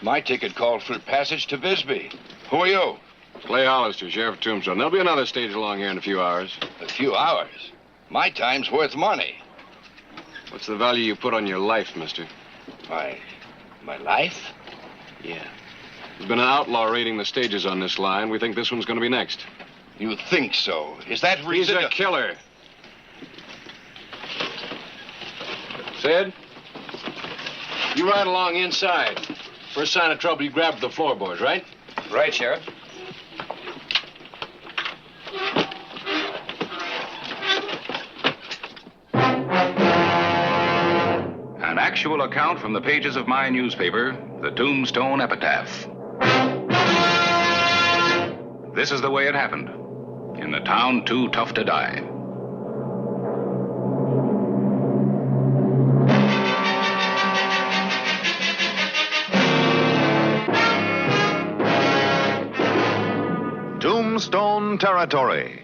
My ticket called for passage to Bisbee. Who are you? Clay Hollister, Sheriff of Tombstone. There'll be another stage along here in a few hours. A few hours? My time's worth money. What's the value you put on your life, mister? My life? Yeah. There's been an outlaw raiding the stages on this line. We think this one's going to be next. You think so? Is that He's a killer. Sid? You ride along inside. First sign of trouble, you grab the floorboards, right? Right, Sheriff. An actual account from the pages of my newspaper, the Tombstone Epitaph. This is the way it happened. In the town too tough to die. Tombstone Territory.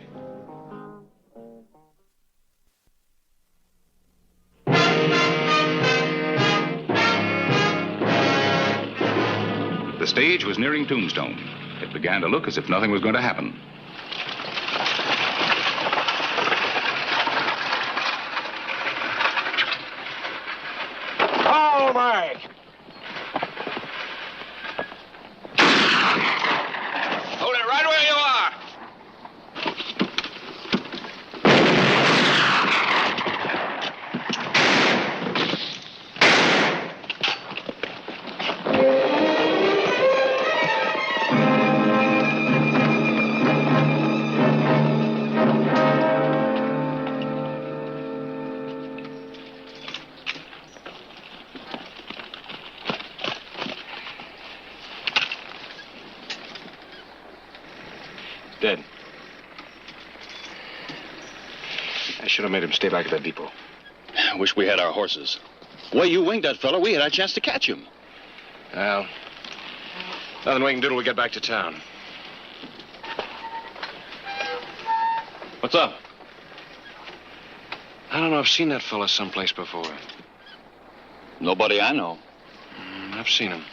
The stage was nearing Tombstone. It began to look as if nothing was going to happen. Oh, Mike! Hold it right where you are! Dead. I should have made him stay back at that depot. I wish we had our horses. The way you winged that fellow, we had our chance to catch him. Well, nothing we can do till we get back to town. What's up? I don't know. I've seen that fella someplace before. Nobody I know. I've seen him.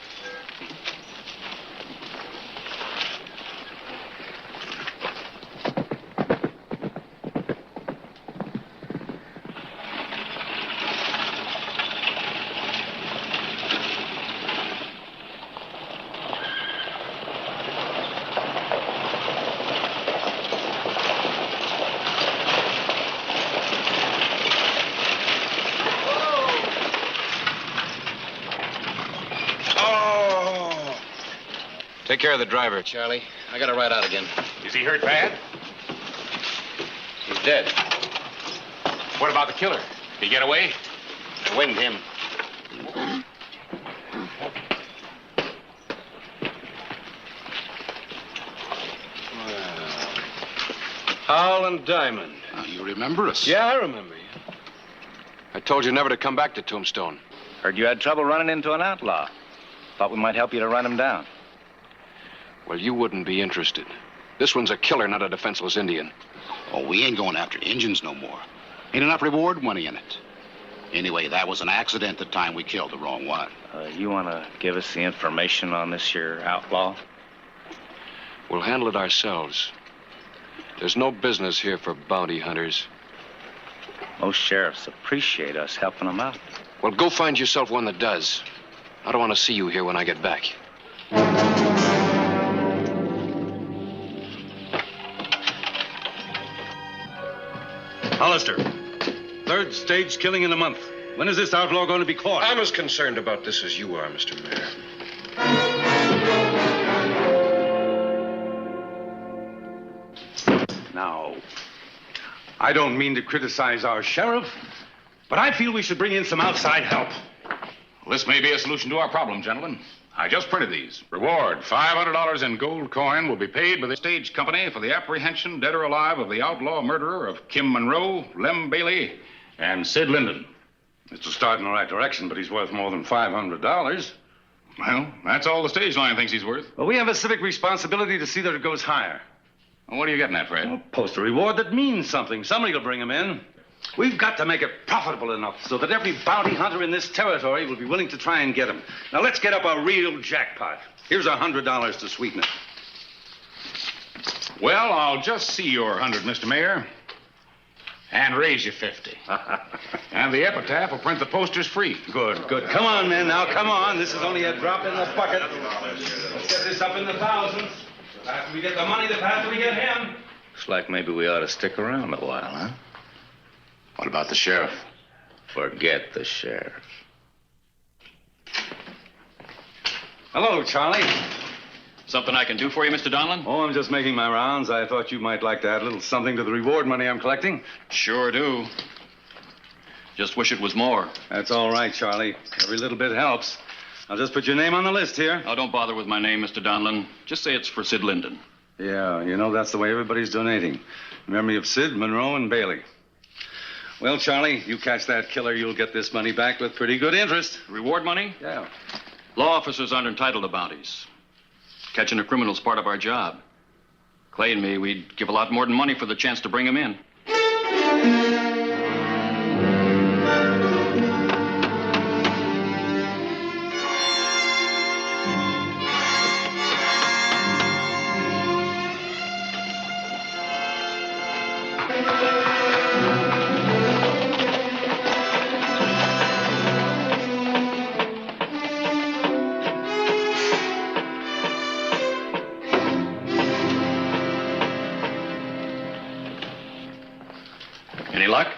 Take care of the driver, Charlie. I gotta ride out again. Is he hurt bad? He's dead. What about the killer? Did he get away? I winged him. Howell and Diamond. You remember us? Yeah, I remember you. I told you never to come back to Tombstone. Heard you had trouble running into an outlaw. Thought we might help you to run him down. Well, you wouldn't be interested. This one's a killer, not a defenseless Indian. Oh, we ain't going after Injuns no more. Ain't enough reward money in it. Anyway, that was an accident the time we killed the wrong one. You want to give us the information on this here outlaw? We'll handle it ourselves. There's no business here for bounty hunters. Most sheriffs appreciate us helping them out. Well, go find yourself one that does. I don't want to see you here when I get back. Hollister, third stage killing in a month. When is this outlaw going to be caught? I'm as concerned about this as you are, Mr. Mayor. Now, I don't mean to criticize our sheriff, but I feel we should bring in some outside help. Well, this may be a solution to our problem, gentlemen. I just printed these. Reward, $500 in gold coin will be paid by the stage company for the apprehension, dead or alive, of the outlaw murderer of Kim Monroe, Lem Bailey, and Sid Linden. It's a start in the right direction, but he's worth more than $500. Well, that's all the stage line thinks he's worth. Well, we have a civic responsibility to see that it goes higher. Well, what are you getting at, Fred? Well, post a reward that means something. Somebody will bring him in. We've got to make it profitable enough so that every bounty hunter in this territory will be willing to try and get him. Now, let's get up a real jackpot. Here's $100 to sweeten it. Well, I'll just see your 100, Mr. Mayor. And raise you 50. And the epitaph will print the posters free. Good. Come on, men. Now, come on. This is only a drop in the bucket. Let's get this up in the thousands. The faster we get the money, the faster we get him. Looks like maybe we ought to stick around a while, huh? What about the sheriff? Forget the sheriff. Hello, Charlie. Something I can do for you, Mr. Donlin? Oh, I'm just making my rounds. I thought you might like to add a little something to the reward money I'm collecting. Sure do. Just wish it was more. That's all right, Charlie. Every little bit helps. I'll just put your name on the list here. Oh, don't bother with my name, Mr. Donlin. Just say it's for Sid Linden. Yeah, you know, that's the way everybody's donating. In memory of Sid, Monroe, and Bailey. Well, Charlie, you catch that killer, you'll get this money back with pretty good interest. Reward money? Yeah. Law officers aren't entitled to bounties. Catching a criminal's part of our job. Clay and me, we'd give a lot more than money for the chance to bring him in. Any luck?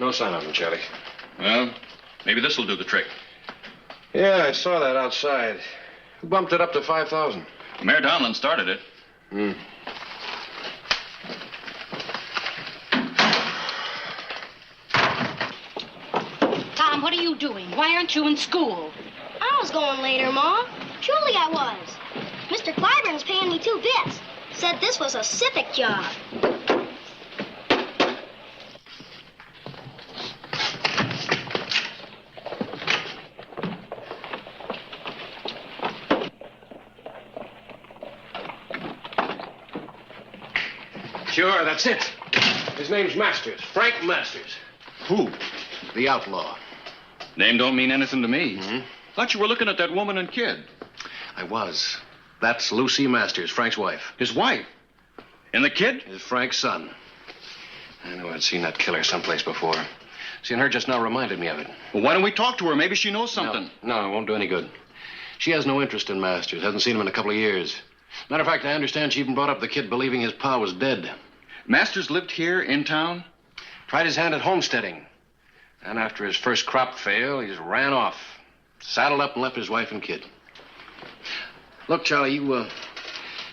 No sign of him, Charlie. Well, maybe this will do the trick. Yeah, I saw that outside. Who bumped it up to 5,000? Mayor Donlin started it. Tom, what are you doing? Why aren't you in school? I was going later, Ma. Truly I was. Mr. Clyburn's paying me 2 bits. Said this was a civic job. Sure, that's it. His name's Masters. Frank Masters. Who? The outlaw. Name don't mean anything to me. Thought you were looking at that woman and kid. I was. That's Lucy Masters, Frank's wife. His wife. And the kid? Is Frank's son. I knew I'd seen that killer someplace before. Seeing her just now reminded me of it. Well, why don't we talk to her? Maybe she knows something. No, it won't do any good. She has no interest in Masters. Hasn't seen him in a couple of years. Matter of fact, I understand she even brought up the kid believing his pa was dead. Masters lived here in town? Tried his hand at homesteading. And after his first crop failed, he just ran off. Saddled up and left his wife and kid. Look, Charlie, you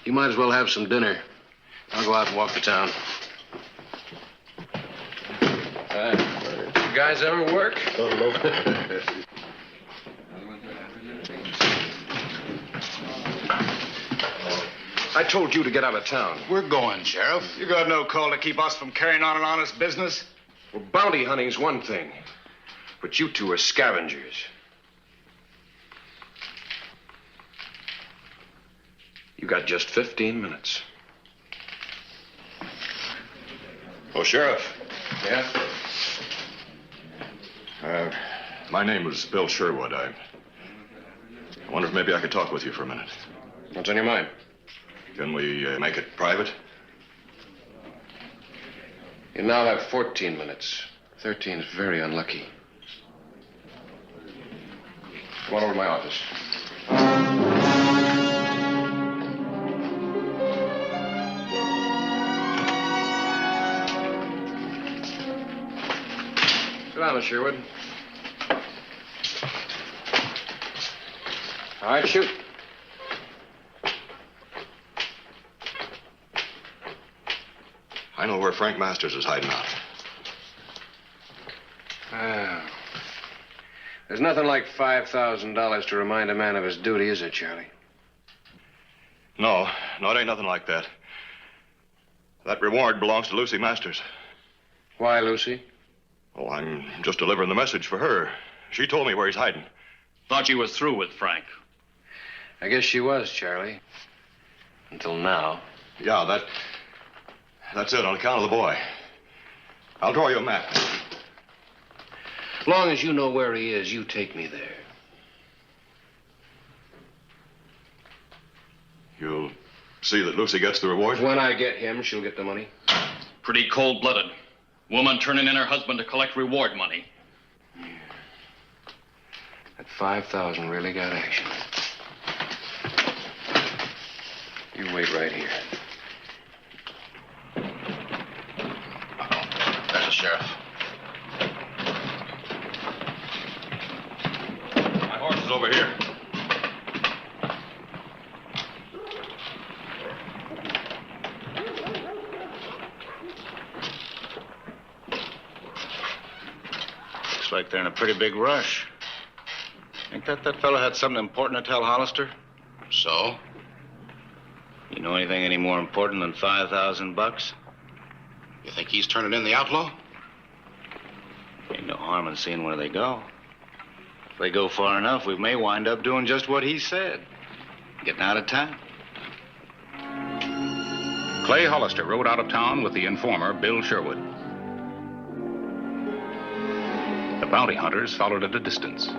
might as well have some dinner. I'll go out and walk the town. You guys ever work? I told you to get out of town. We're going, Sheriff. You got no call to keep us from carrying on an honest business. Well, bounty hunting's one thing. But you two are scavengers. You got just 15 minutes. Oh, Sheriff. Yeah? My name is Bill Sherwood. I wonder if maybe I could talk with you for a minute. What's on your mind? Can we make it private? You now have 14 minutes. 13 is very unlucky. Come on over to my office. Sit down, Miss Sherwood. All right, shoot. I know where Frank Masters is hiding out. There's nothing like $5,000 to remind a man of his duty, is it, Charlie? No, it ain't nothing like that. That reward belongs to Lucy Masters. Why, Lucy? Oh, I'm just delivering the message for her. She told me where he's hiding. Thought you was through with Frank. I guess she was, Charlie. Until now. Yeah, that's it, on account of the boy. I'll draw you a map. As long as you know where he is, you take me there. You'll see that Lucy gets the reward? When I get him, she'll get the money. Pretty cold-blooded. Woman turning in her husband to collect reward money. Yeah. That 5,000 really got action. You wait right here. There's the sheriff. My horse is over here. Looks like they're in a pretty big rush. Think that fellow had something important to tell Hollister? So? You know anything any more important than $5,000? You think he's turning in the outlaw? Ain't no harm in seeing where they go. If they go far enough, we may wind up doing just what he said. Getting out of town. Clay Hollister rode out of town with the informer, Bill Sherwood. The bounty hunters followed at a distance.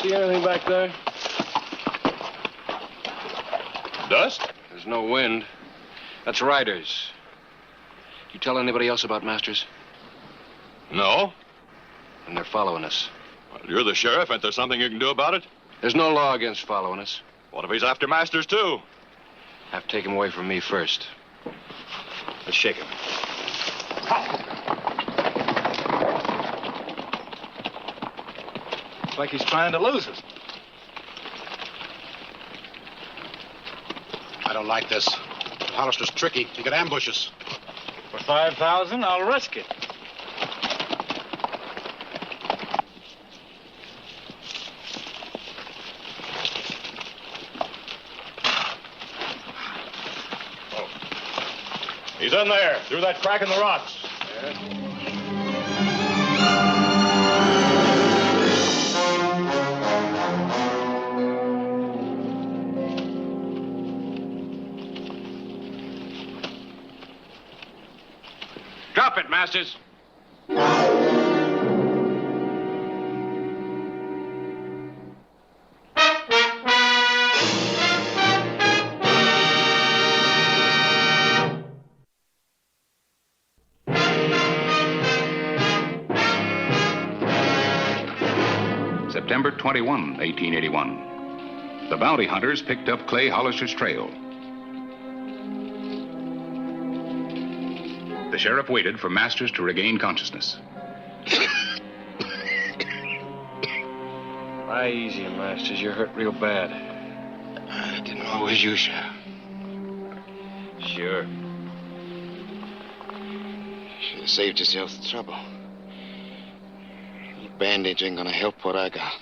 See anything back there? Dust? There's no wind. That's riders. You tell anybody else about Masters? No. And they're following us. Well, you're the sheriff. Ain't there something you can do about it? There's no law against following us. What if he's after Masters, too? Have to take him away from me first. Let's shake him. Looks like he's trying to lose us. I don't like this. Hollister's tricky. He could ambush us. For $5,000, I'll risk it. He's in there, through that crack in the rocks. Drop it, Masters. September 21, 1881. The bounty hunters picked up Clay Hollister's trail. The sheriff waited for Masters to regain consciousness. Lie easy, Masters. You're hurt real bad. I didn't know it was you, Sheriff. Sure. Should have saved yourself the trouble. Bandage ain't gonna help what I got.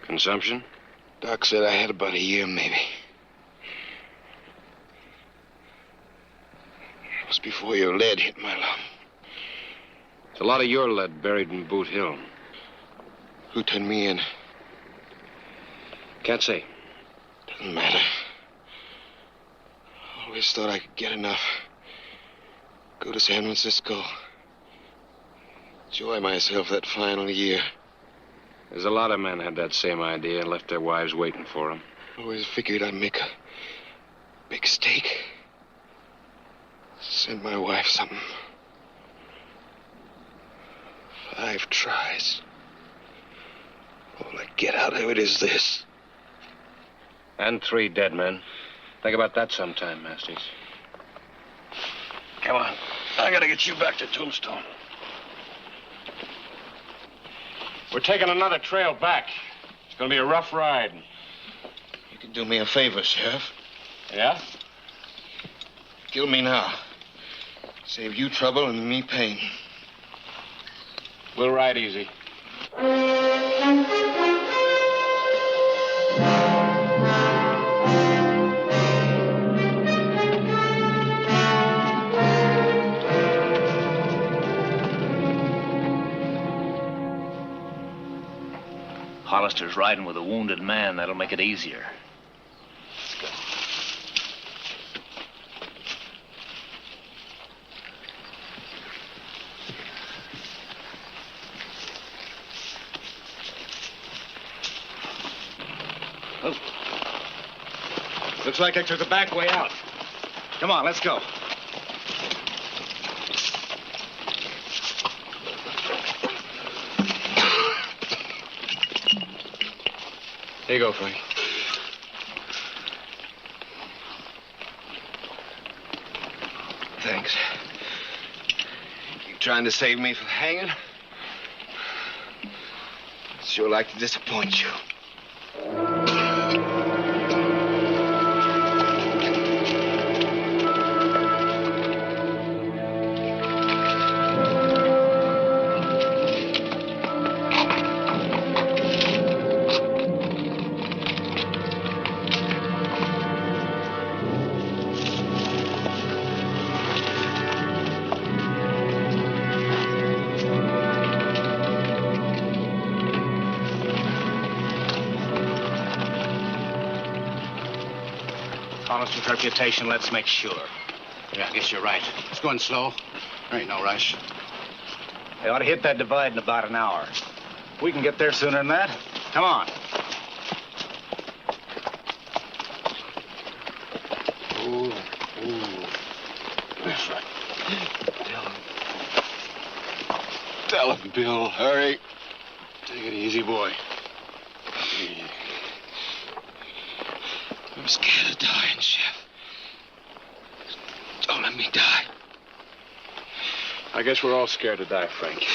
Consumption? Doc said I had about a year, maybe. It was before your lead hit my lung. There's a lot of your lead buried in Boot Hill. Who turned me in? Can't say. Doesn't matter. Always thought I could get enough. Go to San Francisco. Enjoy myself that final year. There's a lot of men had that same idea and left their wives waiting for them. Always figured I'd make a big stake. Send my wife something. 5 tries. All I get out of it is this. And 3 dead men. Think about that sometime, Masters. Come on. I gotta get you back to Tombstone. We're taking another trail back. It's gonna be a rough ride. You can do me a favor, Sheriff. Yeah? Kill me now. Save you trouble and me pain. We'll ride easy. Buster's riding with a wounded man. That'll make it easier. Oh. Looks like I took the back way out. Come on, let's go. Here you go, Frank. Thanks. You trying to save me from hanging? I'd sure like to disappoint you. Honest with reputation, let's make sure. Yeah, I guess you're right. It's going slow. There ain't no rush. They ought to hit that divide in about an hour. We can get there sooner than that. Come on. Ooh. That's right. Tell him, Bill. Hurry. Take it easy, boy. I'm scared of dying, Chef. Don't let me die. I guess we're all scared to die, Frank.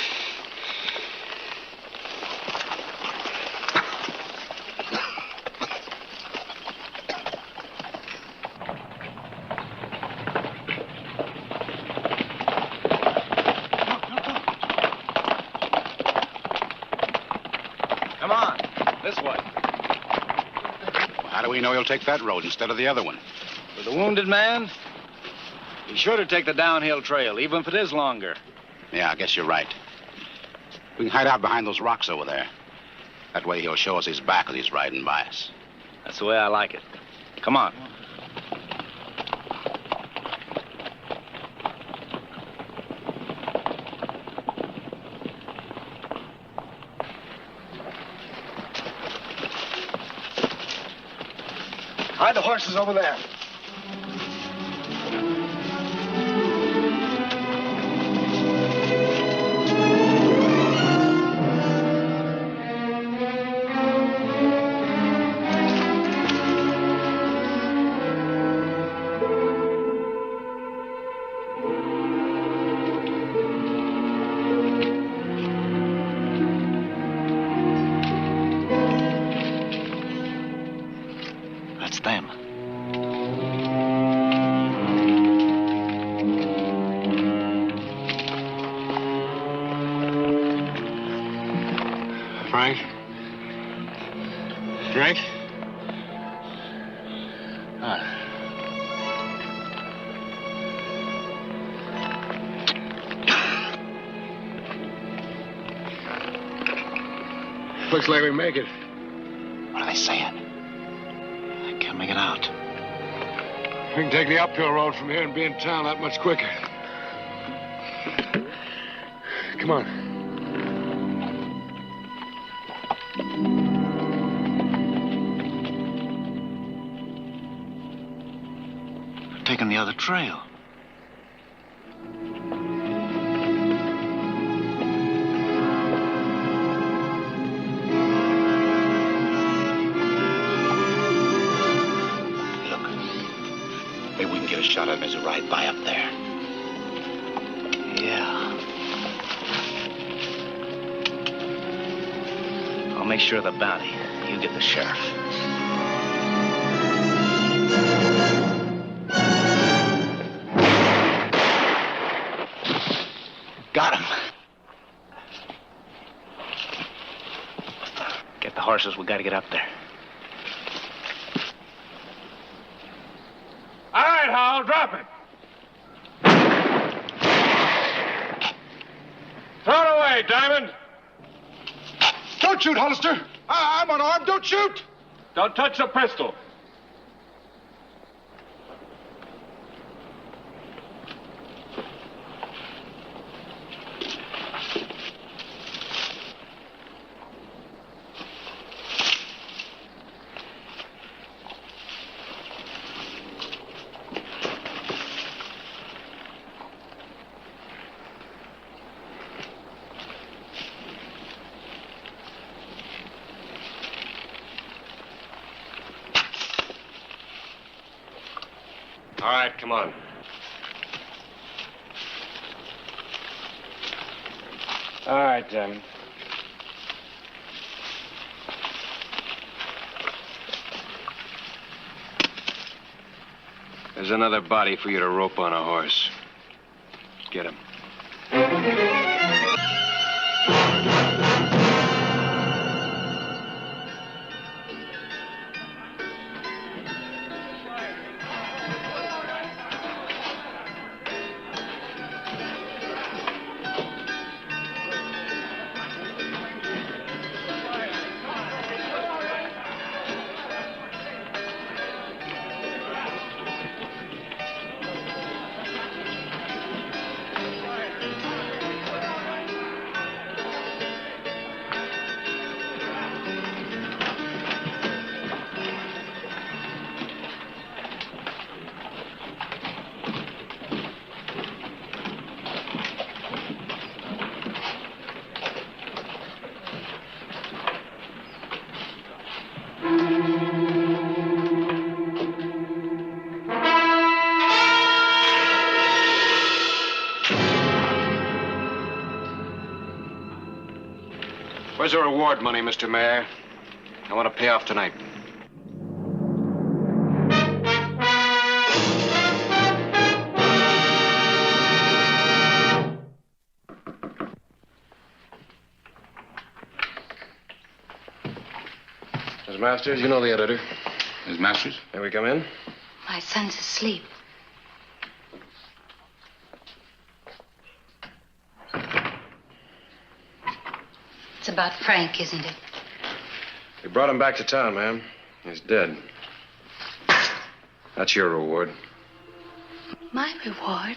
Come on. This way. How do we know he'll take that road instead of the other one? With the wounded man, be sure to take the downhill trail, even if it is longer. Yeah, I guess you're right. We can hide out behind those rocks over there. That way he'll show us his back as he's riding by us. That's the way I like it. Come on. Hide the horses over there. That's them. Frank? Frank? Looks like we make it. What are they saying? I can't make it out. We can take the uphill road from here and be in town that much quicker. Come on. Taking the other trail. Maybe we can get a shot at him as he ride by up there. Yeah. I'll make sure of the bounty. You get the sheriff. Got him. Get the horses. We got to get up there. All right, Howell, drop it. Throw it away, Diamond. Don't shoot, Hollister. I'm unarmed. Don't shoot. Don't touch the pistol. All right, come on. All right, Diamond. There's another body for you to rope on a horse. Get him. Where's the reward money, Mr. Mayor? I want to pay off tonight. Miss Masters, you know the editor. Miss Masters? May we come in? My son's asleep. It's about Frank, isn't it? We brought him back to town, ma'am. He's dead. That's your reward. My reward?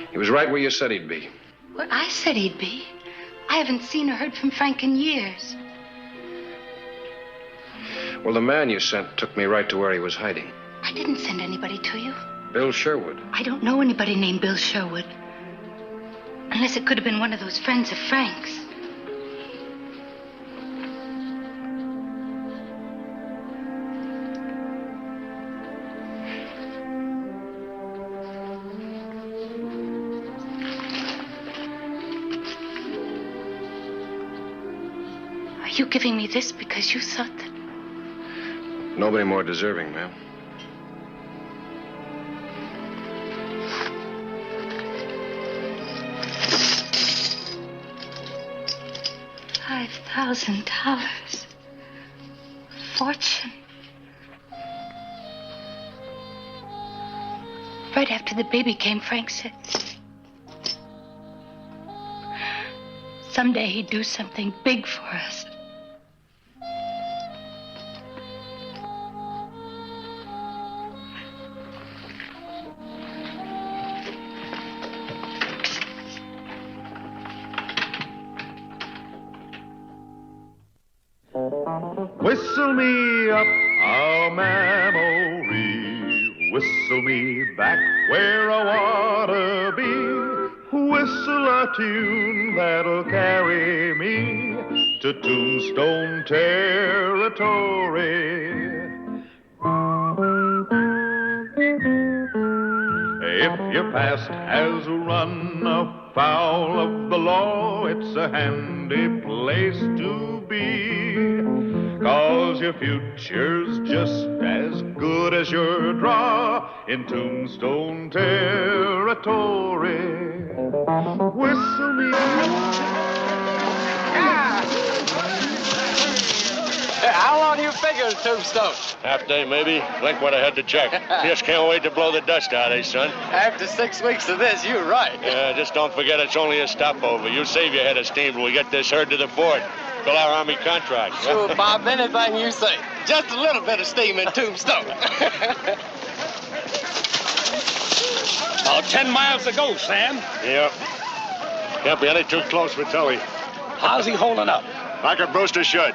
He was right where you said he'd be. Where I said he'd be. I haven't seen or heard from Frank in years. Well, the man you sent took me right to where he was hiding. I didn't send anybody to you. Bill Sherwood. I don't know anybody named Bill Sherwood. Unless it could have been one of those friends of Frank's. Are you giving me this because you thought that... Nobody more deserving, ma'am. $5,000. Fortune. Right after the baby came, Frank said... someday he'd do something big for us. Whistle me up a memory, whistle me back where I wanna be, whistle a tune that'll carry me to Tombstone territory. If your past has run afoul of the law, it's a handy place to be. 'Cause your future's just as good as your draw in Tombstone territory. Whistle me. How long do you figure in Tombstone? Half day, maybe. Blink when I head to check. Just can't wait to blow the dust out of you, son. After 6 weeks of this, you're right. Yeah, just don't forget it's only a stopover. You save your head of steam when we get this herd to the fort. Fill our Army contract. Sure, Bob, anything you say. Just a little bit of steam in Tombstone. About 10 miles to go, Sam. Yep. Can't be any too close for Tully. How's he holding up? Like a Brewster should.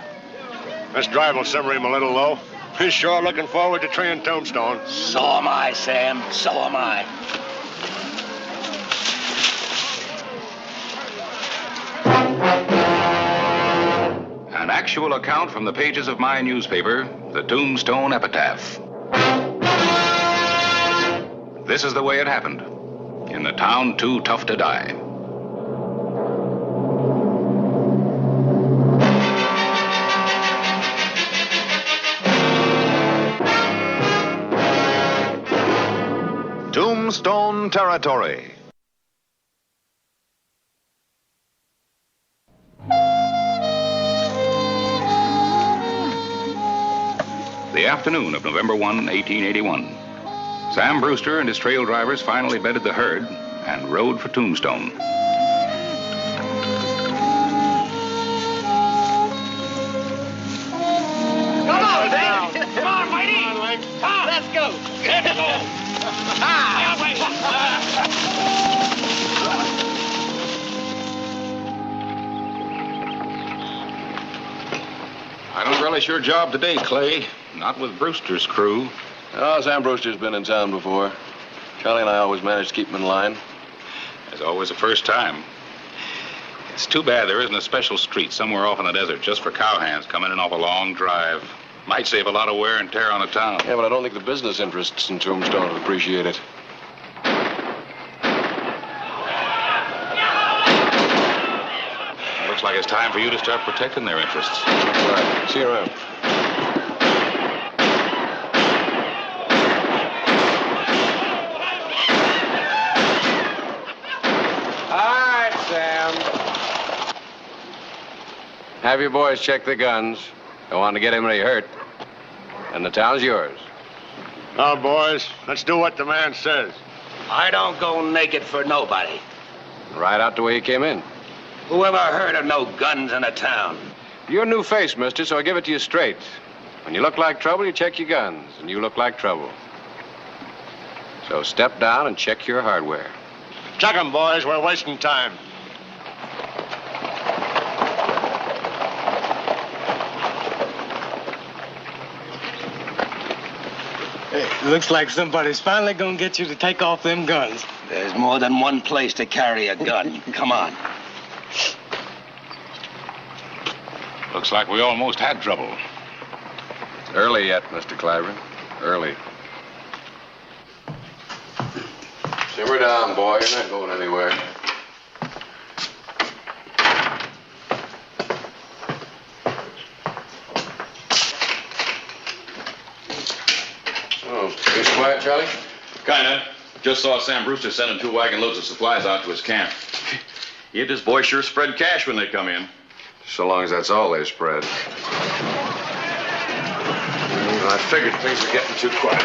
This drive will simmer him a little low. He's sure looking forward to treeing Tombstone. So am I, Sam. So am I. An actual account from the pages of my newspaper, the Tombstone Epitaph. This is the way it happened. In the town too tough to die. Tombstone Territory. The afternoon of November 1, 1881. Sam Brewster and his trail drivers finally bedded the herd and rode for Tombstone. Come on, Dave. Come on, Whitey. Come on, let's go. Let's go. I don't relish your job today, Clay. Not with Brewster's crew. Oh, Sam Brewster's been in town before. Charlie and I always manage to keep him in line. There's always a first time. It's too bad there isn't a special street somewhere off in the desert just for cowhands coming in off a long drive. Might save a lot of wear and tear on the town. Yeah, but I don't think the business interests in Tombstone would appreciate it. Looks like it's time for you to start protecting their interests. All right. See you around. Have your boys check the guns. Don't want to get anybody hurt. And the town's yours. Now, boys, let's do what the man says. I don't go naked for nobody. Right out the way you came in. Who ever heard of no guns in a town? You're a new face, mister, so I give it to you straight. When you look like trouble, you check your guns, and you look like trouble. So step down and check your hardware. Check 'em, boys. We're wasting time. Looks like somebody's finally gonna get you to take off them guns. There's more than one place to carry a gun. Come on. Looks like we almost had trouble. Early yet, Mr. Clyburn. Early. Simmer down, boy. You're not going anywhere. Oh, things quiet, Charlie? Kinda. Just saw Sam Brewster sending 2 wagon loads of supplies out to his camp. He and his boys sure spread cash when they come in. So long as that's all they spread. I figured things were getting too quiet.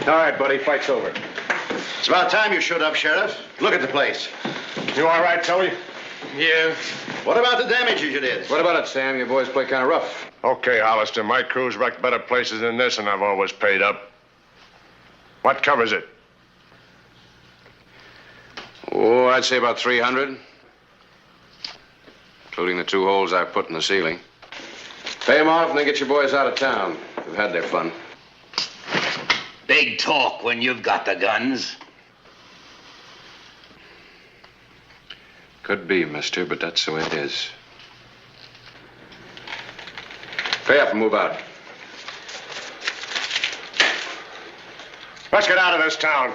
All right, buddy, fight's over. It's about time you showed up, Sheriff. Look at the place. You all right, Tully? Yeah. What about the damages you did? What about it, Sam? Your boys play kind of rough. Okay, Hollister, my crew's wrecked better places than this, and I've always paid up. What covers it? Oh, I'd say about 300. Including the 2 holes I put in the ceiling. Pay them off and then get your boys out of town. They've had their fun. Big talk when you've got the guns. Could be, mister, but that's the way it is. Pay up and move out. Let's get out of this town.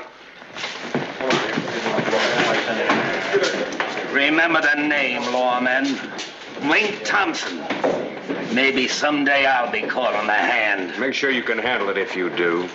Remember the name, lawman. Wink Thompson. Maybe someday I'll be caught on the hand. Make sure you can handle it if you do.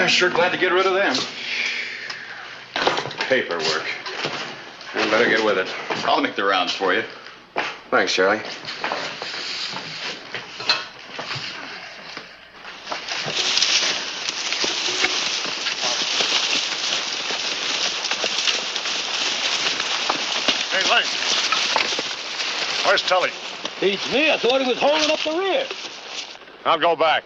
Sure glad to get rid of them. Paperwork. You better get with it. I'll make the rounds for you. Thanks, Charlie. Hey, Lane. Where's Tully? Beats me. I thought he was holding up the rear. I'll go back.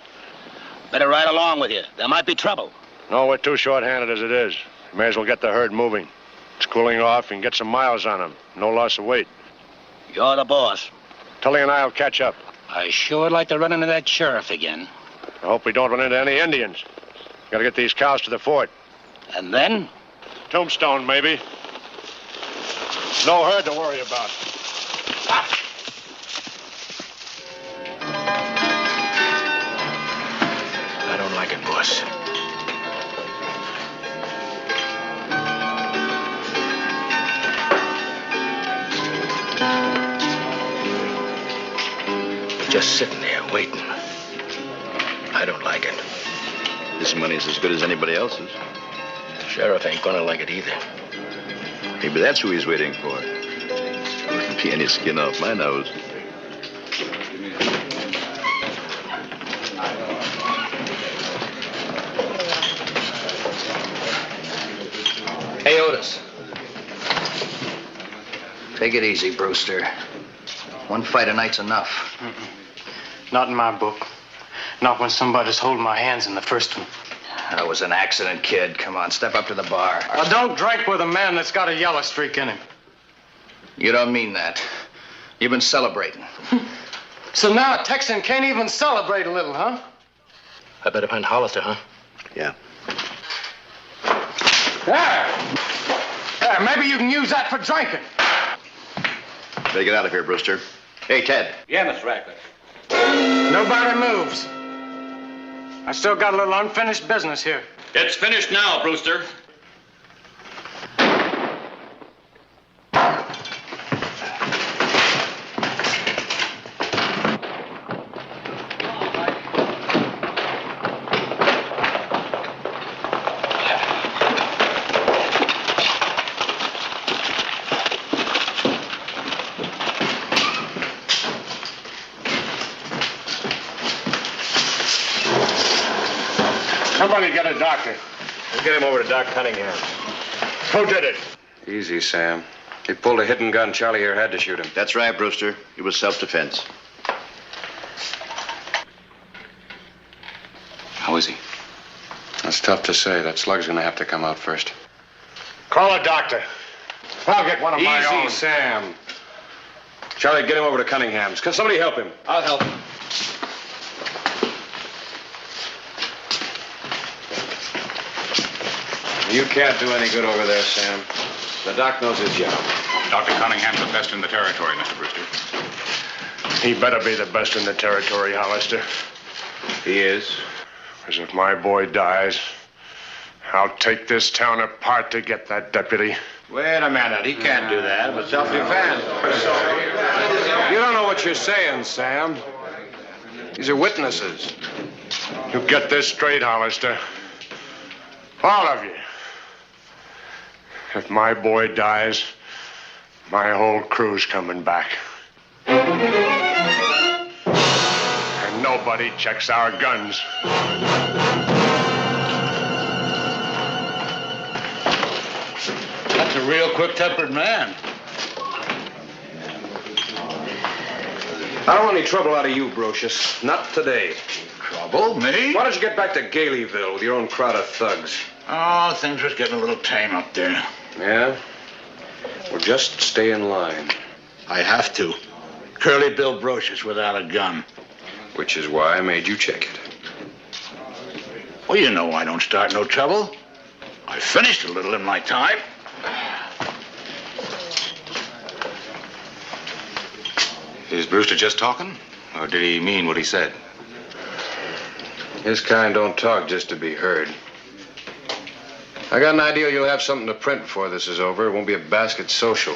Better ride along with you. There might be trouble. No, we're too short-handed as it is. May as well get the herd moving. It's cooling off and get some miles on them. No loss of weight. You're the boss. Tully and I will catch up. I sure would like to run into that sheriff again. I hope we don't run into any Indians. Gotta get these cows to the fort. And then? Tombstone, maybe. No herd to worry about. I don't like it, boss. Just sitting there waiting. I don't like it. This money's as good as anybody else's. Sheriff ain't gonna like it either. Maybe that's who he's waiting for. There wouldn't be any skin off my nose. Hey, Otis. Take it easy, Brewster. One fight a night's enough. Not in my book. Not when somebody's holding my hands in the first one. That was an accident, kid. Come on, step up to the bar. I don't drink with a man that's got a yellow streak in him. You don't mean that. You've been celebrating. So now a Texan can't even celebrate a little, huh? I better find Hollister, huh? Yeah. There, maybe you can use that for drinking. Better get out of here, Brewster. Hey, Ted. Yeah, Mr. Radcliffe. Nobody moves. I still got a little unfinished business here. It's finished now, Brewster. Somebody get a doctor. We'll get him over to Doc Cunningham. Who did it? Easy, Sam. He pulled a hidden gun. Charlie here had to shoot him. That's right, Brewster. It was self-defense. How is he? That's tough to say. That slug's gonna have to come out first. Call a doctor. I'll get one of my own. Easy, Sam. Charlie, get him over to Cunningham's. Can somebody help him? I'll help him. You can't do any good over there, Sam. The doc knows his job. Dr. Cunningham's the best in the territory, Mr. Brewster. He better be the best in the territory, Hollister. He is. Because if my boy dies, I'll take this town apart to get that deputy. Wait a minute. He can't do that. It was self-defense. You don't know what you're saying, Sam. These are witnesses. You get this straight, Hollister. All of you. If my boy dies, my whole crew's coming back. And nobody checks our guns. That's a real quick-tempered man. I don't want any trouble out of you, Brocious. Not today. Trouble? Me? Why don't you get back to Galeyville with your own crowd of thugs? Oh, things was getting a little tame up there. Yeah? Well, just stay in line. I have to. Curly Bill Brocious without a gun. Which is why I made you check it. Well, you know I don't start no trouble. I finished a little in my time. Is Brewster just talking? Or did he mean what he said? His kind don't talk just to be heard. I got an idea you'll have something to print before this is over. It won't be a basket social.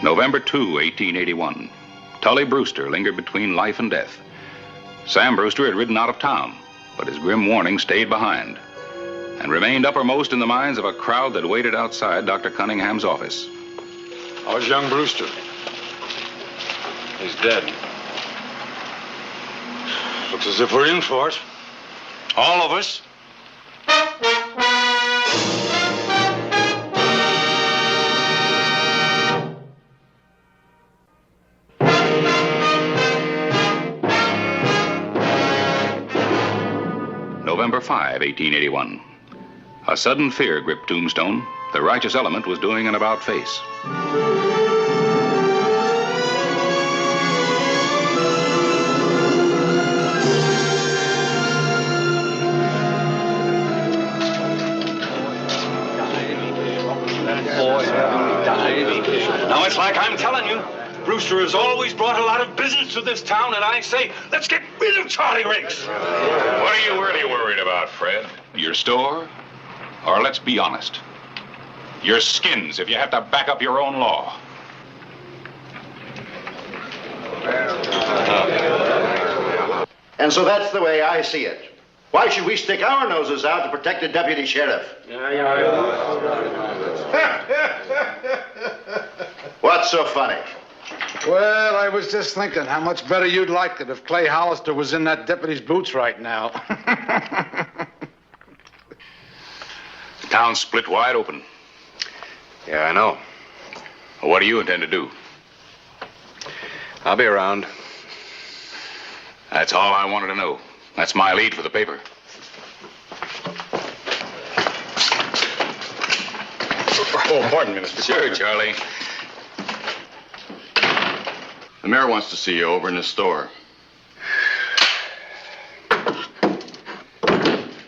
November 2, 1881. Tully Brewster lingered between life and death. Sam Brewster had ridden out of town, but his grim warning stayed behind and remained uppermost in the minds of a crowd that waited outside Dr. Cunningham's office. How's young Brewster? He's dead. Looks as if we're in for it. All of us. November 5, 1881. A sudden fear gripped Tombstone. The righteous element was doing an about-face. Now it's like I'm telling you. Brewster has always brought a lot of business to this town, and I say, let's get rid of Charlie Riggs. What are you really worried about, Fred? Your store? Or let's be honest, your skins if you have to back up your own law. And so that's the way I see it. Why should we stick our noses out to protect the deputy sheriff? What's so funny? Well, I was just thinking how much better you'd like it if Clay Hollister was in that deputy's boots right now. The town's split wide open. Yeah, I know. Well, what do you intend to do? I'll be around. That's all I wanted to know. That's my lead for the paper. Oh, pardon me, Mr. Sure, Charlie. The mayor wants to see you over in his store.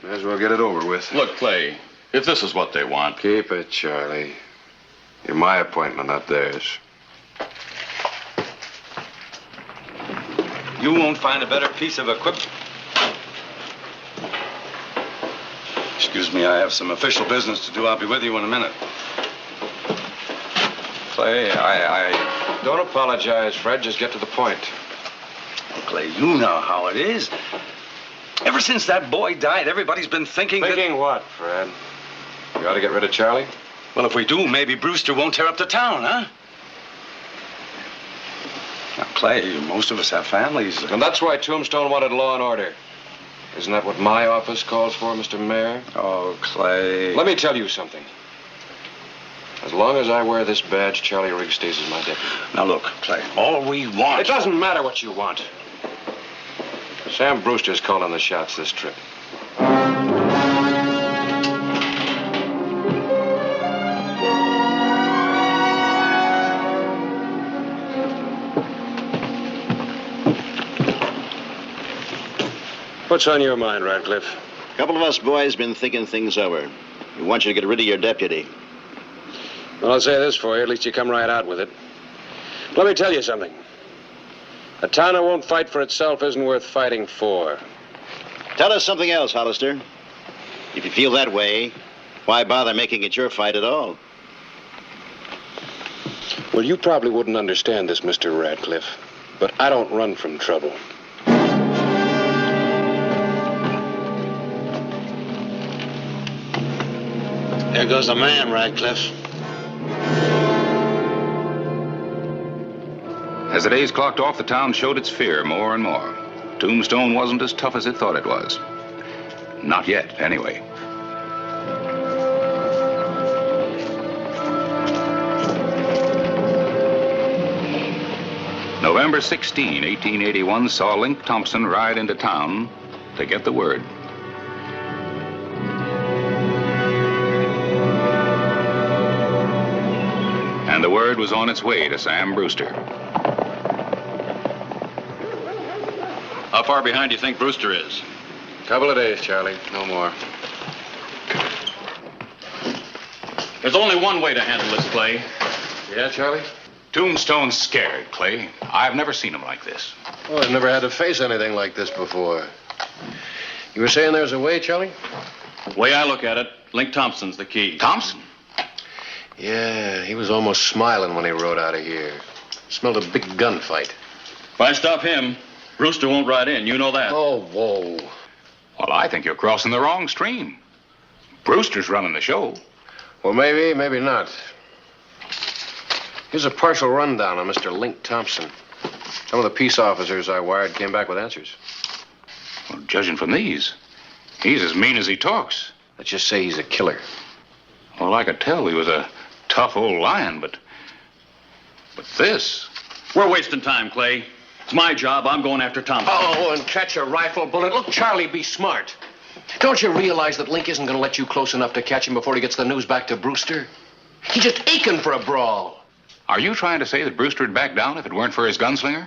May as well get it over with. Look, Clay, if this is what they want... Keep it, Charlie. You're my appointment, not theirs. You won't find a better piece of equipment. Excuse me, I have some official business to do. I'll be with you in a minute. Clay, I... Don't apologize, Fred. Just get to the point. Clay, you know how it is. Ever since that boy died, everybody's been thinking Thinking what, Fred? You ought to get rid of Charlie? Well, if we do, maybe Brewster won't tear up the town, huh? Now, Clay, most of us have families. And that's why Tombstone wanted law and order. Isn't that what my office calls for, Mr. Mayor? Oh, Clay. Let me tell you something. As long as I wear this badge, Charlie Riggs stays as my deputy. Now, look, Clay, all we want... It doesn't matter what you want. Sam Brewster's calling the shots this trip. What's on your mind, Radcliffe? A couple of us boys been thinking things over. We want you to get rid of your deputy. Well, I'll say this for you. At least you come right out with it. Let me tell you something. A town that won't fight for itself isn't worth fighting for. Tell us something else, Hollister. If you feel that way, why bother making it your fight at all? Well, you probably wouldn't understand this, Mr. Radcliffe, but I don't run from trouble. There goes the man, Radcliffe. As the days clocked off, the town showed its fear more and more. Tombstone wasn't as tough as it thought it was. Not yet, anyway. November 16, 1881, saw Link Thompson ride into town to get the word. And the word was on its way to Sam Brewster. How far behind do you think Brewster is? Couple of days, Charlie. No more. There's only one way to handle this, Clay. Yeah, Charlie? Tombstone's scared, Clay. I've never seen him like this. Oh, I've never had to face anything like this before. You were saying there's a way, Charlie? The way I look at it, Link Thompson's the key. Thompson? Yeah, he was almost smiling when he rode out of here. Smelled a big gunfight. If I stop him, Brewster won't ride in. You know that. Oh, whoa. Well, I think you're crossing the wrong stream. Brewster's running the show. Well, maybe, maybe not. Here's a partial rundown on Mr. Link Thompson. Some of the peace officers I wired came back with answers. Well, judging from these, he's as mean as he talks. Let's just say he's a killer. Well, I could tell he was a tough old lion, but this... We're wasting time, Clay. It's my job. I'm going after Thompson. Oh, and catch a rifle bullet. Look, Charlie, be smart. Don't you realize that Link isn't going to let you close enough to catch him before he gets the news back to Brewster? He's just aching for a brawl. Are you trying to say that Brewster would back down if it weren't for his gunslinger?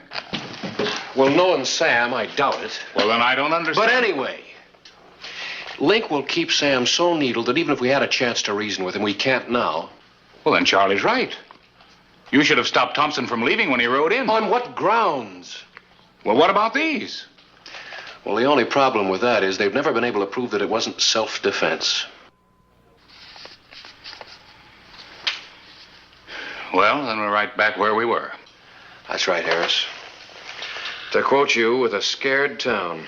Well, knowing Sam, I doubt it. Well, then I don't understand. But anyway, Link will keep Sam so needled that even if we had a chance to reason with him, we can't now. Well, then Charlie's right. You should have stopped Thompson from leaving when he rode in. On what grounds? Well, what about these? Well, the only problem with that is they've never been able to prove that it wasn't self-defense. Well, then we're right back where we were. That's right, Harris. To quote you, with a scared town.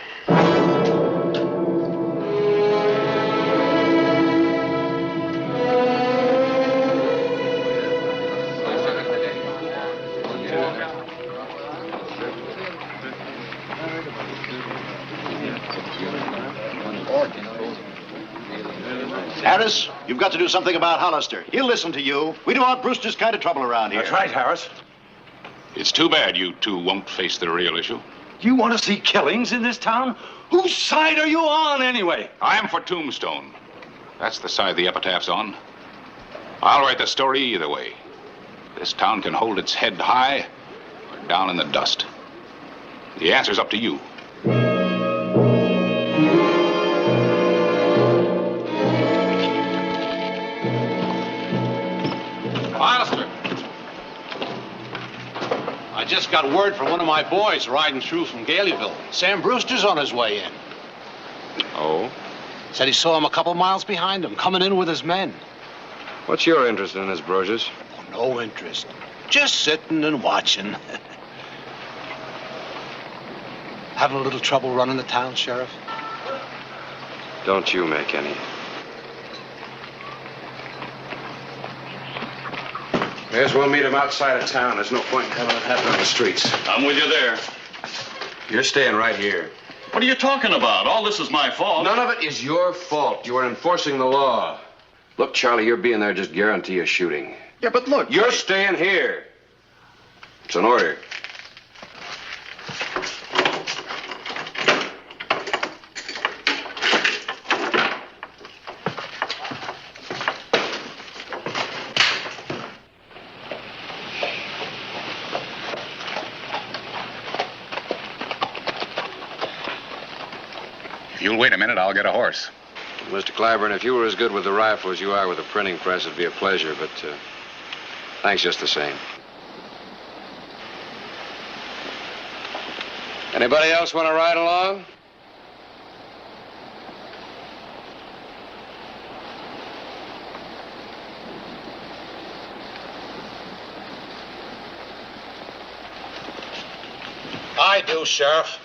Harris, you've got to do something about Hollister. He'll listen to you. We don't want Brewster's kind of trouble around here. That's right, Harris. It's too bad you two won't face the real issue. You want to see killings in this town? Whose side are you on, anyway? I'm for Tombstone. That's the side the epitaph's on. I'll write the story either way. This town can hold its head high or down in the dust. The answer's up to you. Hollister. I just got word from one of my boys riding through from Galeyville. Sam Brewster's on his way in. Oh? Said he saw him a couple miles behind him, coming in with his men. What's your interest in this, Brosius? Oh, no interest. Just sitting and watching. Having a little trouble running the town, Sheriff? Don't you make any. Guess we'll meet him outside of town. There's no point in having it happen on the streets. I'm with you there. You're staying right here. What are you talking about? All this is my fault. None of it is your fault. You are enforcing the law. Look, Charlie, your being there just guarantees shooting. Yeah, but look. You're staying here. It's an order. If you'll wait a minute, I'll get a horse. Mr. Clyburn, if you were as good with the rifle as you are with the printing press, it'd be a pleasure, but thanks just the same. Anybody else want to ride along? I do, Sheriff.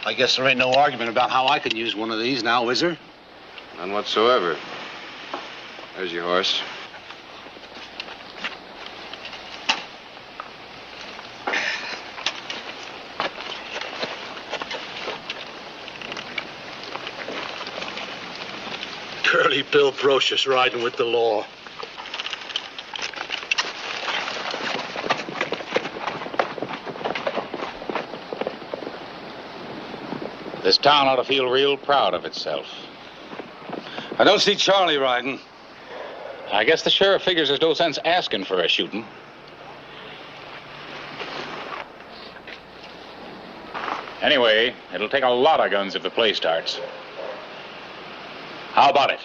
I guess there ain't no argument about how I can use one of these now, is there? None whatsoever. There's your horse. Curly Bill Brocious riding with the law. town ought to feel real proud of itself. I don't see Charlie riding. I guess the sheriff figures there's no sense asking for a shooting. Anyway, it'll take a lot of guns if the play starts. How about it?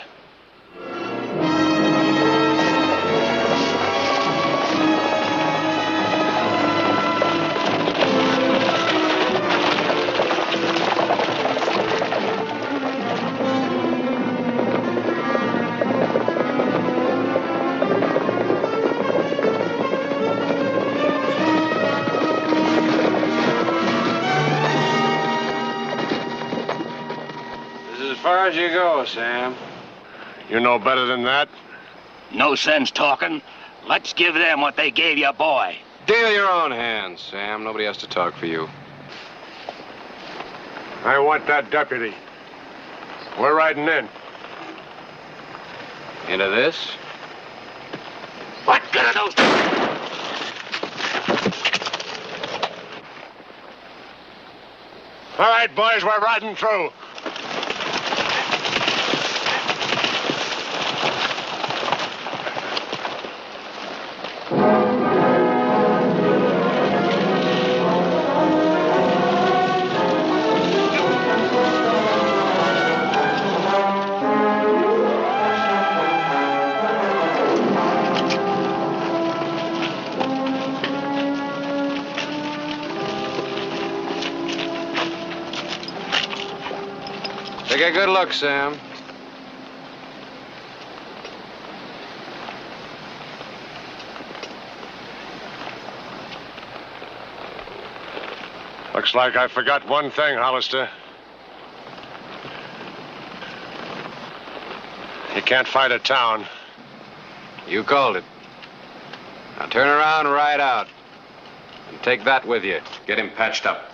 As far as you go, Sam. You know better than that. No sense talking. Let's give them what they gave your boy. Deal your own hands, Sam. Nobody has to talk for you. I want that deputy. We're riding in. Into this? What good are those? All right, boys, we're riding through. Take a good look, Sam. Looks like I forgot one thing, Hollister. You can't fight a town. You called it. Now turn around and ride out. And take that with you. Get him patched up.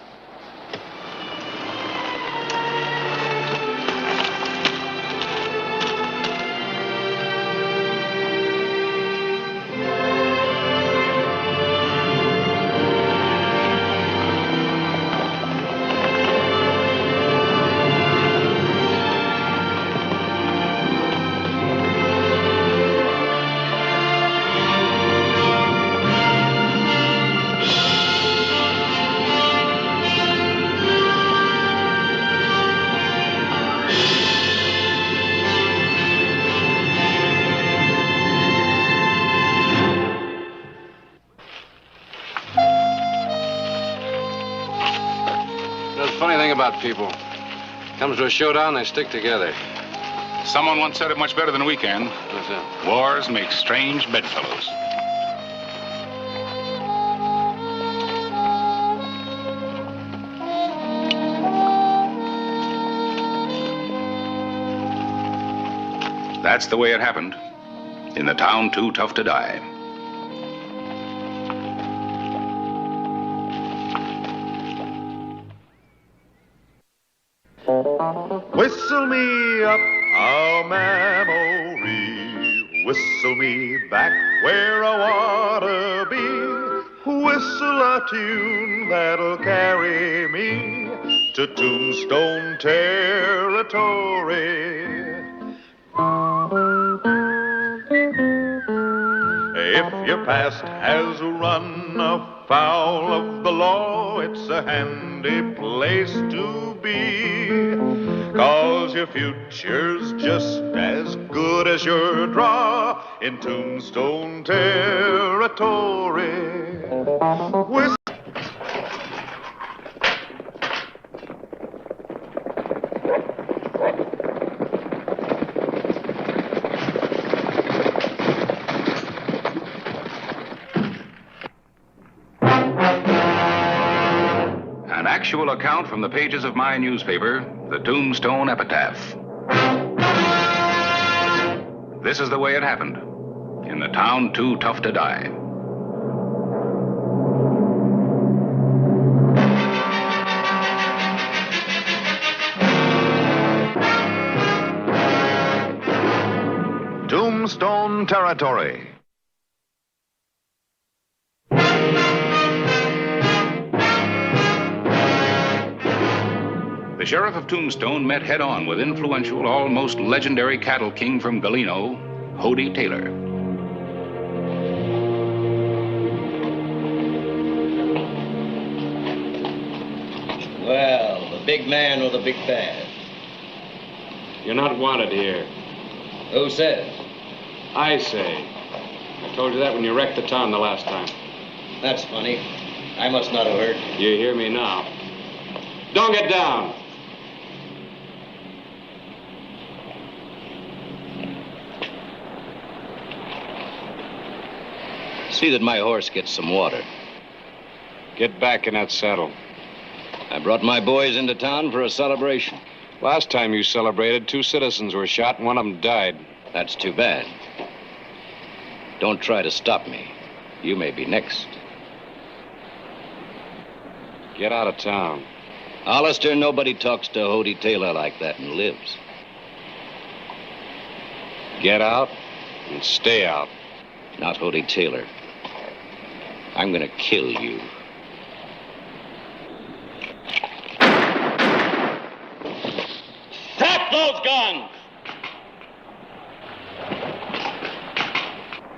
Funny thing about people. Comes to a showdown, they stick together. Someone once said it much better than we can. What's that? Wars make strange bedfellows. That's the way it happened. In the town too tough to die. Whistle me up a memory, whistle me back where I wanna be, whistle a tune that'll carry me to Tombstone territory. If your past has run afoul of the law, it's a handy place to be, 'cause your future's just as good as your draw in Tombstone territory. An actual account from the pages of my newspaper, the Tombstone Epitaph. This is the way it happened. In the town too tough to die. Tombstone territory. the sheriff of Tombstone met head-on with influential, almost legendary cattle king from Galeno, Hody Taylor. Well, the big man or the big bad? You're not wanted here. Who says? I say. I told you that when you wrecked the town the last time. That's funny. I must not have heard. You hear me now. Don't get down. See that my horse gets some water. Get back in that saddle. I brought my boys into town for a celebration. Last time you celebrated, 2 citizens were shot and one of them died. That's too bad. Don't try to stop me. You may be next. Get out of town. Hollister, nobody talks to Hody Taylor like that and lives. Get out and stay out. Not Hody Taylor. I'm gonna kill you. Drop those guns!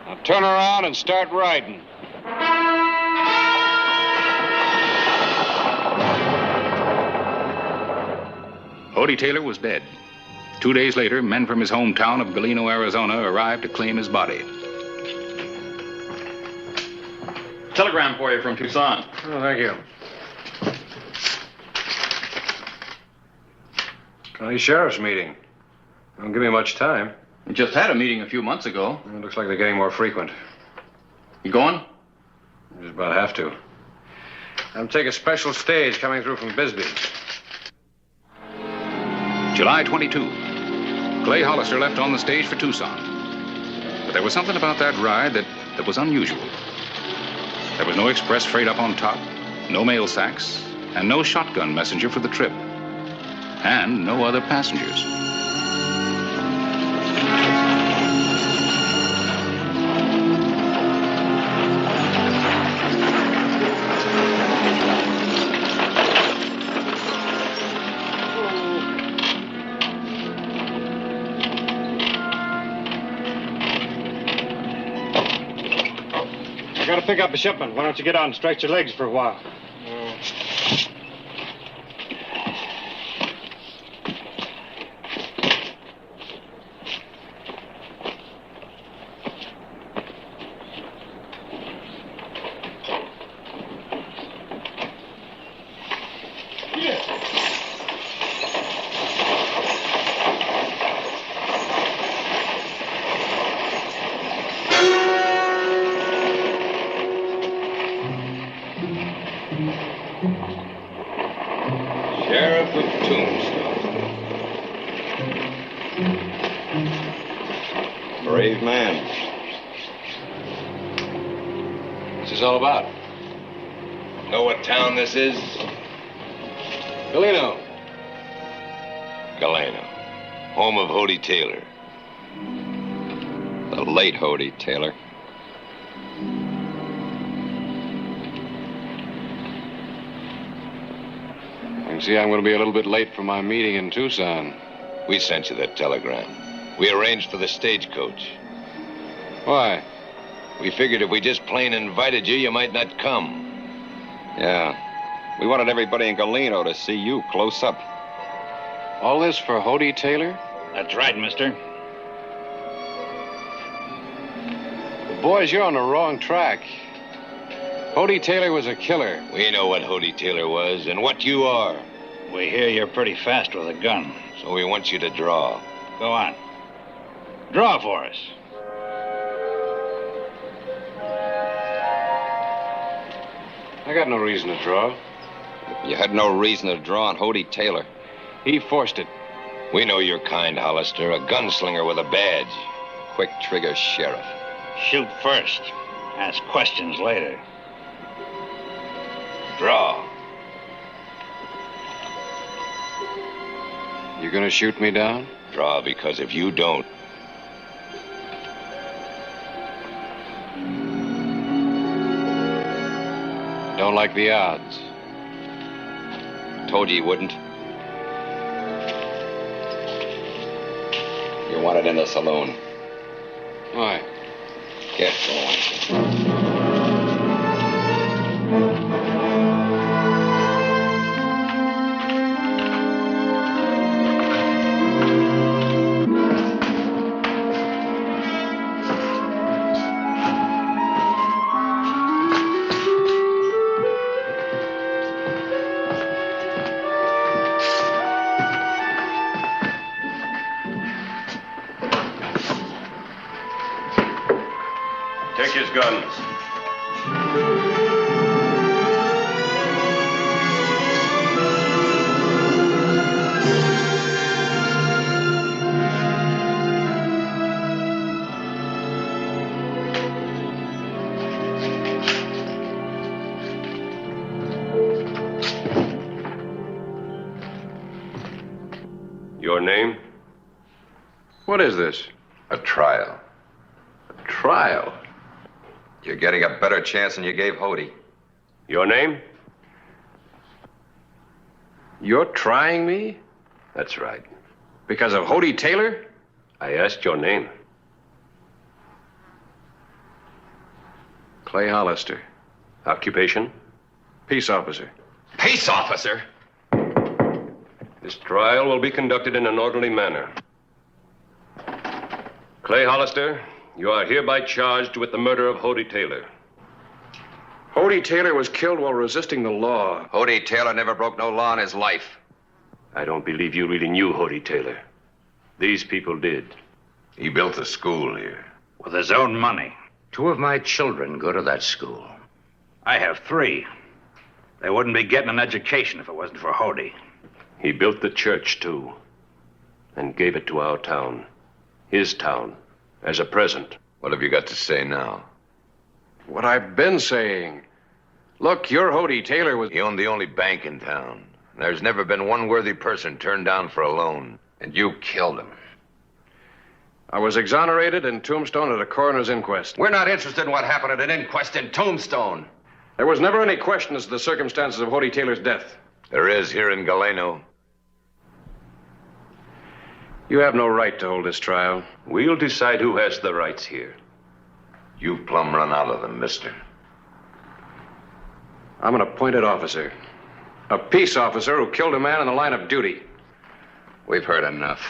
Now turn around and start riding. Hody Taylor was dead. 2 days later, men from his hometown of Galeno, Arizona, arrived to claim his body. Telegram for you from Tucson. Oh, thank you. County Sheriff's meeting. Don't give me much time. We just had a meeting a few months ago. It looks like they're getting more frequent. You going? Just about have to. I'm taking a special stage coming through from Bisbee. July 22. Clay Hollister left on the stage for Tucson. But there was something about that ride that was unusual. There was no express freight up on top, no mail sacks, and no shotgun messenger for the trip. And no other passengers. I gotta pick up a shipment. Why don't you get out and stretch your legs for a while? Sheriff of Tombstone. Brave man. What's this all about? Know what town this is? Galeno. Galeno. Home of Hody Taylor. The late Hody Taylor. You see, I'm going to be a little bit late for my meeting in Tucson. We sent you that telegram. We arranged for the stagecoach. Why? We figured if we just plain invited you, you might not come. Yeah. We wanted everybody in Galeno to see you close up. All this for Hody Taylor? That's right, mister. Boys, you're on the wrong track. Hody Taylor was a killer. We know what Hody Taylor was and what you are. We hear you're pretty fast with a gun. So we want you to draw. Go on. Draw for us. I got no reason to draw. You had no reason to draw on Hody Taylor. He forced it. We know your kind, Hollister. A gunslinger with a badge. Quick trigger sheriff. Shoot first. Ask questions later. Draw. You gonna shoot me down? Draw, because if you don't... Don't like the odds. Told you wouldn't. You want it in the saloon. Why? Get going. Take his guns. Your name? What is this? A trial. A trial? You're getting a better chance than you gave Hody. Your name? You're trying me? That's right. Because of Hody Taylor? I asked your name. Clay Hollister. Occupation? Peace officer. Peace officer? This trial will be conducted in an orderly manner. Clay Hollister, you are hereby charged with the murder of Hody Taylor. Hody Taylor was killed while resisting the law. Hody Taylor never broke no law in his life. I don't believe you really knew Hody Taylor. These people did. He built a school here. With his own money. 2 of my children go to that school. I have 3. They wouldn't be getting an education if it wasn't for Hody. He built the church, too, and gave it to our town. His town, as a present. What have you got to say now? What I've been saying. Look, your Hody Taylor was... He owned the only bank in town. There's never been one worthy person turned down for a loan. And you killed him. I was exonerated in Tombstone at a coroner's inquest. We're not interested in what happened at an inquest in Tombstone. There was never any question as to the circumstances of Hody Taylor's death. There is here in Galeno. You have no right to hold this trial. We'll decide who has the rights here. You've plumb run out of them, mister. I'm an appointed officer. A peace officer who killed a man in the line of duty. We've heard enough.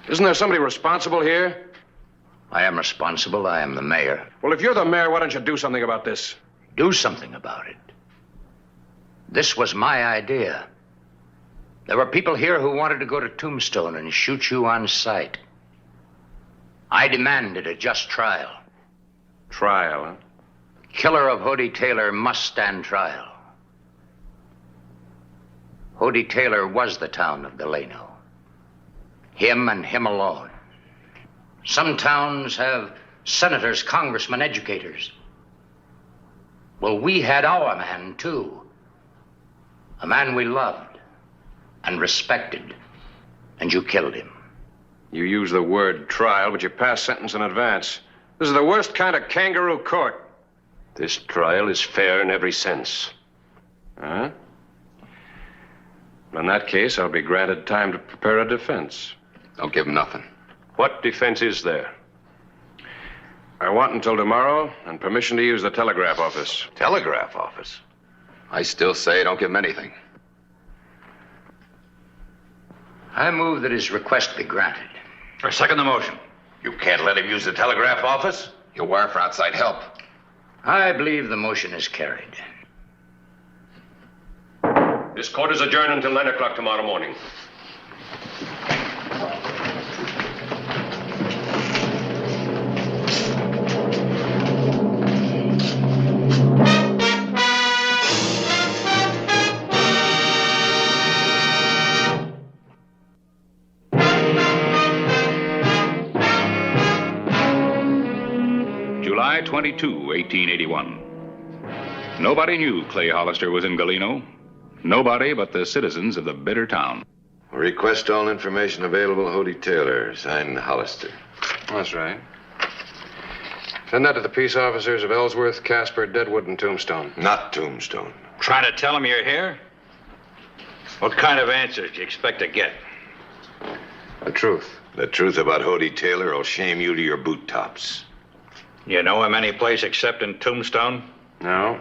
Isn't there somebody responsible here? I am responsible. I am the mayor. Well, if you're the mayor, why don't you do something about this? Do something about it. This was my idea. There were people here who wanted to go to Tombstone and shoot you on sight. I demanded a just trial. Trial, huh? The killer of Hody Taylor must stand trial. Hody Taylor was the town of Galeno. Him and him alone. Some towns have senators, congressmen, educators. Well, we had our man, too. A man we loved and respected. And you killed him. You use the word trial, but you pass sentence in advance. This is the worst kind of kangaroo court. This trial is fair in every sense. Huh? In that case, I'll be granted time to prepare a defense. Don't give him nothing. What defense is there? I want until tomorrow and permission to use the telegraph office. Telegraph office? I still say don't give him anything. I move that his request be granted. I second the motion. You can't let him use the telegraph office. He'll wire for outside help. I believe the motion is carried. This court is adjourned until 9 o'clock tomorrow morning. July 22, 1881. Nobody knew Clay Hollister was in Galeno. Nobody but the citizens of the bitter town. Request all information available, Hody Taylor, signed Hollister. That's right. Send that to the peace officers of Ellsworth, Casper, Deadwood, and Tombstone. Not Tombstone. Trying to tell him you're here? What kind of answers do you expect to get? The truth. The truth about Hody Taylor will shame you to your boot tops. You know him any place except in Tombstone? No.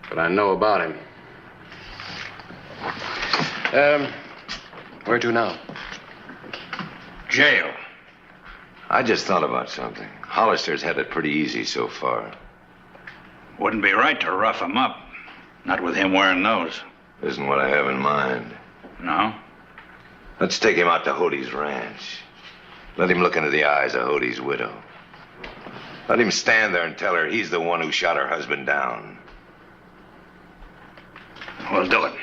But I know about him. Where to now? Jail. I just thought about something. Hollister's had it pretty easy so far. Wouldn't be right to rough him up. Not with him wearing those. Isn't what I have in mind. No? Let's take him out to Hody's ranch. Let him look into the eyes of Hody's widow. Let him stand there and tell her he's the one who shot her husband down. We'll do it.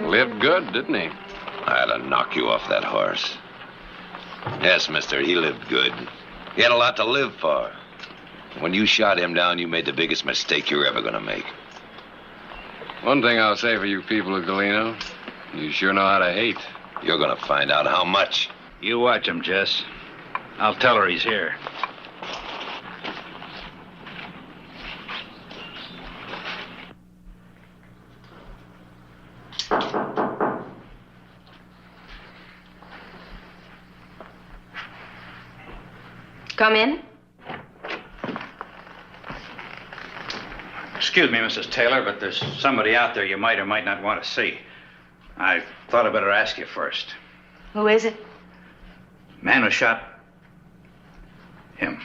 Lived good, didn't he? I had to knock you off that horse. Yes, mister, he lived good. He had a lot to live for. When you shot him down, you made the biggest mistake you're ever gonna make. One thing I'll say for you people of Galeno, you sure know how to hate. You're gonna find out how much. You watch him, Jess. I'll tell her he's here. Come in. Excuse me, Mrs. Taylor, but there's somebody out there you might or might not want to see. I thought I'd better ask you first. Who is it? Man who shot him.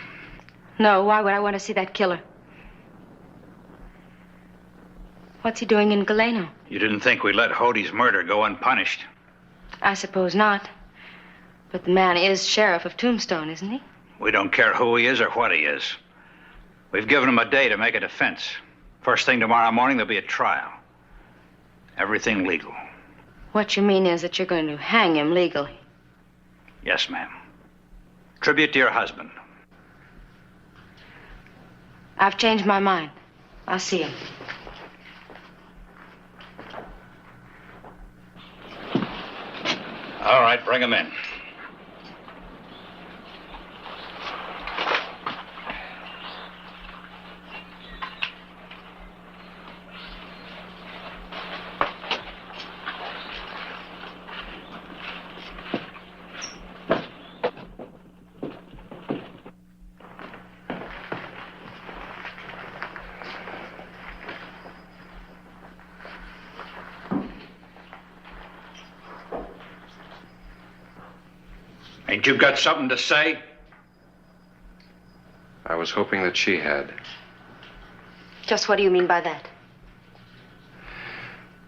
No, why would I want to see that killer? What's he doing in Galeno? You didn't think we'd let Hody's murder go unpunished? I suppose not. But the man is sheriff of Tombstone, isn't he? We don't care who he is or what he is. We've given him a day to make a defense. First thing tomorrow morning, there'll be a trial. Everything legal. What you mean is that you're going to hang him legally. Yes, ma'am. Tribute to your husband. I've changed my mind. I'll see him. All right, bring him in. Ain't you got something to say? I was hoping that she had. Just what do you mean by that?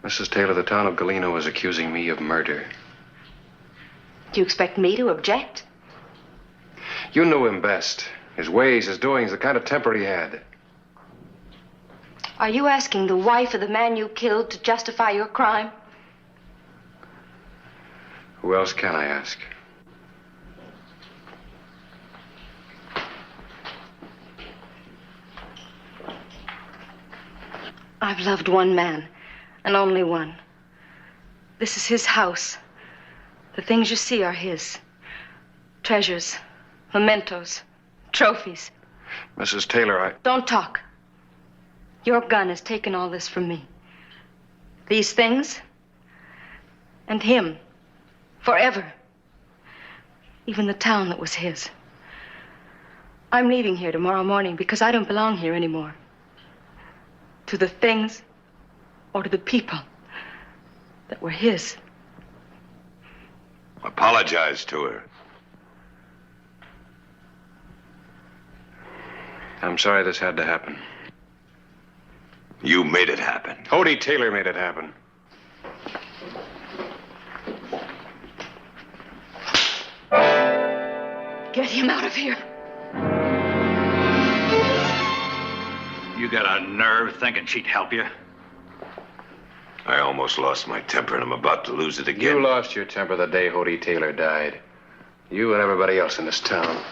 Mrs. Taylor, the town of Galeno is accusing me of murder. Do you expect me to object? You knew him best. His ways, his doings, the kind of temper he had. Are you asking the wife of the man you killed to justify your crime? Who else can I ask? I've loved one man, and only one. This is his house. The things you see are his. Treasures, mementos, trophies. Mrs. Taylor, Don't talk. Your gun has taken all this from me. These things, and him, forever. Even the town that was his. I'm leaving here tomorrow morning because I don't belong here anymore. To the things or to the people that were his. Apologize to her. I'm sorry this had to happen. You made it happen. Hody Taylor made it happen. Get him out of here. You got a nerve thinking she'd help you? I almost lost my temper, and I'm about to lose it again. You lost your temper the day Hody Taylor died. You and everybody else in this town.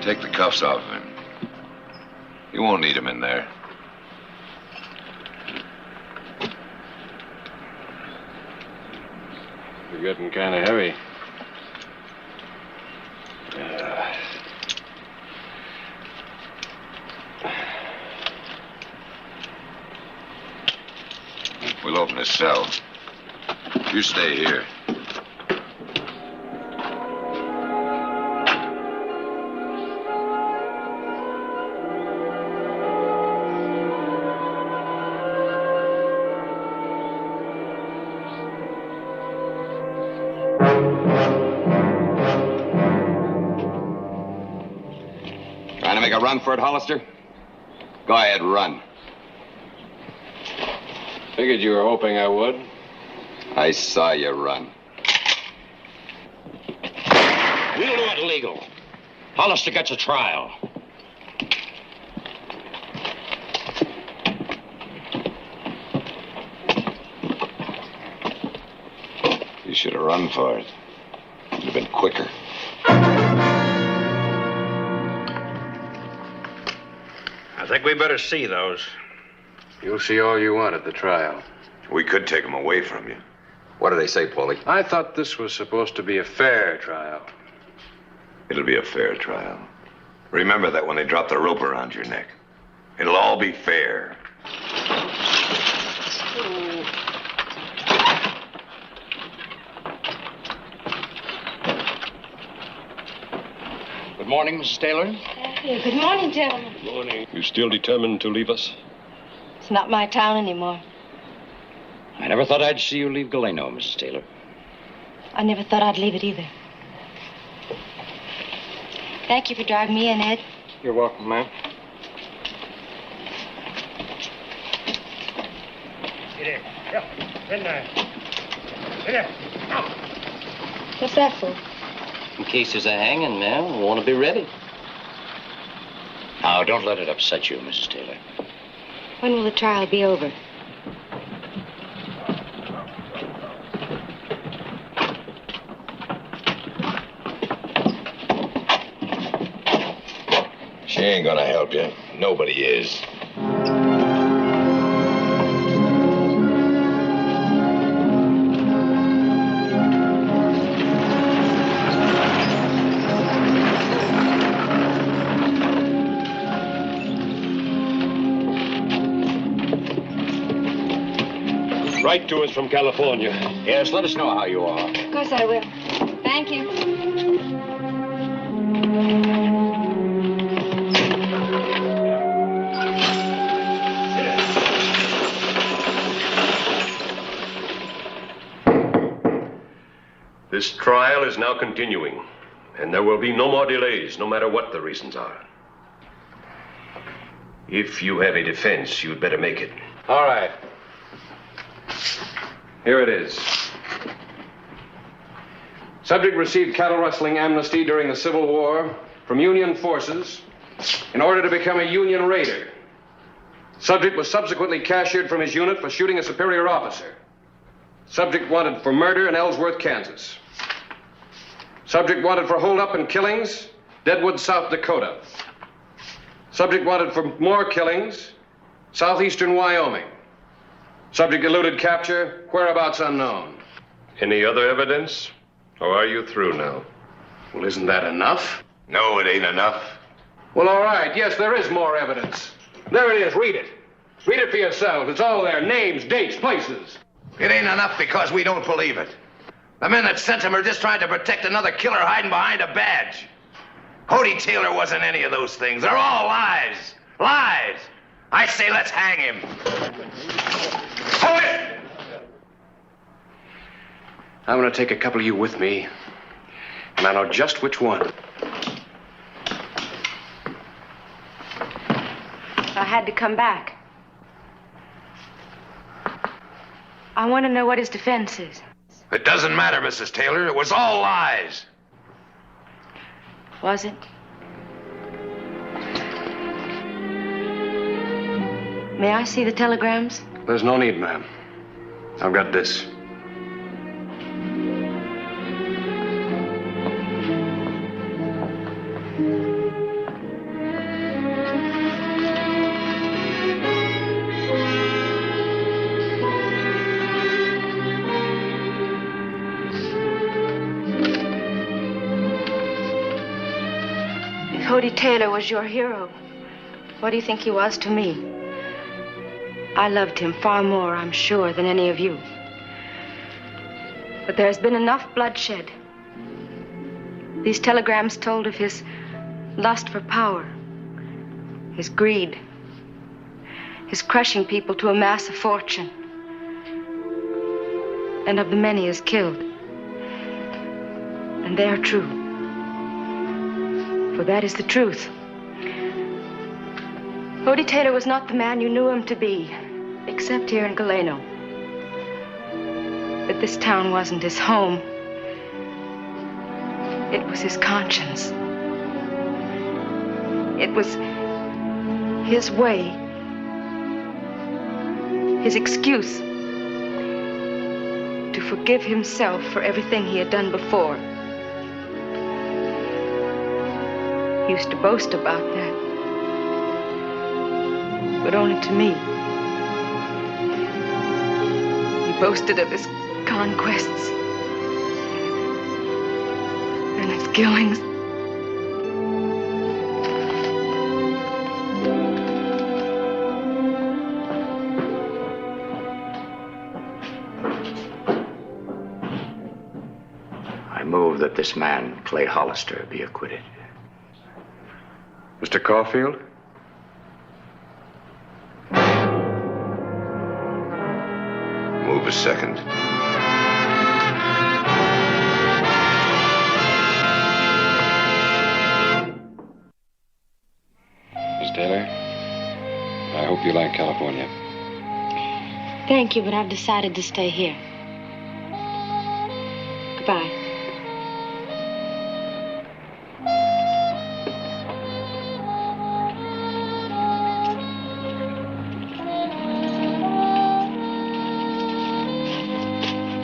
Take the cuffs off of him. You won't need him in there. You're getting kind of heavy. We'll open his cell. You stay here. Trying to make a run for it, Hollister? Go ahead, run. Figured you were hoping I would. I saw you run. We'll do it legal. Hollister gets a trial. You should have run for it. You'd have been quicker. I think we better see those. You'll see all you want at the trial. We could take him away from you. What do they say, Paulie? I thought this was supposed to be a fair trial. It'll be a fair trial. Remember that when they drop the rope around your neck. It'll all be fair. Good morning, Mrs. Taylor. Good morning, gentlemen. Good morning. You still determined to leave us? It's not my town anymore. I never thought I'd see you leave Galeno, Mrs. Taylor. I never thought I'd leave it either. Thank you for driving me in, Ed. You're welcome, ma'am. What's that for? In case there's a hanging, ma'am, we want to be ready. Now, don't let it upset you, Mrs. Taylor. When will the trial be over? She ain't gonna help you. Nobody is. Write to us from California. Yes, let us know how you are. Of course I will. Thank you. This trial is now continuing, and there will be no more delays, no matter what the reasons are. If you have a defense, you'd better make it. All right. Here it is. Subject received cattle rustling amnesty during the Civil War from Union forces in order to become a Union raider. Subject was subsequently cashiered from his unit for shooting a superior officer. Subject wanted for murder in Ellsworth, Kansas. Subject wanted for holdup and killings, Deadwood, South Dakota. Subject wanted for more killings, southeastern Wyoming. Subject eluded capture, whereabouts unknown. Any other evidence? Or are you through now? Well, isn't that enough? No, it ain't enough. Well, all right. Yes, there is more evidence. There it is. Read it. Read it for yourselves. It's all there. Names, dates, places. It ain't enough because we don't believe it. The men that sent him are just trying to protect another killer hiding behind a badge. Hody Taylor wasn't any of those things. They're all lies. Lies. I say let's hang him. Hold it! I'm going to take a couple of you with me, and I know just which one. I had to come back. I want to know what his defense is. It doesn't matter, Mrs. Taylor. It was all lies. Was it? May I see the telegrams? There's no need, ma'am. I've got this. Hody Taylor was your hero, what do you think he was to me? I loved him far more, I'm sure, than any of you. But there's been enough bloodshed. These telegrams told of his lust for power, his greed, his crushing people to amass a fortune, and of the men he has killed. And they are true. For that is the truth. Hody Taylor was not the man you knew him to be, except here in Galeno. But this town wasn't his home. It was his conscience. It was his way, his excuse to forgive himself for everything he had done before. He used to boast about that, but only to me. He boasted of his conquests and his killings. I move that this man, Clay Hollister, be acquitted. Mr. Caulfield? Move a second. Miss Taylor, I hope you like California. Thank you, but I've decided to stay here. Goodbye.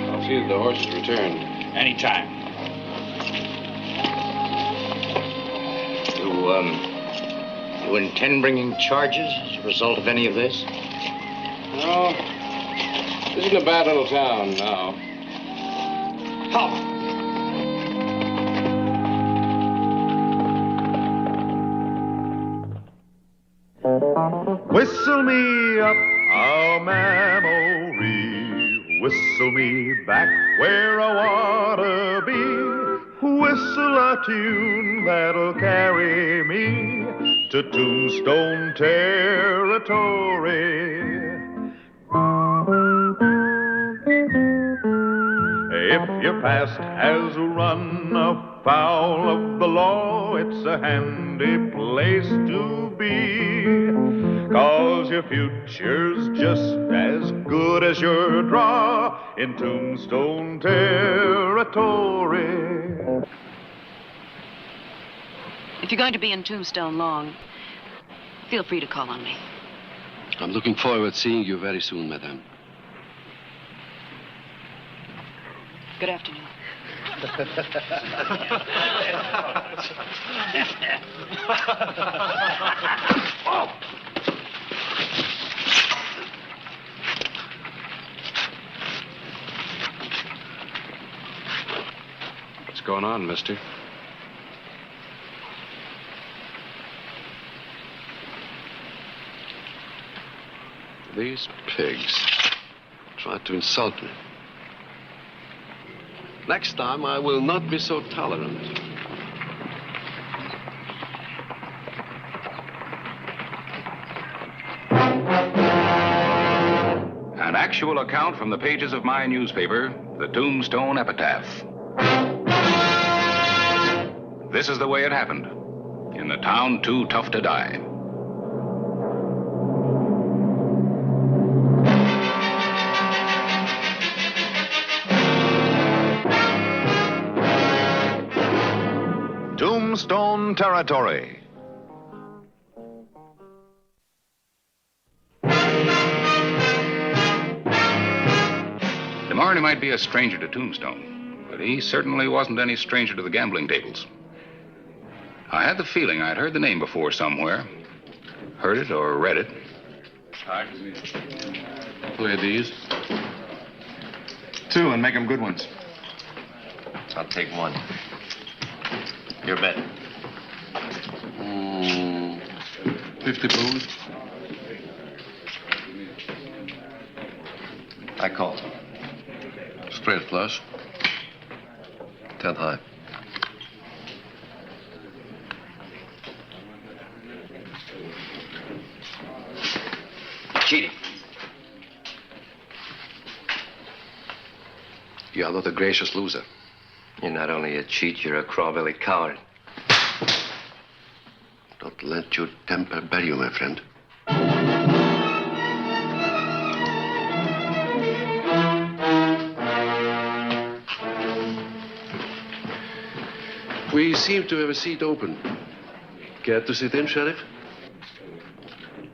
I'll see that the horse is returned. Anytime. You intend bringing charges as a result of any of this? No. This isn't a bad little town now. Whistle me up a memory, whistle me back where I wanna be, whistle a tune that'll carry me to Tombstone territory. If your past has run afoul of the law, it's a handy place to be, 'cause your future's just as good as your draw in Tombstone territory. If you're going to be in Tombstone long, feel free to call on me. I'm looking forward to seeing you very soon, madame. Good afternoon. What's going on, mister? These pigs tried to insult me. Next time, I will not be so tolerant. An actual account from the pages of my newspaper, the Tombstone Epitaph. This is the way it happened in the town too tough to die. Tombstone territory. DeMarney might be a stranger to Tombstone, but he certainly wasn't any stranger to the gambling tables. I had the feeling I'd heard the name before somewhere. Heard it or read it. Play these. 2 and make them good ones. I'll take 1. Your bet. 50 blues. I call. Straight flush. 10 high. Cheating. You are not a gracious loser. You're not only a cheat, you're a craw-bellied coward. Don't let your temper bury you, my friend. We seem to have a seat open. Care to sit in, Sheriff?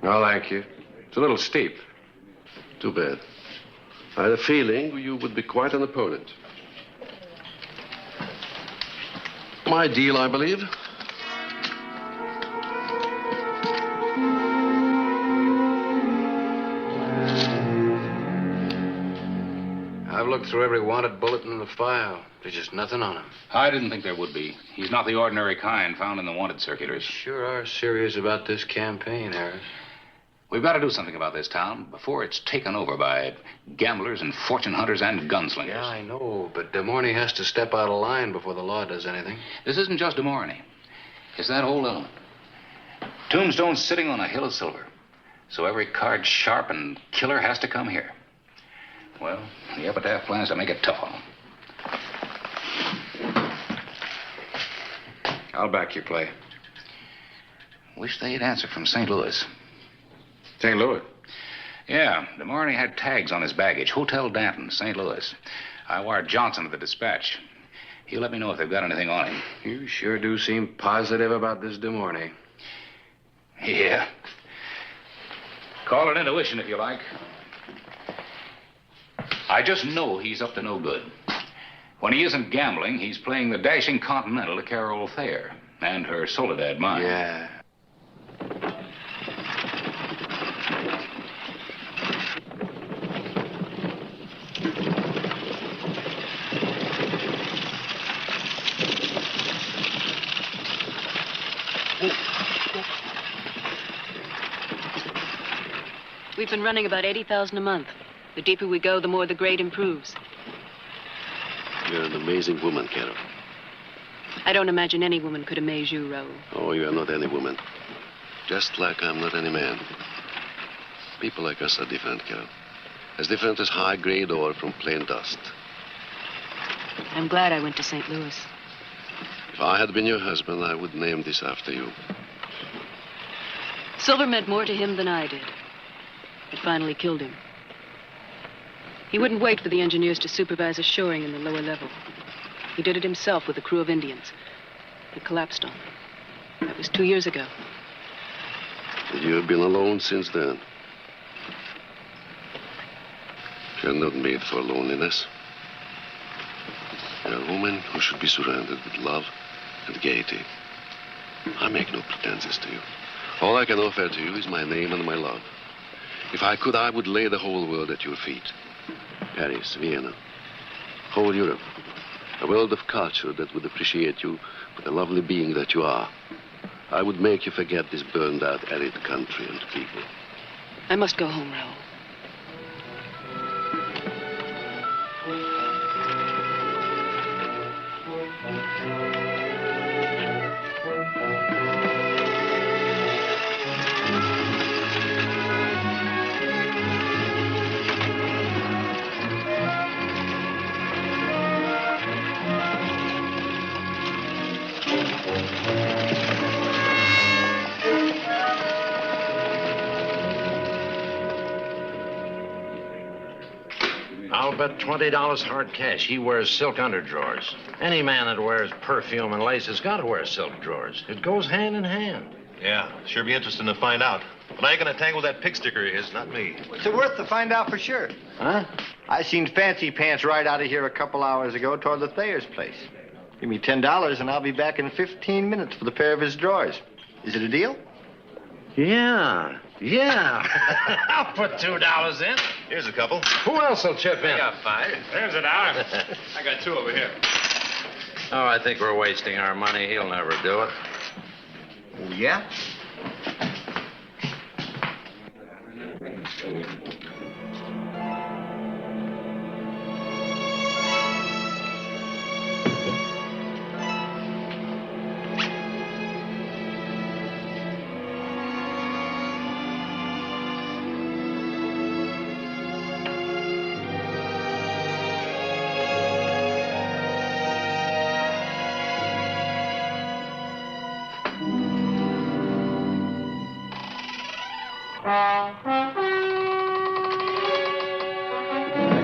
No, thank you. It's a little steep. Too bad. I had a feeling you would be quite an opponent. My deal, I believe. I've looked through every wanted bulletin in the file. There's just nothing on him. I didn't think there would be. He's not the ordinary kind found in the wanted circulars. Sure are serious about this campaign, Harris. We've got to do something about this town before it's taken over by gamblers and fortune hunters and gunslingers. Yeah, I know, but Des Moines has to step out of line before the law does anything. This isn't just Des Moines. It's that whole element. Tombstone's sitting on a hill of silver. So every card sharp and killer has to come here. Well, the epitaph plans to make it tough on them. I'll back you, Clay. Wish they'd answer from St. Louis. St. Louis? Yeah, Des Moines had tags on his baggage. Hotel Danton, St. Louis. I wired Johnson to the dispatch. He'll let me know if they've got anything on him. You sure do seem positive about this Des Moines. Yeah. Call it intuition if you like. I just know he's up to no good. When he isn't gambling, he's playing the dashing Continental to Carol Thayer and her Soledad mine. Yeah. We've been running about 80,000 a month. The deeper we go, the more the grade improves. You're an amazing woman, Carol. I don't imagine any woman could amaze you, Raoul. Oh, you are not any woman. Just like I'm not any man. People like us are different, Carol. As different as high-grade ore from plain dust. I'm glad I went to St. Louis. If I had been your husband, I would name this after you. Silver meant more to him than I did. It finally killed him. He wouldn't wait for the engineers to supervise a shoring in the lower level. He did it himself with a crew of Indians. It collapsed on him. That was 2 years ago. You have been alone since then. You're not made for loneliness. You're a woman who should be surrounded with love and gaiety. I make no pretenses to you. All I can offer to you is my name and my love. If I could, I would lay the whole world at your feet. Paris, Vienna, whole Europe. A world of culture that would appreciate you for the lovely being that you are. I would make you forget this burned-out, arid country and people. I must go home, Raoul. I'll bet $20 hard cash he wears silk underdrawers. Any man that wears perfume and lace has got to wear silk drawers. It goes hand in hand. Yeah, sure be interesting to find out. But I ain't gonna tangle that pig sticker of his, not me. What's it worth to find out for sure? Huh? I seen Fancy Pants ride out of here a couple hours ago toward the Thayer's place. Give me $10 and I'll be back in 15 minutes for the pair of his drawers. Is it a deal? Yeah. I'll put $2 in. Here's a couple. Who else will chip in? I got 5. There's $1. I got 2 over here. Oh, I think we're wasting our money. He'll never do it. Oh, yeah?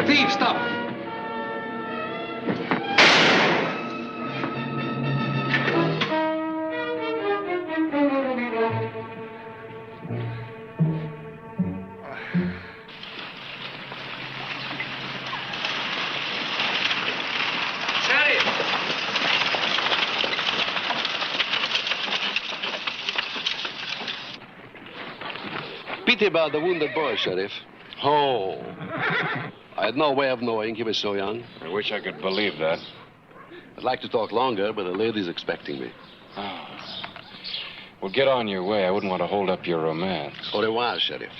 Thief, stop! Pity about the wounded boy, Sheriff. Oh. I had no way of knowing he was so young. I wish I could believe that. I'd like to talk longer, but the lady's expecting me. Oh. Well, get on your way. I wouldn't want to hold up your romance. Au revoir, Sheriff.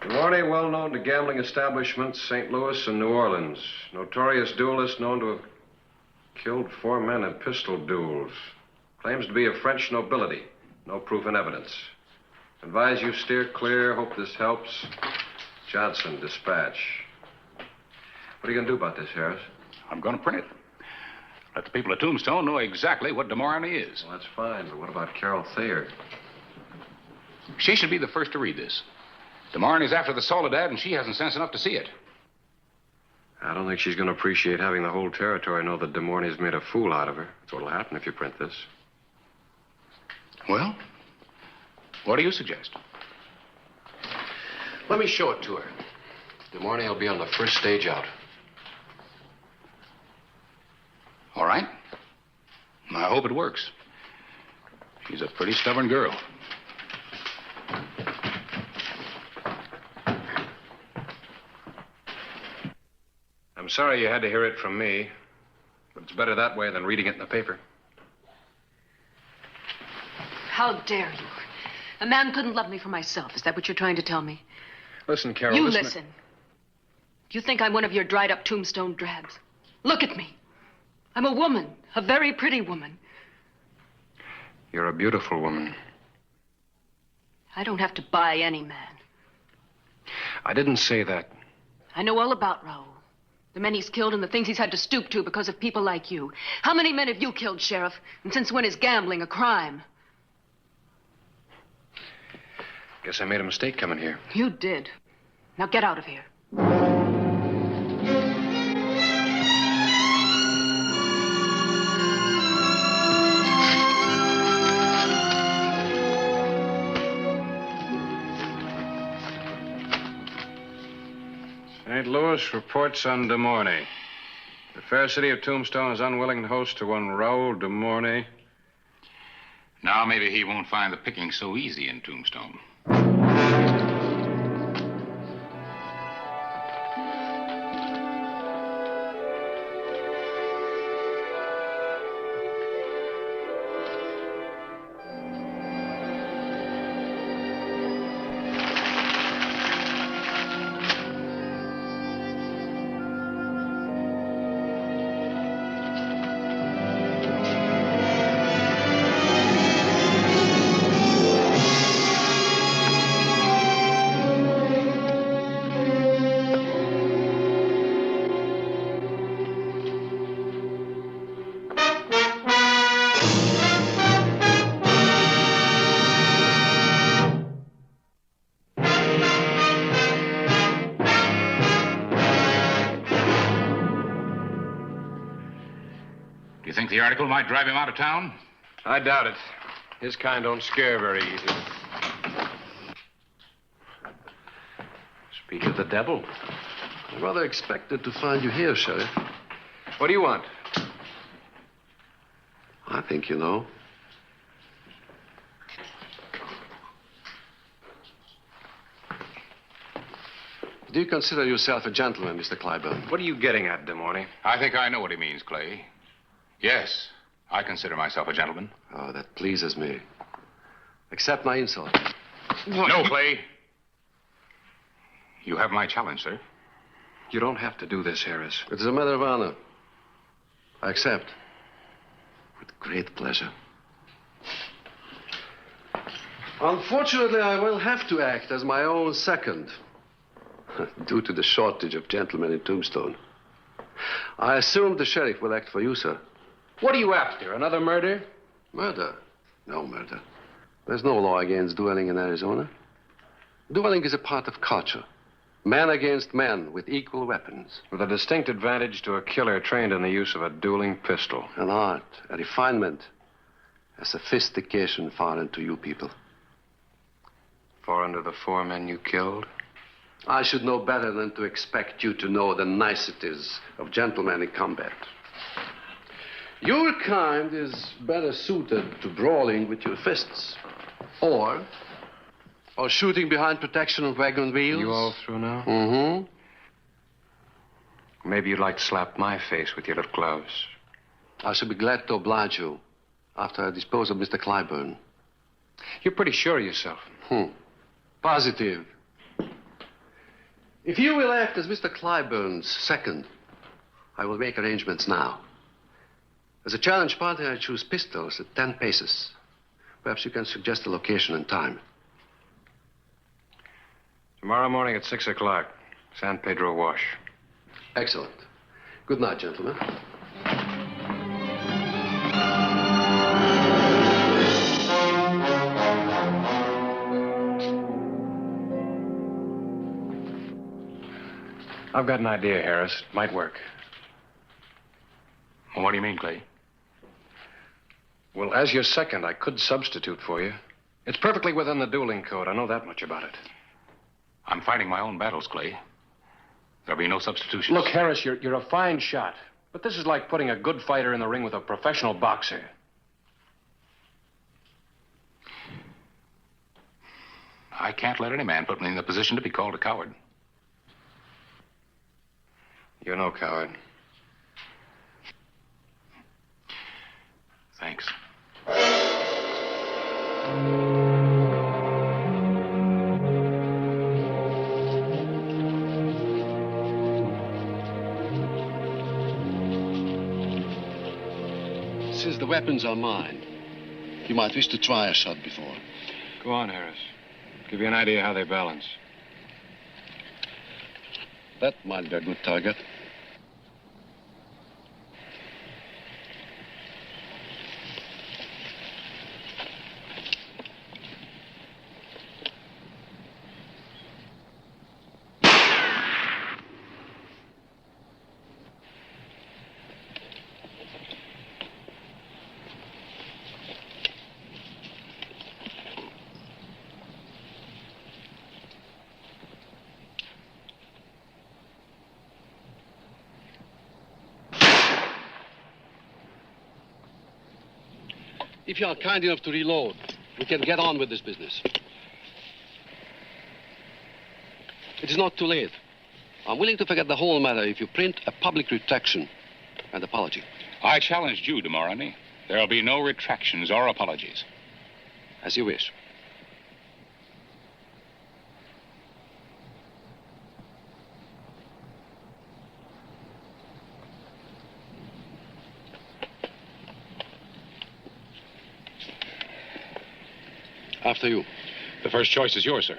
Duarte, well known to gambling establishments, St. Louis and New Orleans. Notorious duelist known to have killed 4 men in pistol duels. Claims to be of French nobility. No proof in evidence. Advise you steer clear. Hope this helps. Johnson, dispatch. What are you going to do about this, Harris? I'm going to print it. Let the people of Tombstone know exactly what DeMorney is. Well, that's fine, but what about Carol Thayer? She should be the first to read this. DeMorney's after the Soledad, and she hasn't sense enough to see it. I don't think she's going to appreciate having the whole territory know that DeMorney's made a fool out of her. That's what'll happen if you print this. Well, what do you suggest? Let me show it to her. DeMorney will be on the first stage out. All right. I hope it works. She's a pretty stubborn girl. I'm sorry you had to hear it from me, but it's better that way than reading it in the paper. How dare you? A man couldn't love me for myself. Is that what you're trying to tell me? Listen, Carol. You listen. You think I'm one of your dried-up tombstone drabs? Look at me. I'm a woman, a very pretty woman. You're a beautiful woman. I don't have to buy any man. I didn't say that. I know all about Raoul. The men he's killed and the things he's had to stoop to because of people like you. How many men have you killed, Sheriff? And since when is gambling a crime? Guess I made a mistake coming here. You did. Now get out of here. St. Louis reports on DeMorney. The fair city of Tombstone is unwilling to host to one Raoul DeMorney. Now maybe he won't find the picking so easy in Tombstone. Do you think the article might drive him out of town? I doubt it. His kind don't scare very easy. Speak of the devil. I rather expected to find you here, Sheriff. What do you want? I think you know. Do you consider yourself a gentleman, Mr. Clyburn? What are you getting at, De Mornay? I think I know what he means, Clay. Yes, I consider myself a gentleman. Oh, that pleases me. Accept my insult. No, Clay. You have my challenge, sir. You don't have to do this, Harris. It is a matter of honor. I accept. With great pleasure. Unfortunately, I will have to act as my own second. Due to the shortage of gentlemen in Tombstone. I assume the sheriff will act for you, sir. What are you after? Another murder? Murder? No murder. There's no law against dueling in Arizona. Dueling is a part of culture. Man against man with equal weapons. With a distinct advantage to a killer trained in the use of a dueling pistol. An art, a refinement, a sophistication foreign to you people. Foreign to the 4 men you killed? I should know better than to expect you to know the niceties of gentlemen in combat. Your kind is better suited to brawling with your fists. Or shooting behind protection of wagon wheels. You all through now? Mm-hmm. Maybe you'd like to slap my face with your little gloves. I shall be glad to oblige you after I dispose of Mr. Clyburn. You're pretty sure of yourself. Positive. If you will act as Mr. Clyburn's second, I will make arrangements now. As a challenge party, I choose pistols at 10 paces. Perhaps you can suggest a location and time. Tomorrow morning at 6 o'clock, San Pedro Wash. Excellent. Good night, gentlemen. I've got an idea, Harris. It might work. Well, what do you mean, Clay? Well, as your second, I could substitute for you. It's perfectly within the dueling code. I know that much about it. I'm fighting my own battles, Clay. There'll be no substitutions. Look, Harris, you're a fine shot. But this is like putting a good fighter in the ring with a professional boxer. I can't let any man put me in the position to be called a coward. You're no coward. Thanks. Since the weapons are mine, you might wish to try a shot before. Go on, Harris. Give you an idea how they balance. That might be a good target. If you are kind enough to reload, we can get on with this business. It is not too late. I'm willing to forget the whole matter if you print a public retraction and apology. I challenged you, De Mornay. There'll be no retractions or apologies. As you wish. After you. The first choice is yours, sir.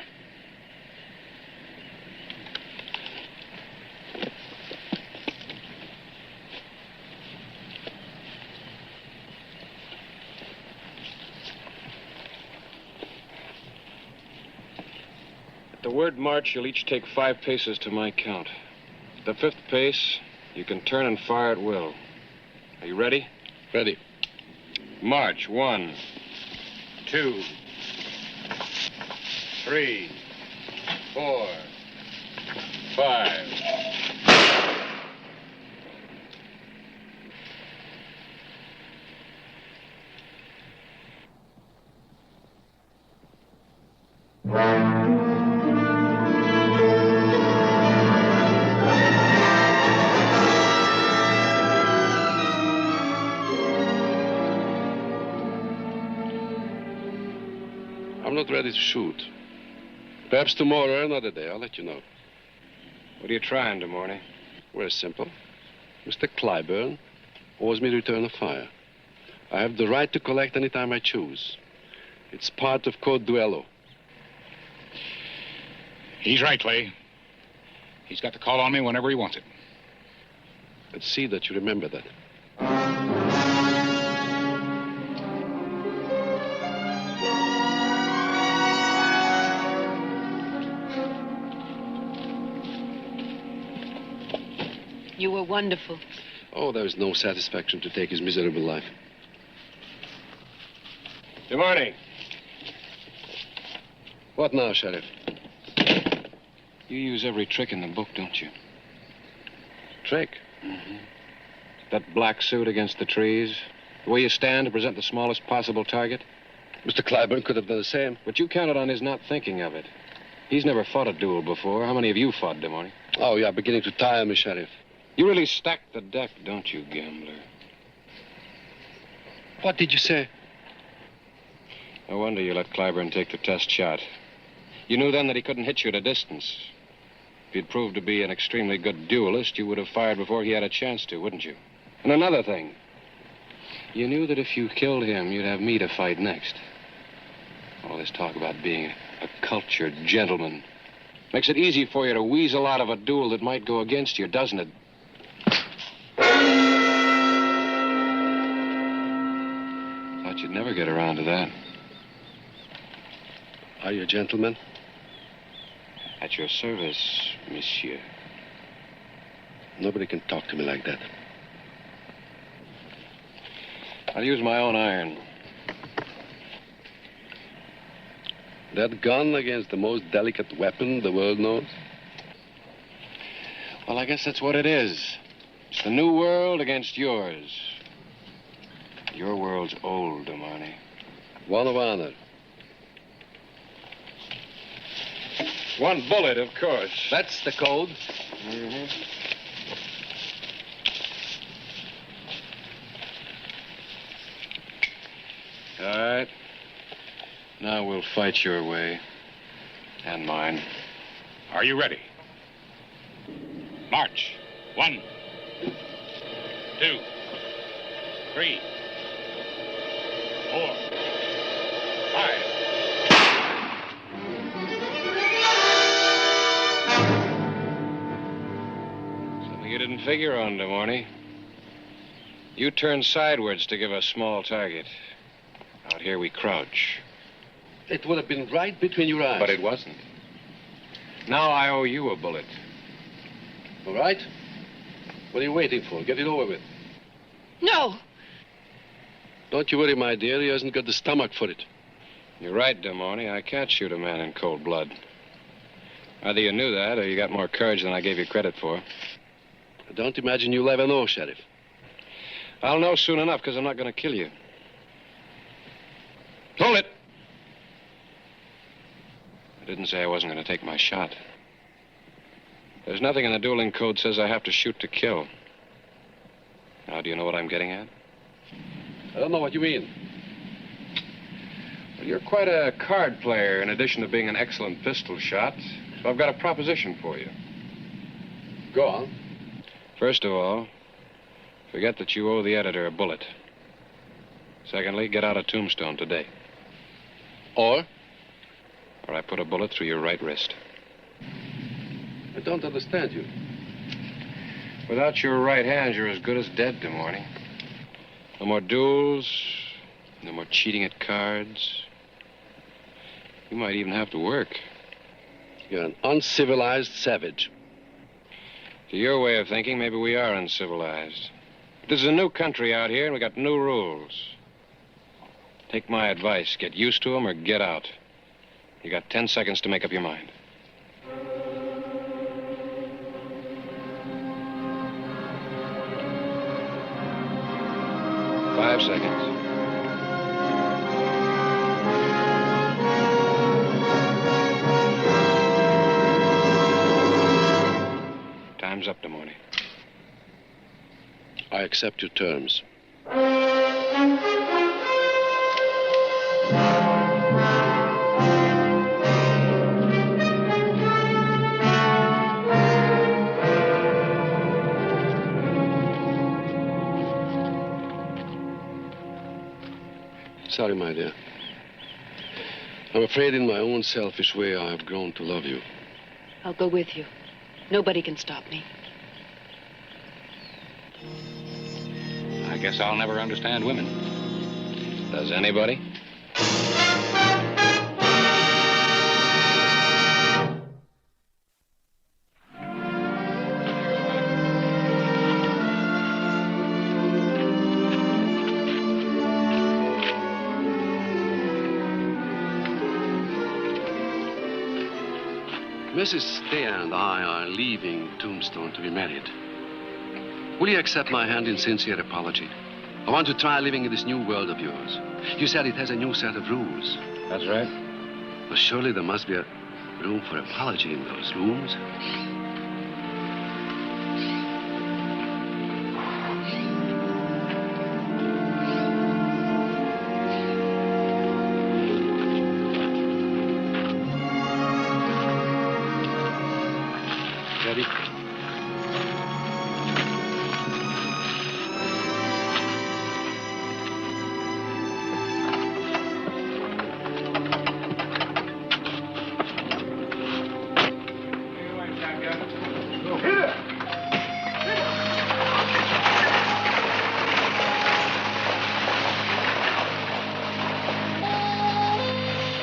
At the word march, you'll each take 5 paces to my count. At the 5th pace, you can turn and fire at will. Are you ready? Ready. March. 1, 2, 3, 4, 5. not ready to shoot. Perhaps tomorrow or another day. I'll let you know. What are you trying, DeMorney? Very simple. Mr. Clyburn owes me to return a fire. I have the right to collect any time I choose. It's part of Code Duello. He's right, Clay. He's got to call on me whenever he wants it. Let's see that you remember that. You were wonderful. Oh, there is no satisfaction to take his miserable life. Good morning. What now, Sheriff? You use every trick in the book, don't you? Trick? Mm-hmm. That black suit against the trees. The way you stand to present the smallest possible target. Mr. Clyburn could have done the same. But you counted on his not thinking of it. He's never fought a duel before. How many of you fought, DeMorney? Oh, you're beginning to tire me, Sheriff. You really stack the deck, don't you, gambler? What did you say? No wonder you let Clyburn take the test shot. You knew then that he couldn't hit you at a distance. If he'd proved to be an extremely good duelist, you would have fired before he had a chance to, wouldn't you? And another thing. You knew that if you killed him, you'd have me to fight next. All this talk about being a cultured gentleman makes it easy for you to weasel out of a duel that might go against you, doesn't it? Thought you'd never get around to that. Are you a gentleman? At your service, monsieur. Nobody can talk to me like that. I'll use my own iron. That gun against the most delicate weapon the world knows? Well, I guess that's what it is. It's the new world against yours. Your world's old, DeMorney. One of honor. One bullet, of course. That's the code. Mm-hmm. All right. Now we'll fight your way. And mine. Are you ready? March. 1, 2, 3, 4, 5. Something you didn't figure on, DeMorney. You turned sidewards to give us small target. Out here we crouch. It would have been right between your eyes. But it wasn't. Now I owe you a bullet. All right. What are you waiting for? Get it over with. No. Don't you worry, my dear. He hasn't got the stomach for it. You're right, DeMorney. I can't shoot a man in cold blood. Either you knew that or you got more courage than I gave you credit for. I don't imagine you'll ever know, Sheriff. I'll know soon enough, because I'm not going to kill you. Hold it! I didn't say I wasn't going to take my shot. There's nothing in the dueling code says I have to shoot to kill. Now, do you know what I'm getting at? I don't know what you mean. Well, you're quite a card player in addition to being an excellent pistol shot. So I've got a proposition for you. Go on. First of all, forget that you owe the editor a bullet. Secondly, get out of Tombstone today. Or I put a bullet through your right wrist. I don't understand you. Without your right hand, you're as good as dead, DeMorney. No more duels, no more cheating at cards. You might even have to work. You're an uncivilized savage. To your way of thinking, maybe we are uncivilized. But this is a new country out here, and we got new rules. Take my advice. Get used to them or get out. You got 10 seconds to make up your mind. 5 seconds. Time's up, DeMorney. I accept your terms. Sorry, my dear. I'm afraid in my own selfish way I have grown to love you. I'll go with you. Nobody can stop me. I guess I'll never understand women. Does anybody? Mrs. Thayer and I are leaving Tombstone to be married. Will you accept my hand in sincere apology? I want to try living in this new world of yours. You said it has a new set of rules. That's right. Well, surely there must be a room for apology in those rooms. Ready?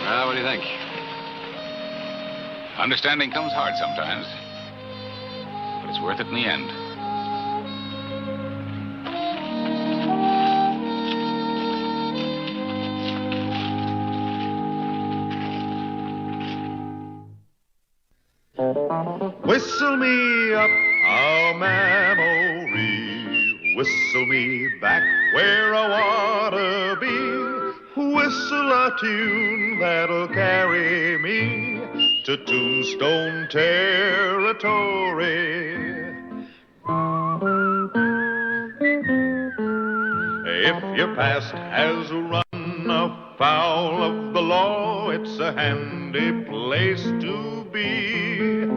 Well, what do you think? Understanding comes hard sometimes. But it's worth it in the end. Whistle me up a memory, whistle me back where I want to be. Whistle a tune that'll carry me to Tombstone territory. If your past has run afoul of the law, it's a handy place to be.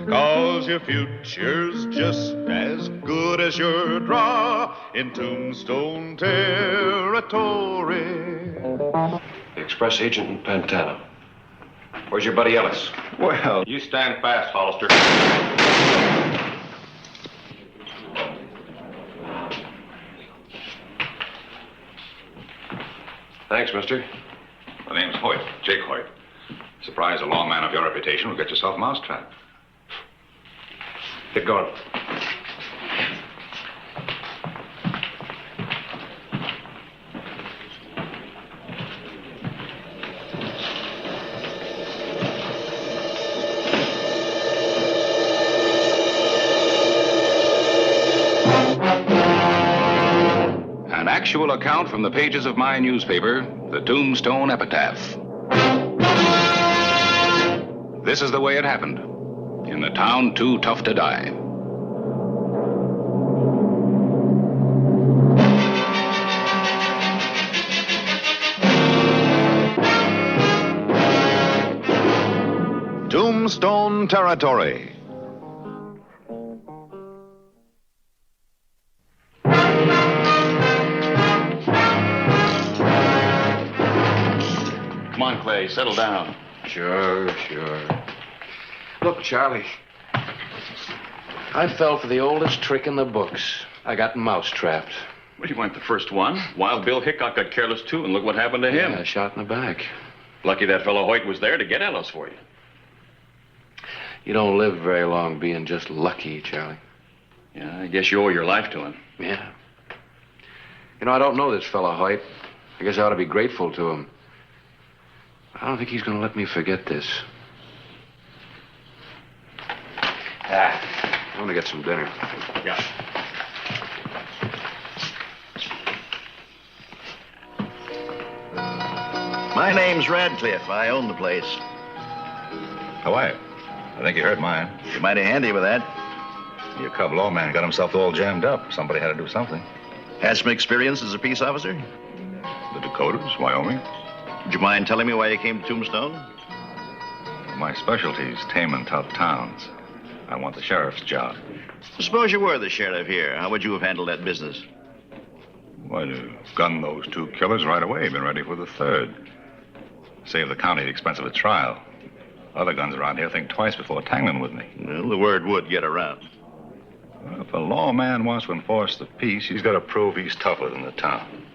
'Cause your future's just as good as your draw in Tombstone territory. The express agent in Pantano. Where's your buddy Ellis? Well, you stand fast, Hollister. Thanks, mister. My name's Hoyt, Jake Hoyt. Surprised a long man of your reputation will get yourself a mousetrap. Get going. An actual account from the pages of my newspaper, the Tombstone Epitaph. This is the way it happened. In the town too tough to die. Tombstone territory. Come on, Clay, settle down. Sure. Look, Charlie. I fell for the oldest trick in the books. I got mouse-trapped. Well, you weren't the first one. Wild Bill Hickok got careless, too, and look what happened to him. Yeah, shot in the back. Lucky that fellow Hoyt was there to get Ellis for you. You don't live very long being just lucky, Charlie. Yeah, I guess you owe your life to him. Yeah. You know, I don't know this fellow Hoyt. I guess I ought to be grateful to him. I don't think he's going to let me forget this. I want to get some dinner. Yeah. My name's Radcliffe. I own the place. Oh, I think you heard mine. You're mighty handy with that. Your cub lawman got himself all jammed up. Somebody had to do something. Had some experience as a peace officer? The Dakotas, Wyoming. Would you mind telling me why you came to Tombstone? My specialty's taming tough towns. I want the sheriff's job. Suppose you were the sheriff here. How would you have handled that business? Why, to gun those 2 killers right away. Been ready for the 3rd. Save the county the expense of a trial. Other guns around here think twice before tangling with me. Well, the word would get around. Well, if a lawman wants to enforce the peace, he's got to prove he's tougher than the town.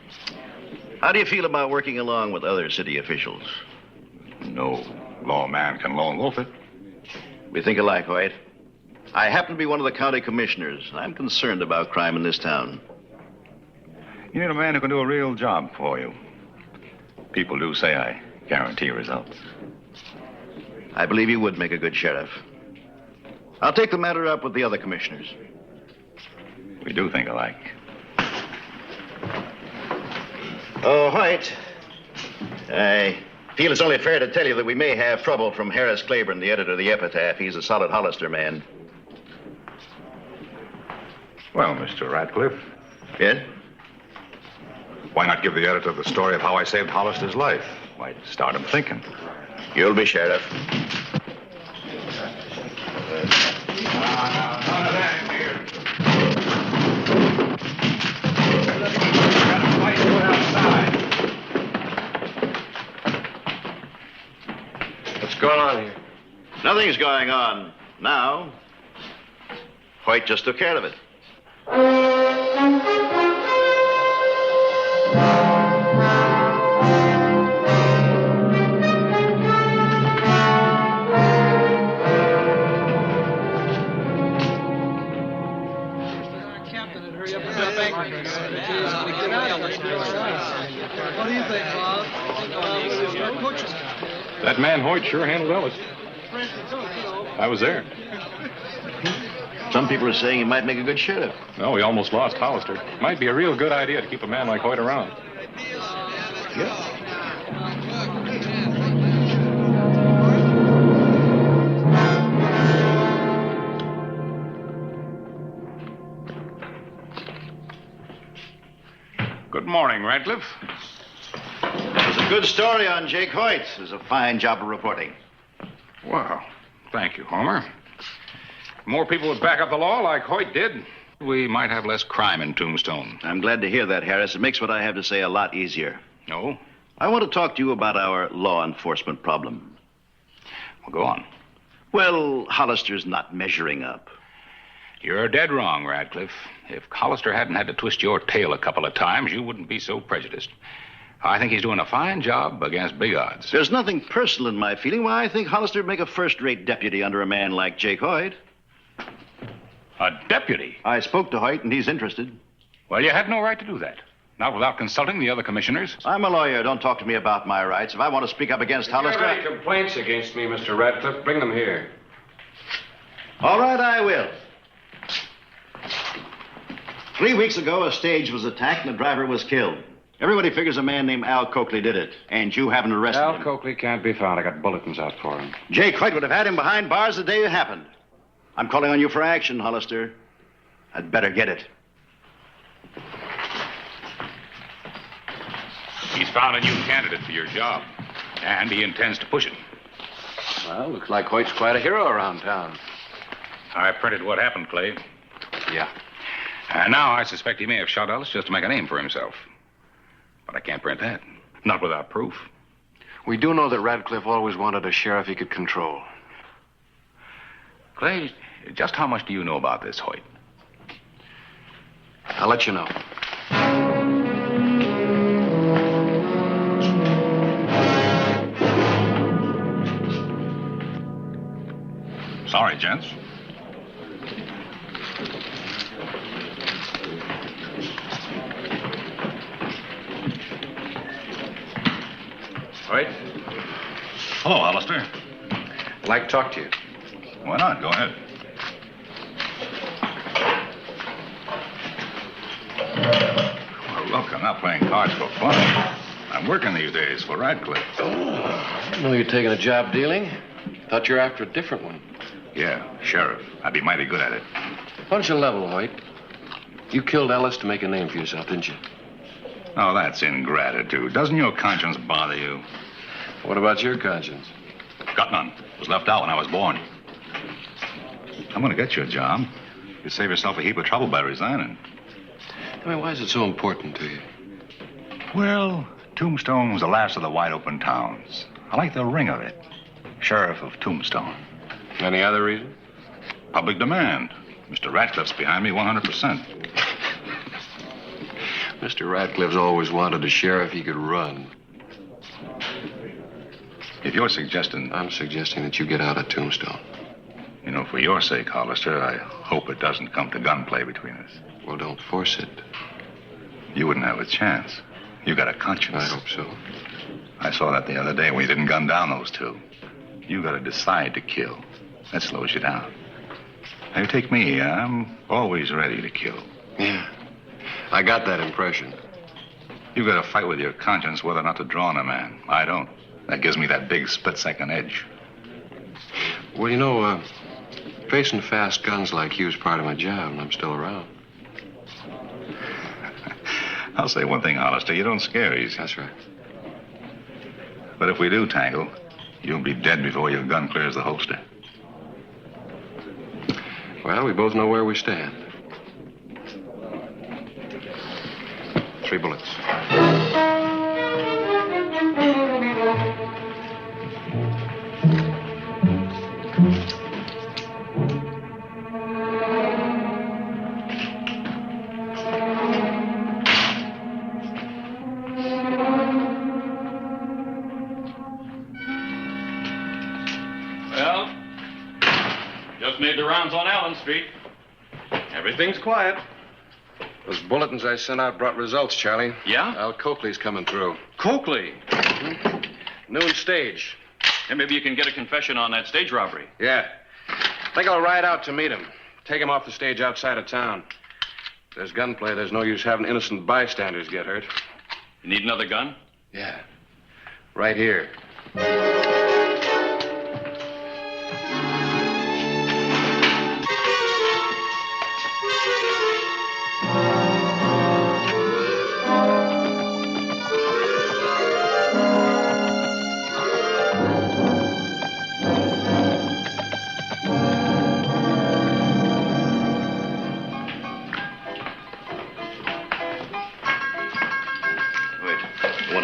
How do you feel about working along with other city officials? No lawman can lone wolf it. We think alike, Hoyt. I happen to be one of the county commissioners, and I'm concerned about crime in this town. You need a man who can do a real job for you. People do say I guarantee results. I believe you would make a good sheriff. I'll take the matter up with the other commissioners. We do think alike. Oh, Hoyt. I feel it's only fair to tell you that we may have trouble from Harris Claiborne, the editor of the Epitaph. He's a solid Hollister man. Well, Mr. Radcliffe. Yes? Why not give the editor the story of how I saved Hollister's life? Might start him thinking. You'll be sheriff. What's going on here? Nothing's going on now. Hoyt just took care of it. What do you think, Bob? That man Hoyt sure handled Ellis. I was there. Some people are saying he might make a good sheriff. No, we almost lost Hollister. Might be a real good idea to keep a man like Hoyt around. Yeah. Good morning, Radcliffe. There's a good story on Jake Hoyt. There's a fine job of reporting. Well, thank you, Homer. More people would back up the law like Hoyt did, we might have less crime in Tombstone. I'm glad to hear that, Harris. It makes what I have to say a lot easier. No? I want to talk to you about our law enforcement problem. Well, go on. Well, Hollister's not measuring up. You're dead wrong, Radcliffe. If Hollister hadn't had to twist your tail a couple of times, you wouldn't be so prejudiced. I think he's doing a fine job against big odds. There's nothing personal in my feeling. Why, I think Hollister would make a first-rate deputy under a man like Jake Hoyt. A deputy? I spoke to Hoyt, and he's interested. Well, you had no right to do that. Not without consulting the other commissioners. I'm a lawyer. Don't talk to me about my rights. If I want to speak up against Hollister... If you have any complaints against me, Mr. Radcliffe, bring them here. All right, I will. 3 weeks ago, a stage was attacked and the driver was killed. Everybody figures a man named Al Coakley did it, and you haven't arrested him. Al Coakley can't be found. I got bulletins out for him. Jake Hoyt would have had him behind bars the day it happened. I'm calling on you for action, Hollister. I'd better get it. He's found a new candidate for your job, and he intends to push it. Well, looks like Hoyt's quite a hero around town. I printed what happened, Clay. Yeah. And now I suspect he may have shot Ellis just to make a name for himself. But I can't print that. Not without proof. We do know that Radcliffe always wanted a sheriff he could control. Clay, just how much do you know about this, Hoyt? I'll let you know. Sorry, gents. Hoyt? Hello, Hollister. I'd like to talk to you. Why not? Go ahead. Well, look, I'm not playing cards for fun. I'm working these days for Radcliffe. I didn't know you're taking a job dealing. Thought you were after a different one. Yeah, sheriff. I'd be mighty good at it. Why don't you level, Hoyt? You killed Ellis to make a name for yourself, didn't you? Oh, that's ingratitude. Doesn't your conscience bother you? What about your conscience? Got none. Was left out when I was born. I'm going to get you a job. You save yourself a heap of trouble by resigning. I mean, why is it so important to you? Well, Tombstone was the last of the wide open towns. I like the ring of it. Sheriff of Tombstone. Any other reason? Public demand. Mr. Ratcliffe's behind me 100%. Mr. Ratcliffe's always wanted a sheriff he could run. If you're suggesting... I'm suggesting that you get out of Tombstone. You know, for your sake, Hollister, I hope it doesn't come to gunplay between us. Well, don't force it. You wouldn't have a chance. You got a conscience. I hope so. I saw that the other day when you didn't gun down those two. You got to decide to kill. That slows you down. Now, you take me. I'm always ready to kill. Yeah. I got that impression. You got to fight with your conscience whether or not to draw on a man. I don't. That gives me that big split-second edge. Well, you know, facing fast guns like you is part of my job, and I'm still around. I'll say one thing, Hollister. You don't scare easy. That's right. But if we do tangle, you'll be dead before your gun clears the holster. Well, we both know where we stand. 3 bullets. Well, just made the rounds on Allen Street. Everything's quiet. Those bulletins I sent out brought results, Charlie. Yeah? Al Coakley's coming through. Coakley. Noon stage. And maybe you can get a confession on that stage robbery. Yeah. Think I'll ride out to meet him. Take him off the stage outside of town. If there's gunplay, there's no use having innocent bystanders get hurt. You need another gun? Yeah. Right here.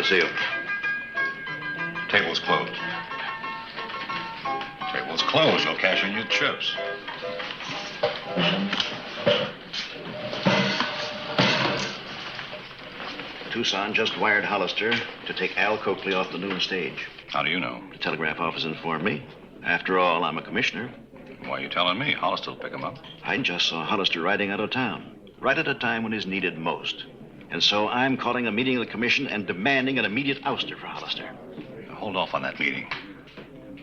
See you. Table's closed. Table's closed. You'll cash in your chips. Tucson just wired Hollister to take Al Coakley off the noon stage. How do you know? The telegraph office informed me. After all, I'm a commissioner. Why are you telling me? Hollister will pick him up. I just saw Hollister riding out of town, right at a time when he's needed most. And so I'm calling a meeting of the commission and demanding an immediate ouster for Hollister. Now, hold off on that meeting.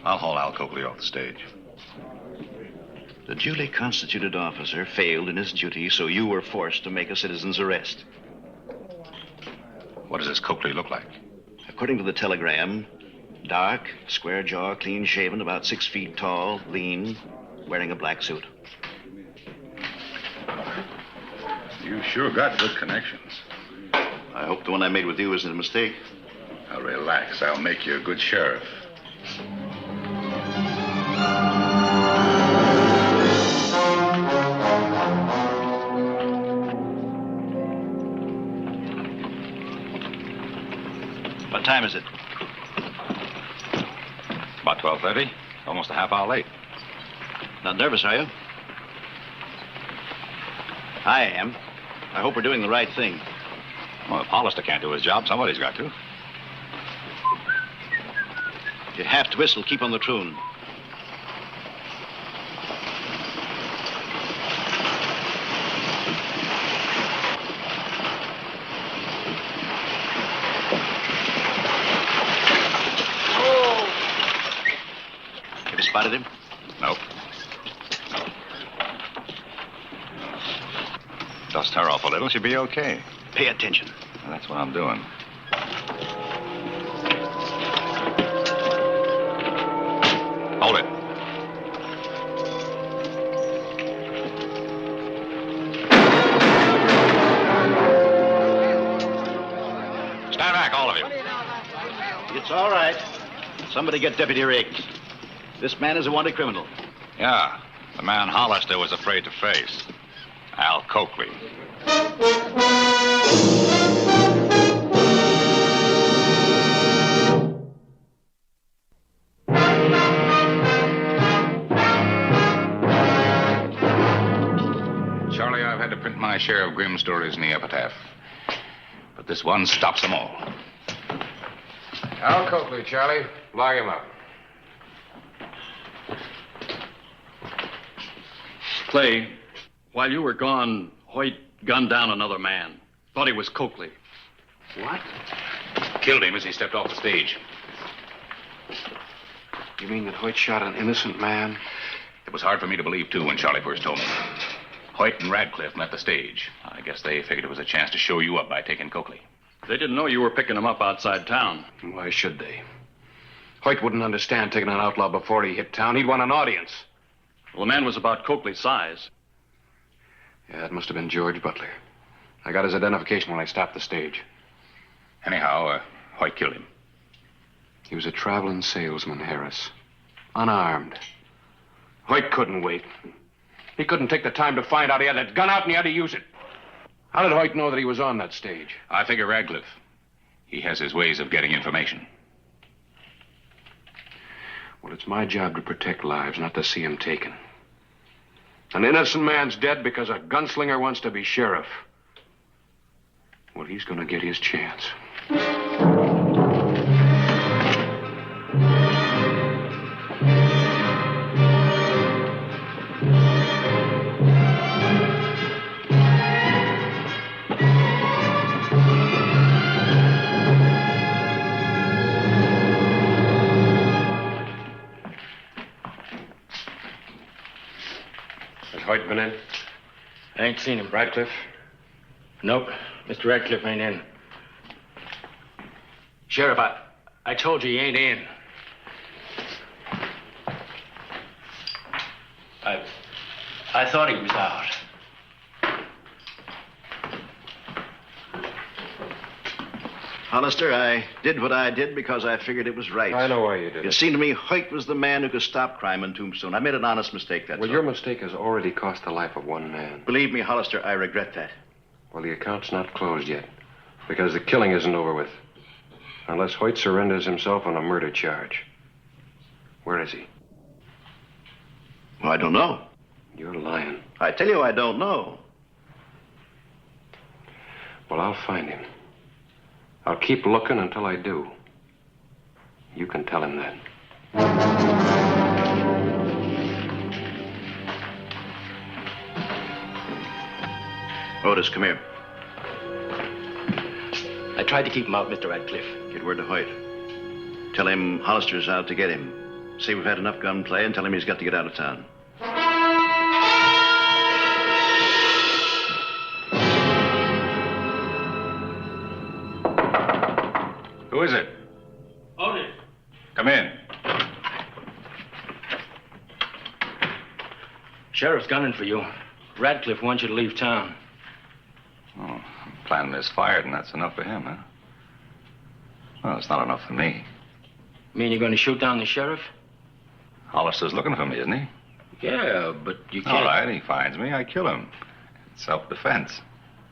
I'll haul Al Coakley off the stage. The duly constituted officer failed in his duty, so you were forced to make a citizen's arrest. What does this Coakley look like? According to the telegram, dark, square jaw, clean shaven, about 6 feet tall, lean, wearing a black suit. You sure got good connections. I hope the one I made with you isn't a mistake. Now, relax. I'll make you a good sheriff. What time is it? About 12:30. Almost a half hour late. Not nervous, are you? I am. I hope we're doing the right thing. Well, if Hollister can't do his job, somebody's got to. If you have to whistle, keep on the tune. Have you spotted him? Nope. Dust her off a little, she'll be okay. Pay attention. Well, that's what I'm doing. Hold it. Stand back, all of you. It's all right. Somebody get Deputy Riggs. This man is a wanted criminal. Yeah, the man Hollister was afraid to face. Al Coakley. Charlie, I've had to print my share of grim stories in the epitaph. But this one stops them all. Al Coakley, Charlie. Log him up. Clay, while you were gone, Hoyt gunned down another man. Thought he was Coakley. What? Killed him as he stepped off the stage. You mean that Hoyt shot an innocent man? It was hard for me to believe, too, when Charlie first told me. Hoyt and Radcliffe left the stage. I guess they figured it was a chance to show you up by taking Coakley. They didn't know you were picking him up outside town. Why should they? Hoyt wouldn't understand taking an outlaw before he hit town. He'd want an audience. Well, the man was about Coakley's size. Yeah, it must have been George Butler. I got his identification when I stopped the stage. Anyhow, Hoyt killed him. He was a traveling salesman, Harris. Unarmed. Hoyt couldn't wait. He couldn't take the time to find out he had that gun out and he had to use it. How did Hoyt know that he was on that stage? I figure Radcliffe. He has his ways of getting information. Well, it's my job to protect lives, not to see them taken. An innocent man's dead because a gunslinger wants to be sheriff. Well, he's going to get his chance. Has Hoyt been in? I ain't seen him. Radcliffe? Nope. Mr. Radcliffe ain't in. Sheriff, I told you he ain't in. I thought he was out. Hollister, I did what I did because I figured it was right. I know why you did It it. seemed to me Hoyt was the man who could stop crime in Tombstone. I made an honest mistake, that's Well, all. your mistake has already cost the life of one man. Believe me, Hollister, I regret that. Well, the account's not closed yet, because the killing isn't over with. Unless Hoyt surrenders himself on a murder charge. Where is he? Well, I don't know. You're lying. I tell you I don't know. Well, I'll find him. I'll keep looking until I do. You can tell him that. Otis, come here. I tried to keep him out, Mr. Radcliffe. Get word to Hoyt. Tell him Hollister's out to get him. Say we've had enough gunplay and tell him he's got to get out of town. Who is it? Otis. Come in. Sheriff's gunning for you. Radcliffe wants you to leave town. Oh, plan misfired, and that's enough for him, huh? Well, it's not enough for me. Mean you're going to shoot down the sheriff? Hollister's looking for me, isn't he? Yeah, but you can't. All right, he finds me, I kill him. It's self-defense.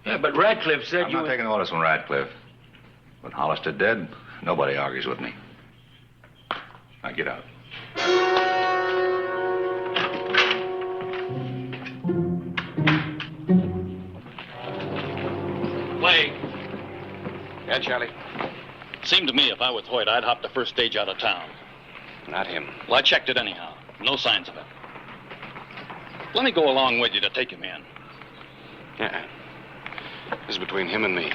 Yeah, but Radcliffe said I'm not taking orders from Radcliffe. With Hollister dead, nobody argues with me. Now get out. Clay, Yeah, Charlie? seemed to me if I was Hoyt, I'd hop the first stage out of town. Not him. Well, I checked it anyhow. No signs of it. Let me go along with you to take him in. Yeah. This is between him and me.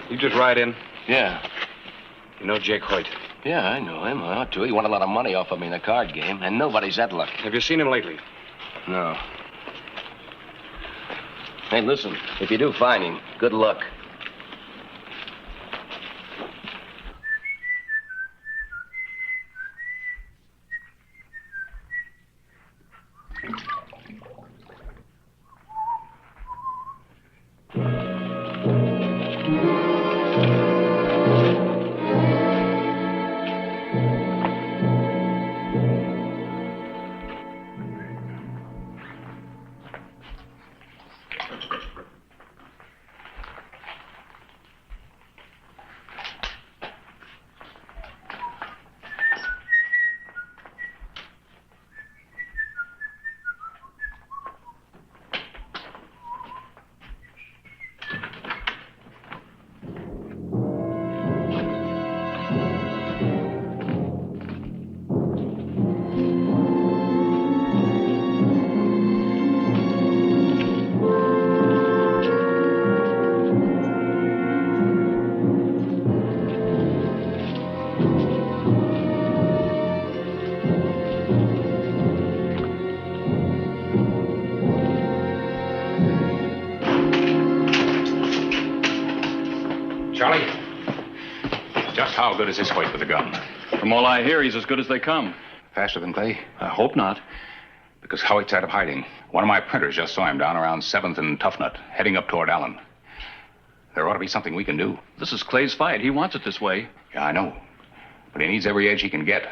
You just ride in. Yeah. You know Jake Hoyt. Yeah, I know him. I ought to. He won a lot of money off of me in a card game, and nobody's that lucky. Have you seen him lately? No. Hey, listen, if you do find him, good luck. Charlie, just how good is this Hoyt with a gun? From all I hear, he's as good as they come. Faster than Clay? I hope not. Because Hoyt's out of hiding. One of my printers just saw him down around 7th and Toughnut, heading up toward Allen. There ought to be something we can do. This is Clay's fight. He wants it this way. Yeah, I know. But he needs every edge he can get.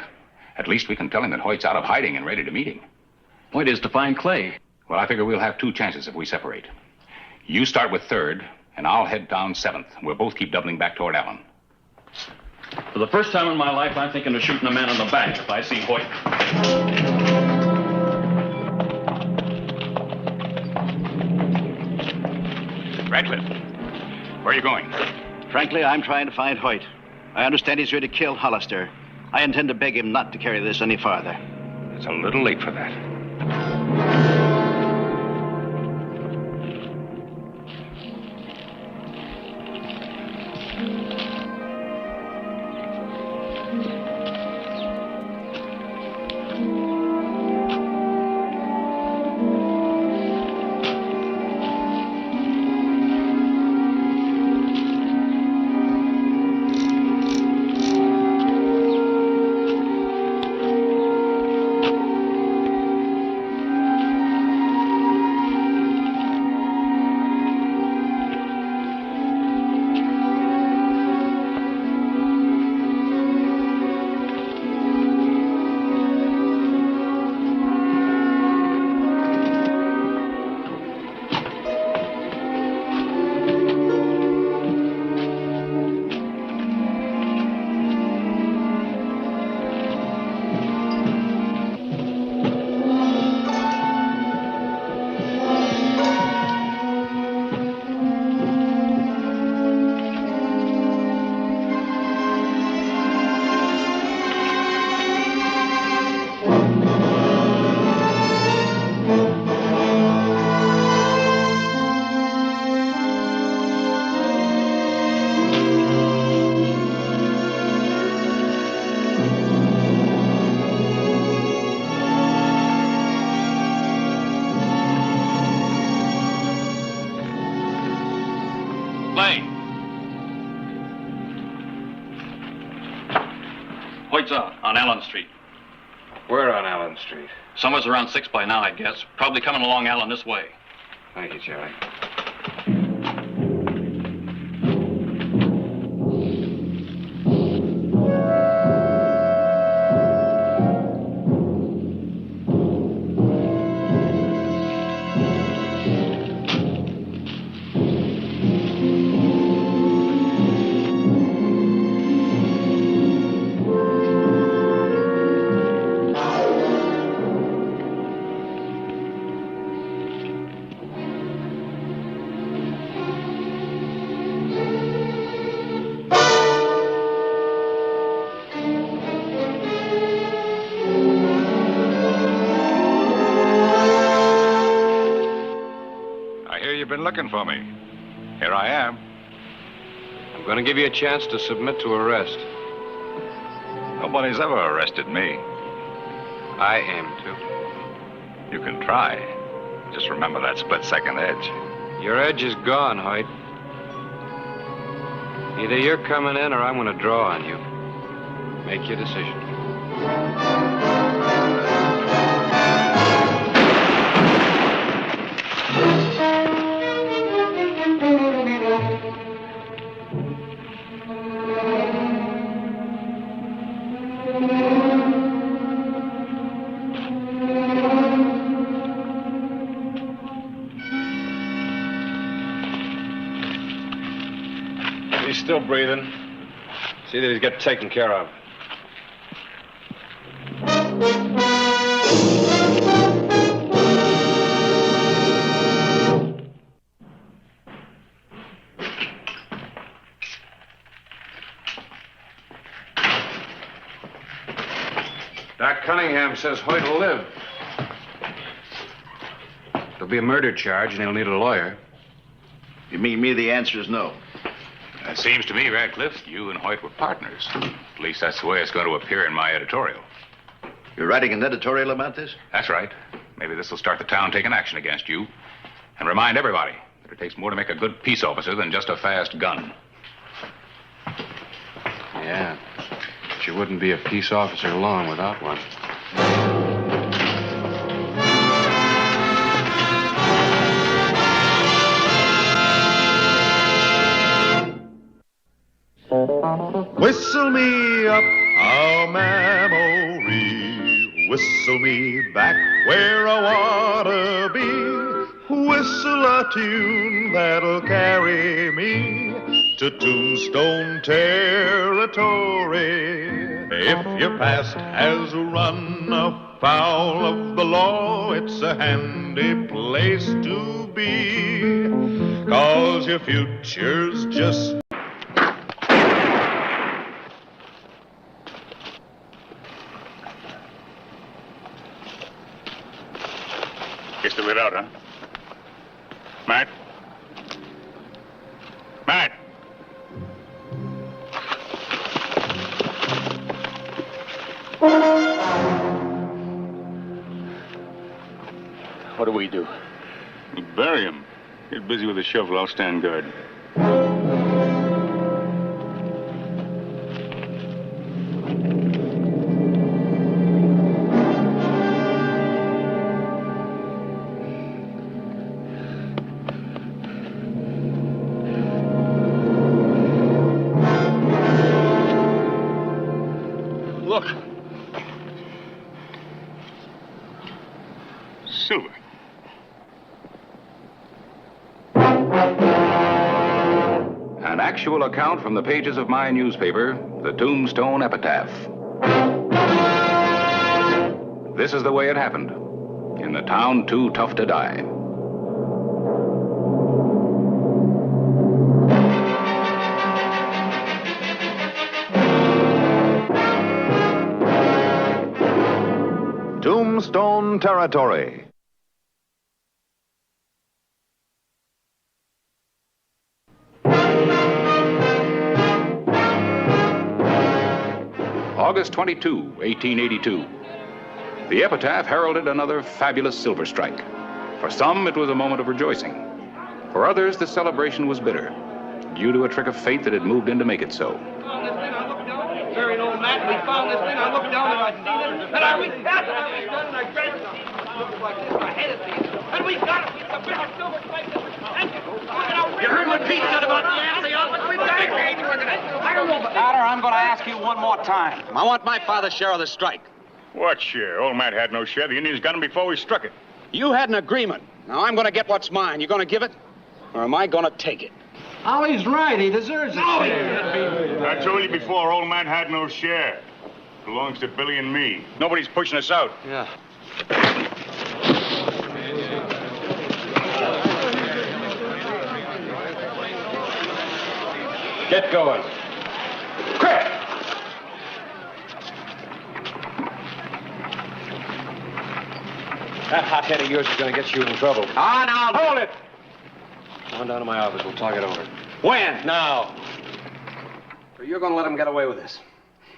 At least we can tell him that Hoyt's out of hiding and ready to meet him. Point is to find Clay. Well, I figure we'll have 2 chances if we separate. You start with 3rd, and I'll head down 7th. We'll both keep doubling back toward Allen. For the first time in my life, I'm thinking of shooting a man in the back if I see Hoyt. Radcliffe, where are you going? Frankly, I'm trying to find Hoyt. I understand he's ready to kill Hollister. I intend to beg him not to carry this any farther. It's a little late for that. Hoyt's out on Allen Street. Where on Allen Street? Somewhere's around 6 by now, I guess. Probably coming along Allen this way. Thank you, Charlie. Been looking for me. Here I am. I'm going to give you a chance to submit to arrest. Nobody's ever arrested me. I aim to. You can try. Just remember that split-second edge. Your edge is gone, Hoyt. Either you're coming in or I'm going to draw on you. Make your decision. He's still breathing. See that he's got taken care of. Doc Cunningham says Hoyt will live. There'll be a murder charge, and he'll need a lawyer. You mean me, the answer is no. It seems to me, Radcliffe, you and Hoyt were partners. At least that's the way it's going to appear in my editorial. You're writing an editorial about this? That's right. Maybe this will start the town taking action against you. And remind everybody that it takes more to make a good peace officer than just a fast gun. Yeah. But you wouldn't be a peace officer long without one. Whistle me up a memory, whistle me back where I wanna be, whistle a tune that'll carry me to Tombstone territory. If your past has run afoul of the law, it's a handy place to be, 'cause your future's just Gets the lit out, huh? Matt? Matt! What do we do? We bury him. Get busy with the shovel. I'll stand guard. Look. Silver. An actual account from the pages of my newspaper, the Tombstone Epitaph. This is the way it happened in the town too tough to die. Tombstone Territory. August 22, 1882. The epitaph heralded another fabulous silver strike. For some, it was a moment of rejoicing. For others, the celebration was bitter, due to a trick of fate that had moved in to make it so. Very old man, we found this thing. I looked down and I seen it, and I reached out and I reached down and I grabbed it. It looked like this. My head is beat, and we got it. We got a big silver strike. You heard what Pete said about the alley office? We got it. I don't know, but I'm going to ask you one more time. I want my father's share of the strike. What share? Old Matt had no share. The Indians got him before we struck it. You had an agreement. Now I'm going to get what's mine. You going to give it, or am I going to take it? Ollie's right. He deserves it. I told you before, old man had no share. Belongs to Billy and me. Nobody's pushing us out. Yeah. Get going. Quick! That hot head of yours is going to get you in trouble. Ah, now. Hold it! Come on down to my office. We'll talk it over. When? Now. So you're going to let him get away with this.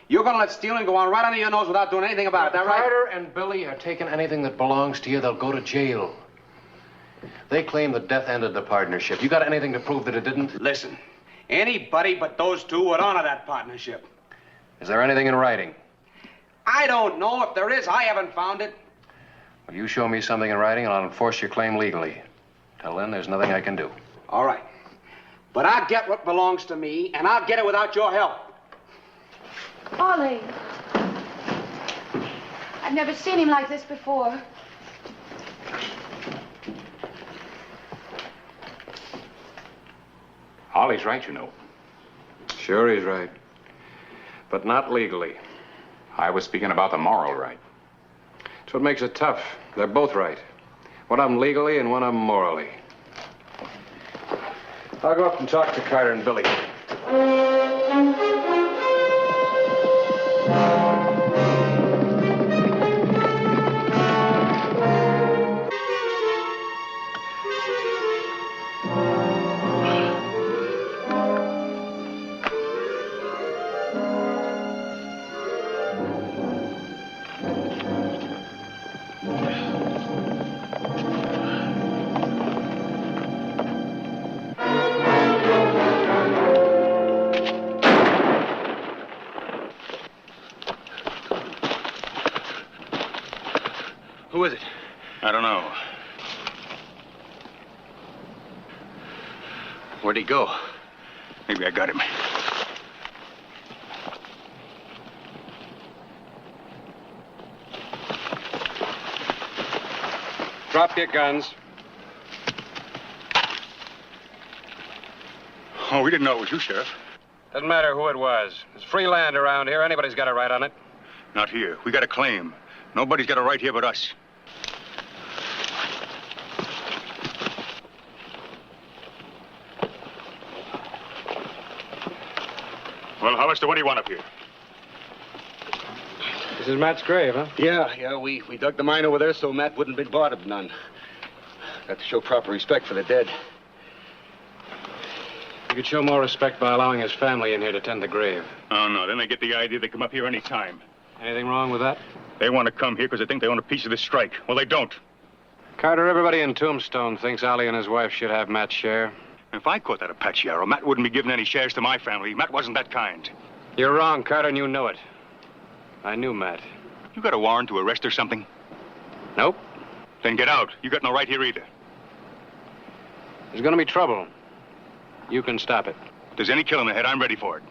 You're going to let stealing go on right under your nose without doing anything about it, is that right? Carter and Billy are taking anything that belongs to you, they'll go to jail. They claim the death ended the partnership. You got anything to prove that it didn't? Listen, anybody but those two would honor that partnership. Is there anything in writing? I don't know. If there is, I haven't found it. Well, you show me something in writing and I'll enforce your claim legally. Till then, there's nothing I can do. All right. But I'll get what belongs to me, and I'll get it without your help. Ollie. I've never seen him like this before. Ollie's right, you know. Sure he's right. But not legally. I was speaking about the moral right. That's what makes it tough. They're both right. One of them legally and one of them morally. I'll go up and talk to Carter and Billy. Who is it? I don't know. Where'd he go? Maybe I got him. Drop your guns. Oh, we didn't know it was you, Sheriff. Doesn't matter who it was. There's free land around here. Anybody's got a right on it. Not here. We got a claim. Nobody's got a right here but us. Well, Hollister, what do you want up here? This is Matt's grave, huh? Yeah, we dug the mine over there so Matt wouldn't be bothered none. Got to show proper respect for the dead. You could show more respect by allowing his family in here to tend the grave. Oh, no. Then they get the idea they come up here any time. Anything wrong with that? They want to come here because they think they own a piece of this strike. Well, they don't. Carter, everybody in Tombstone thinks Ollie and his wife should have Matt's share. If I caught that Apache arrow, Matt wouldn't be giving any shares to my family. Matt wasn't that kind. You're wrong, Carter, and you know it. I knew Matt. You got a warrant to arrest or something? Nope. Then get out. You got no right here either. There's gonna be trouble. You can stop it. If there's any killing ahead, I'm ready for it.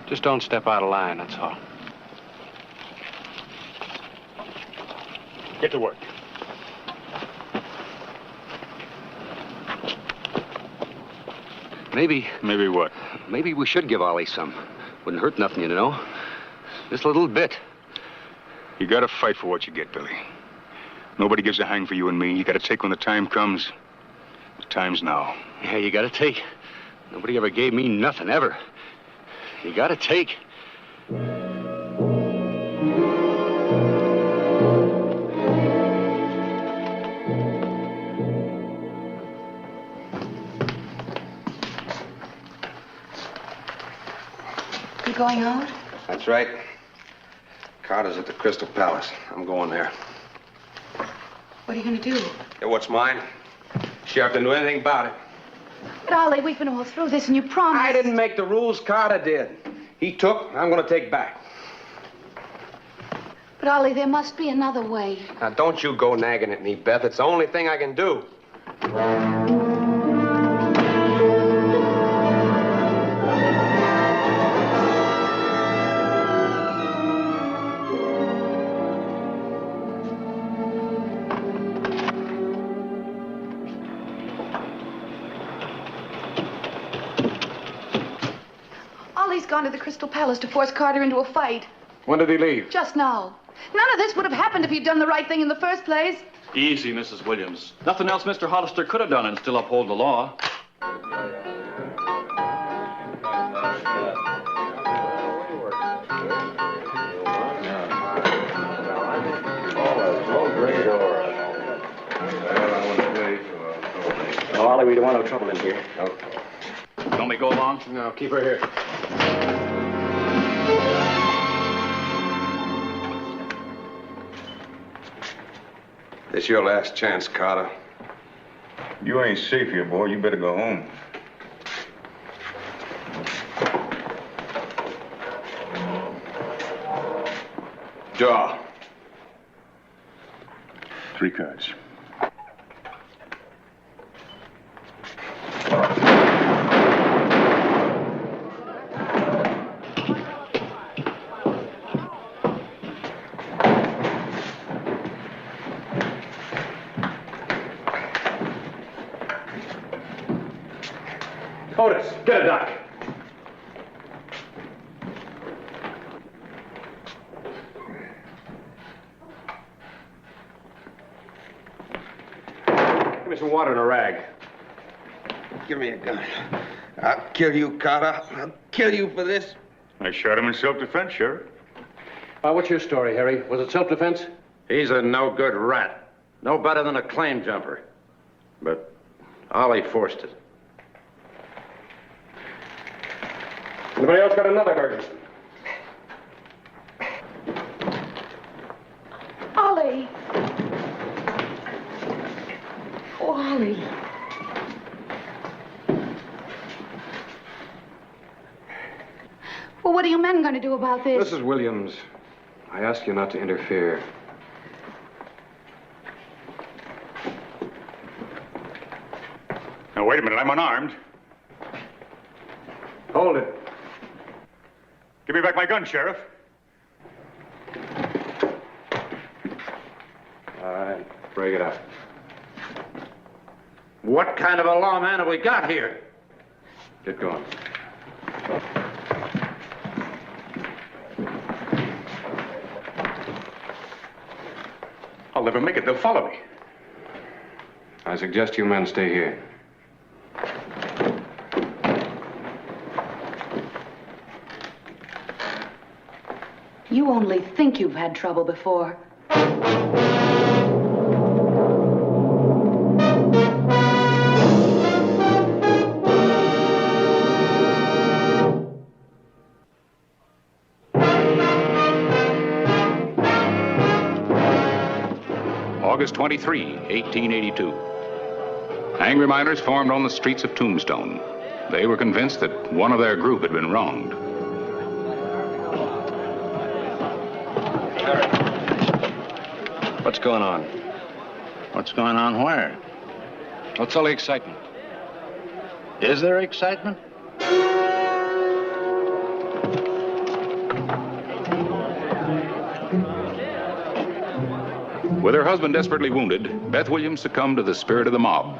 Just don't step out of line, that's all. Get to work. Maybe. Maybe what? Maybe we should give Ollie some. Wouldn't hurt nothing, you know. Just a little bit. You gotta fight for what you get, Billy. Nobody gives a hang for you and me. You gotta take when the time comes. The time's now. Yeah, you gotta take. Nobody ever gave me nothing, ever. You gotta take. You going out? That's right. Carter's at the Crystal Palace. I'm going there. What are you going to do? Yeah, what's mine? Sheriff didn't do anything about it. But, Ollie, we've been all through this, and you promised. I didn't make the rules. Carter did. He took, I'm going to take back. But, Ollie, there must be another way. Now, don't you go nagging at me, Beth. It's the only thing I can do. Ollie's gone to the Crystal Palace to force Carter into a fight. When did he leave? Just now. None of this would have happened if you'd done the right thing in the first place. Easy, Mrs. Williams. Nothing else Mr. Hollister could have done and still uphold the law. Oh, Ollie, we don't want no trouble in here. Don't we go along? No, keep her here. This your last chance, Carter. You ain't safe here, boy. You better go home. Draw. 3 cards. Otis, get a doc. Give me some water and a rag. Give me a gun. I'll kill you, Carter. I'll kill you for this. I shot him in self-defense, Sheriff. What's your story, Harry? Was it self-defense? He's a no-good rat. No better than a claim jumper. But Ollie forced it. Anybody else got another burger? Ollie. Oh, Ollie. Well, what are you men going to do about this? Mrs. Williams, I ask you not to interfere. Now, wait a minute. I'm unarmed. Hold it. Give me back my gun, Sheriff. All right, break it up. What kind of a lawman have we got here? Get going. I'll never make it. They'll follow me. I suggest you men stay here. You only think you've had trouble before. August 23, 1882. Angry miners formed on the streets of Tombstone. They were convinced that one of their group had been wronged. What's going on? What's going on where? What's all the excitement? Is there excitement? With her husband desperately wounded, Beth Williams succumbed to the spirit of the mob.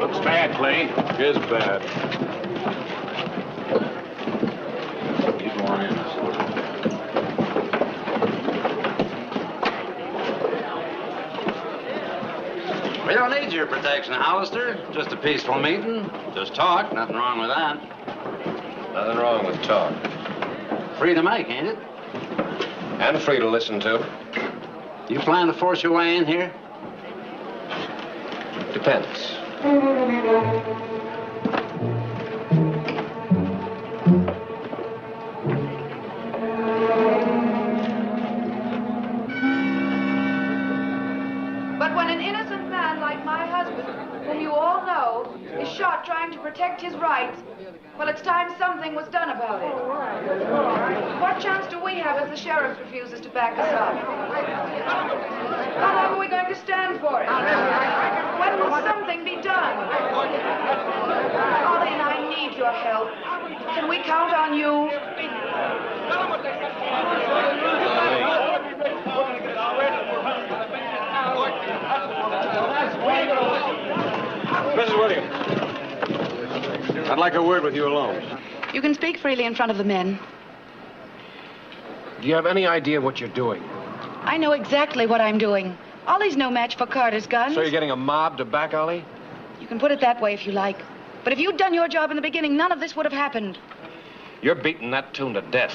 Looks bad, Clay. Is bad. Keep going in. We don't need your protection, Hollister. Just a peaceful meeting. Just talk. Nothing wrong with that. Nothing wrong with talk. Free to make, ain't it? And free to listen to. You plan to force your way in here? Depends. But when an innocent man like my husband, whom you all know, is shot trying to protect his rights, well, it's time something was done about it. What chance do we have if the sheriff refuses to back us up? How long are we going to stand for it? When will something be done? Ollie and I need your help. Can we count on you? Mrs. Williams, I'd like a word with you alone. You can speak freely in front of the men. Do you have any idea what you're doing? I know exactly what I'm doing. Ollie's no match for Carter's guns. So you're getting a mob to back Ollie? You can put it that way if you like. But if you'd done your job in the beginning, none of this would have happened. You're beating that tune to death.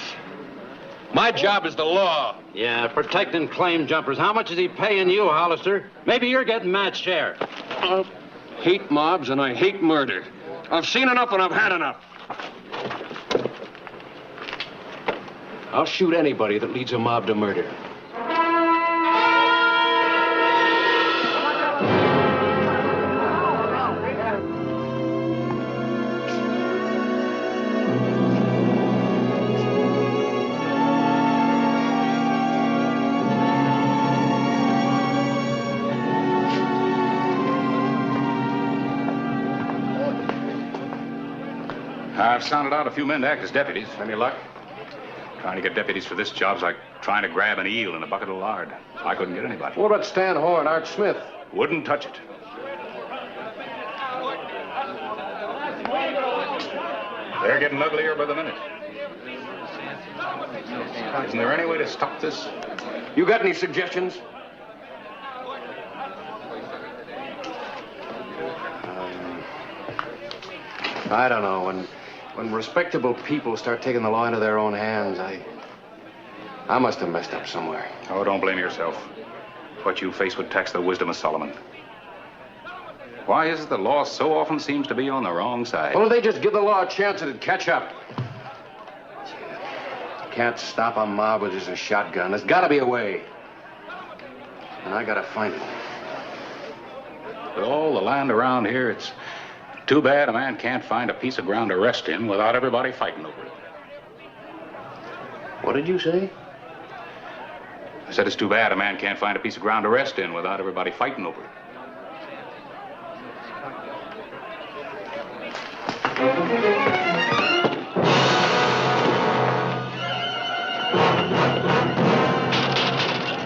My job is the law. Yeah, protecting claim jumpers. How much is he paying you, Hollister? Maybe you're getting Matt's share. I hate mobs and I hate murder. I've seen enough and I've had enough. I'll shoot anybody that leads a mob to murder. I've sounded out a few men to act as deputies. Any luck? Trying to get deputies for this job's like trying to grab an eel in a bucket of lard. I couldn't get anybody. What about Stan Hoare and Art Smith? Wouldn't touch it. They're getting uglier by the minute. Isn't there any way to stop this? You got any suggestions? I don't know. When respectable people start taking the law into their own hands, I must have messed up somewhere. Oh, don't blame yourself. What you face would tax the wisdom of Solomon. Why is it the law so often seems to be on the wrong side? Well, if they just give the law a chance, it'd catch up. You can't stop a mob with just a shotgun. There's got to be a way. And I got to find it. With all the land around here, it's too bad a man can't find a piece of ground to rest in without everybody fighting over it. What did you say? I said it's too bad a man can't find a piece of ground to rest in without everybody fighting over it.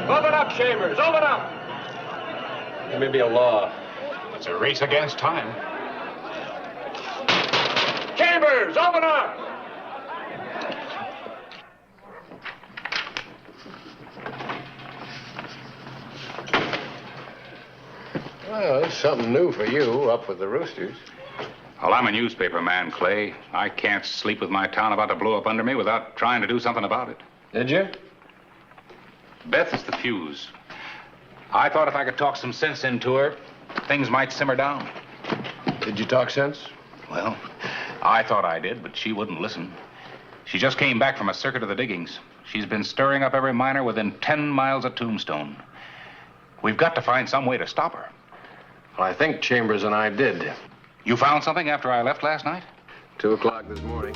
Open up, Chambers. Open up. There may be a law. It's a race against time. Chambers, open up! Well, it's something new for you, up with the roosters. Well, I'm a newspaper man, Clay. I can't sleep with my town about to blow up under me without trying to do something about it. Did you? Beth is the fuse. I thought if I could talk some sense into her, things might simmer down. Did you talk sense? Well, I thought I did, but she wouldn't listen. She just came back from a circuit of the diggings. She's been stirring up every miner within 10 miles of Tombstone. We've got to find some way to stop her. Well, I think Chambers and I did. You found something after I left last night? 2 o'clock this morning.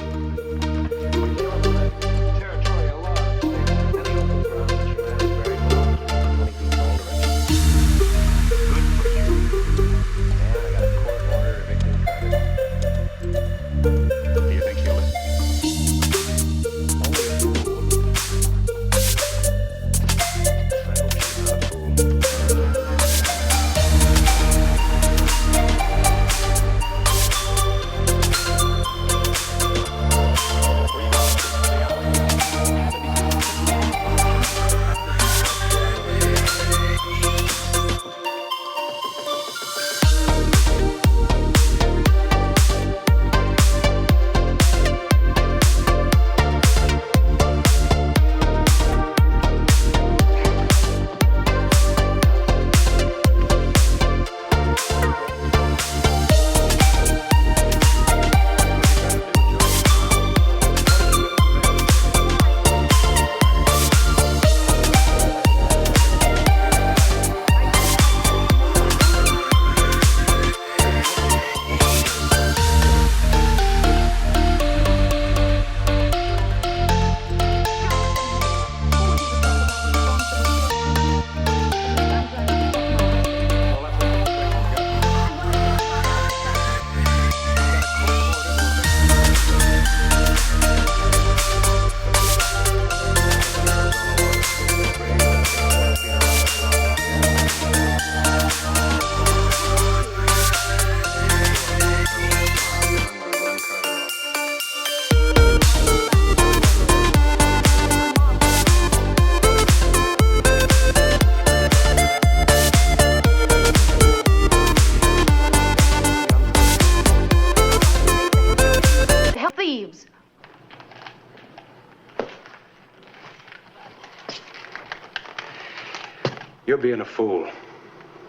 You're being a fool.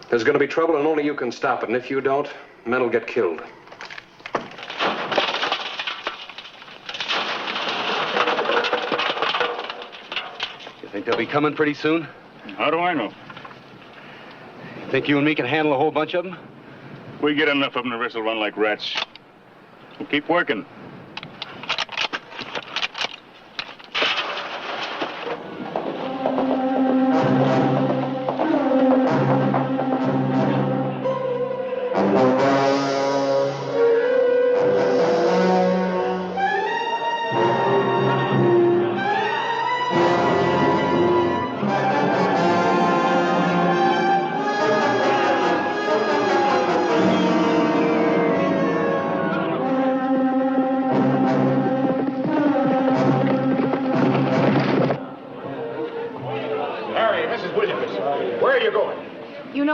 There's going to be trouble, and only you can stop it. And if you don't, men will get killed. You think they'll be coming pretty soon? How do I know? Think you and me can handle a whole bunch of them? We get enough of them, the rest will run like rats. We'll keep working.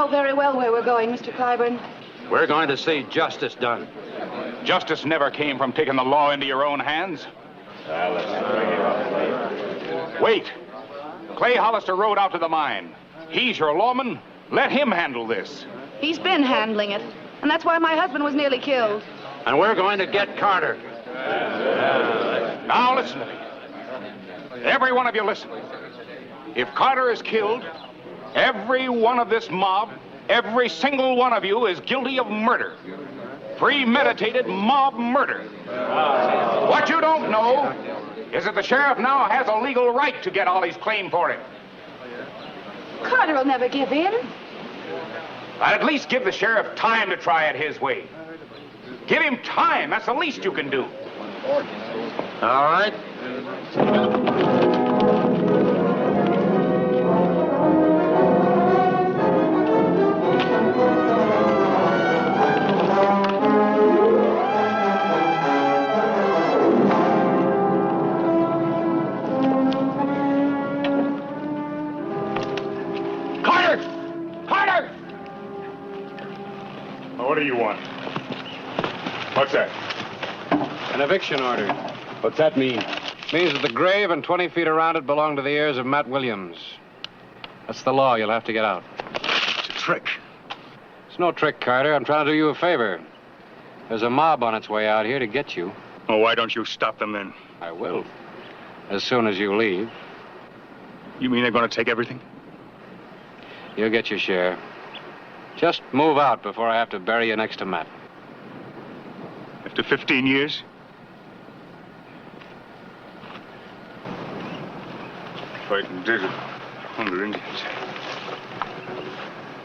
Very well where we're going, Mr. Clyburn. We're going to see justice done. Justice never came from taking the law into your own hands. Wait. Clay Hollister rode out to the mine. He's your lawman. Let him handle this. He's been handling it, and that's why my husband was nearly killed. And we're going to get Carter. Now listen to me. Every one of you listen. If Carter is killed, every one of this mob, every single one of you is guilty of murder. Premeditated mob murder. What you don't know is that the sheriff now has a legal right to get Ollie's claim for him. Carter will never give in. I'd at least give the sheriff time to try it his way. Give him time. That's the least you can do. All right. What do you want? What's that? An eviction order. What's that mean? Means that the grave and 20 feet around it belong to the heirs of Matt Williams. That's the law. You'll have to get out. It's a trick. It's no trick, Carter. I'm trying to do you a favor. There's a mob on its way out here to get you. Oh, why don't you stop them then? I will. As soon as you leave. You mean they're going to take everything? You'll get your share. Just move out before I have to bury you next to Matt. After 15 years? Fighting desert under Indians.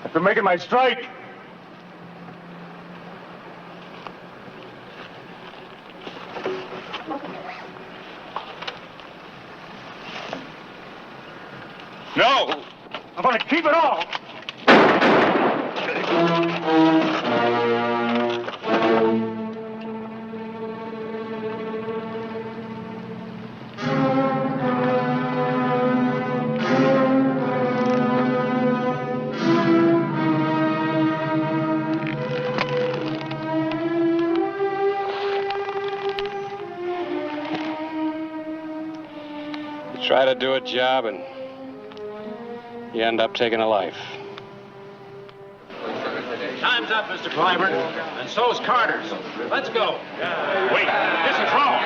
After making my strike. No! I'm going to keep it all! You try to do a job and you end up taking a life. Time's up, Mr. Clyburn. And so's Carter's. Let's go. Wait, this is wrong.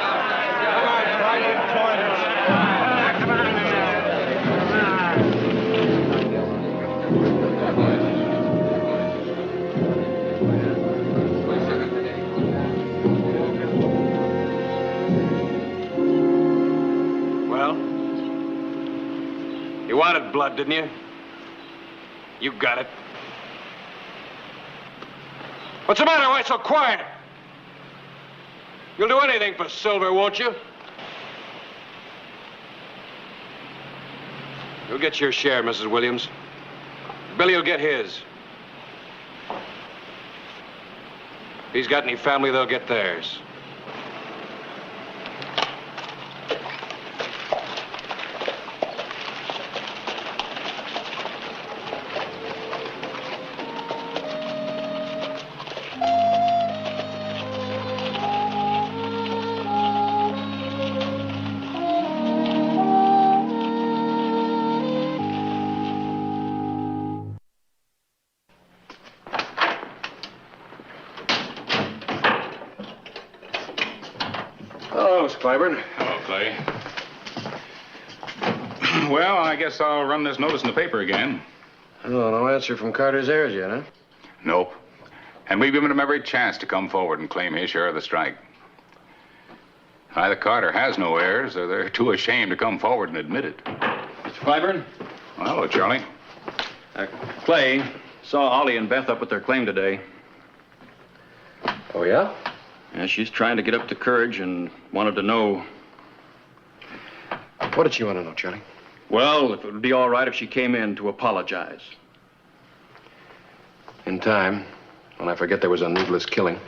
Well, you wanted blood, didn't you? You got it. What's the matter? Why so quiet? You'll do anything for silver, won't you? You'll get your share, Mrs. Williams. Billy will get his. If he's got any family, they'll get theirs. Hello, Mr. Clyburn. Hello, Clay. Well, I guess I'll run this notice in the paper again. Oh, no answer from Carter's heirs yet, huh? Nope. And we've given him every chance to come forward and claim his share of the strike. Either Carter has no heirs, or they're too ashamed to come forward and admit it. Mr. Clyburn? Well, hello, Charlie. Clay saw Ollie and Beth up at their claim today. Oh, yeah? Yeah, she's trying to get up to courage and wanted to know. What did she want to know, Charlie? Well, if it would be all right if she came in to apologize. In time, when I forget there was a needless killing.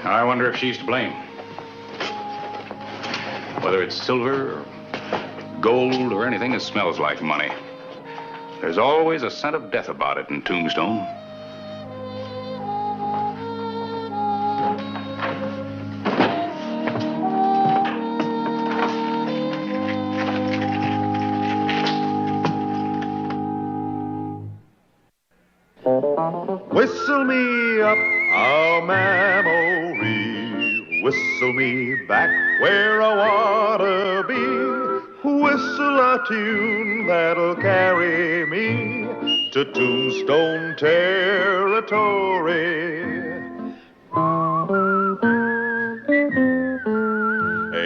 I wonder if she's to blame. Whether it's silver or gold or anything that smells like money. There's always a scent of death about it in Tombstone. Whistle me up a memory, whistle me back where I wanna be, whistle a tune that'll carry me to Tombstone territory.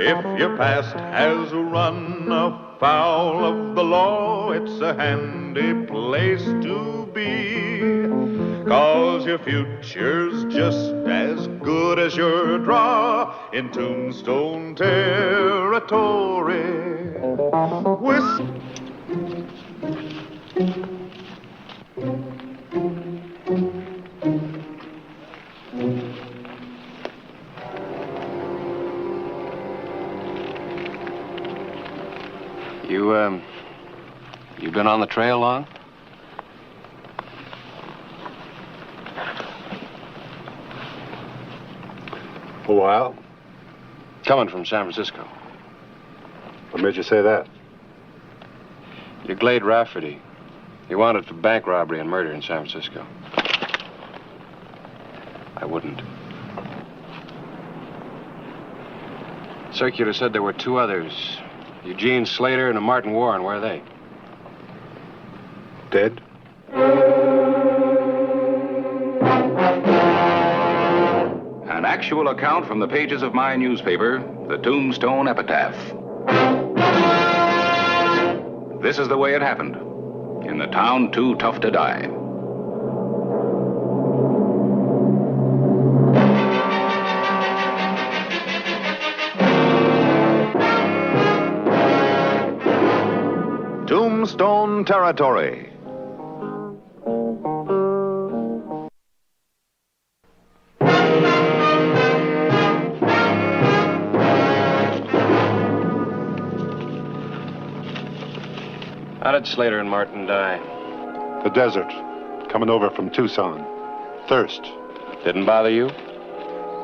If your past has run afoul of the law, it's a handy place to be. 'Cause your future's just as good as your draw in Tombstone territory. You been on the trail long? A while. Coming from San Francisco. What made you say that? You Glade Rafferty. You wanted for bank robbery and murder in San Francisco. I wouldn't. Circular said there were two others. Eugene Slater and a Martin Warren. Where are they? Dead? An actual account from the pages of my newspaper, the Tombstone Epitaph. This is the way it happened. In the town too tough to die. Tombstone territory. How did Slater and Martin die? The desert. Coming over from Tucson. Thirst. Didn't bother you?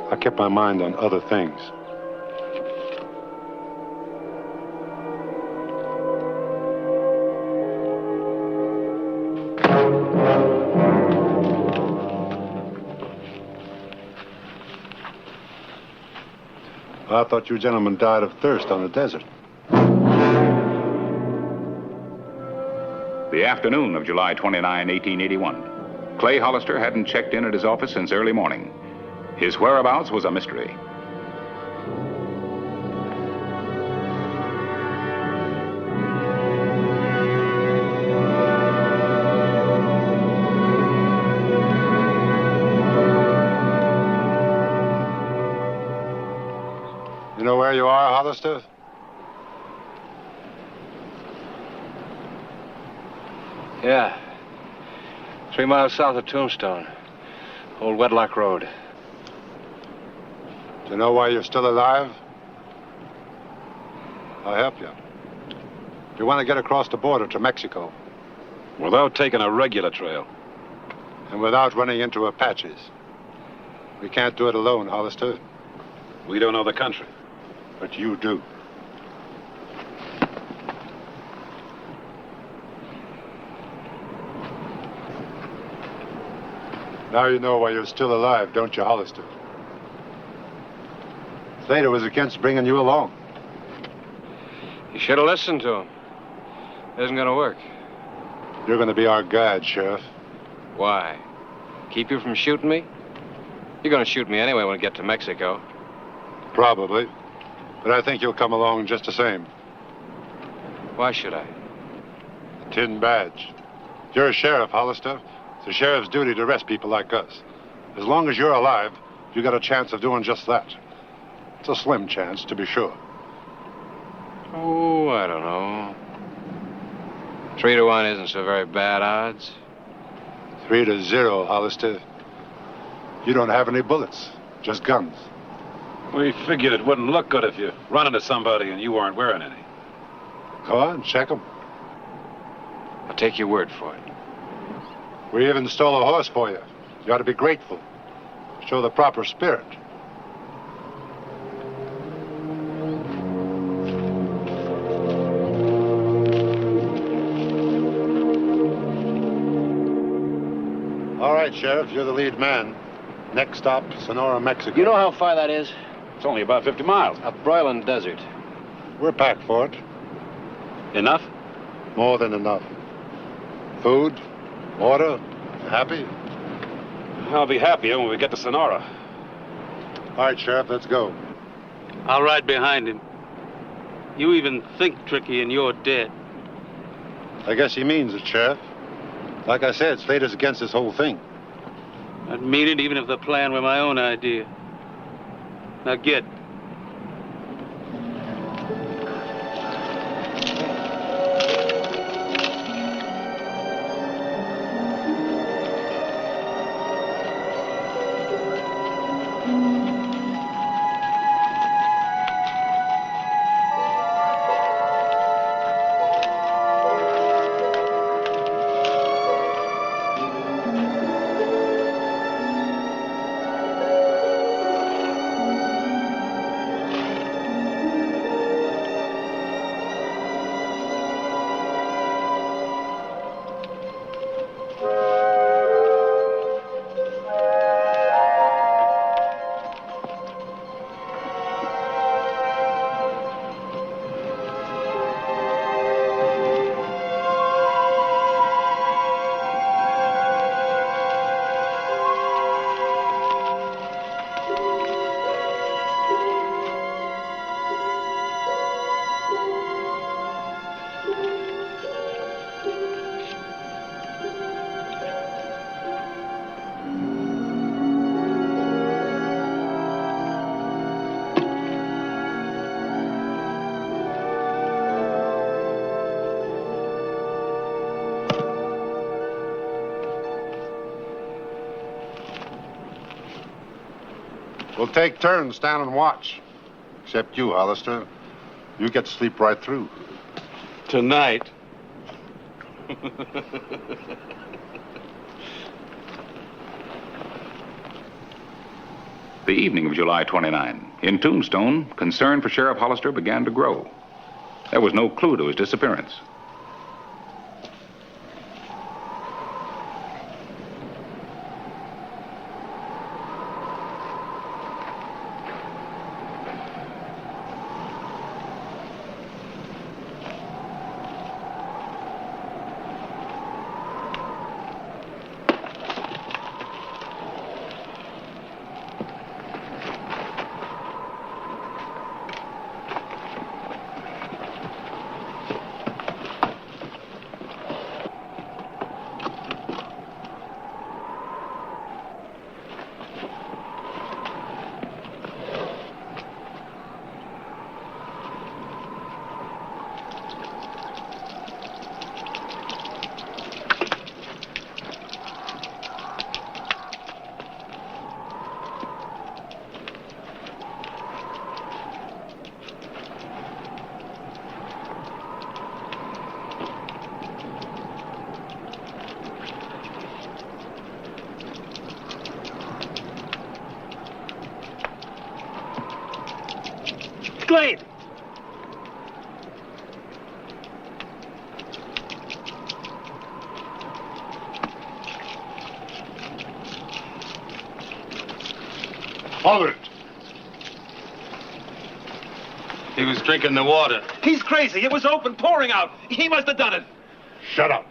I kept my mind on other things. I thought you gentlemen died of thirst on the desert. The afternoon of July 29, 1881. Clay Hollister hadn't checked in at his office since early morning. His whereabouts was a mystery. You know where you are, Hollister? Yeah. 3 miles south of Tombstone. Old Wedlock Road. Do you know why you're still alive? I'll help you. You want to get across the border to Mexico. Without taking a regular trail. And without running into Apaches. We can't do it alone, Hollister. We don't know the country. But you do. Now you know why you're still alive, don't you, Hollister? Slater was against bringing you along. You should have listened to him. It isn't going to work. You're going to be our guide, Sheriff. Why? Keep you from shooting me? You're going to shoot me anyway when we get to Mexico. Probably. But I think you'll come along just the same. Why should I? A tin badge. You're a sheriff, Hollister. It's the sheriff's duty to arrest people like us. As long as you're alive, you got a chance of doing just that. It's a slim chance, to be sure. Oh, I don't know. 3-1 isn't so very bad odds. 3-0, Hollister. You don't have any bullets, just guns. We figured it wouldn't look good if you run into somebody and you weren't wearing any. Go on, check them. I'll take your word for it. We even stole a horse for you. You ought to be grateful. Show the proper spirit. All right, Sheriff, you're the lead man. Next stop, Sonora, Mexico. You know how far that is? It's only about 50 miles. A broiling desert. We're packed for it. Enough? More than enough. Food, water, happy? I'll be happier when we get to Sonora. All right, Sheriff, let's go. I'll ride behind him. You even think tricky and you're dead. I guess he means it, Sheriff. Like I said, Slater's against this whole thing. I'd mean it even if the plan were my own idea. Now get. We'll take turns stand and watch. Except you, Hollister. You get to sleep right through. Tonight. The evening of July 29, in Tombstone, concern for Sheriff Hollister began to grow. There was no clue to his disappearance. Glade! All of it. He was drinking the water. He's crazy. It was open, pouring out. He must have done it. Shut up.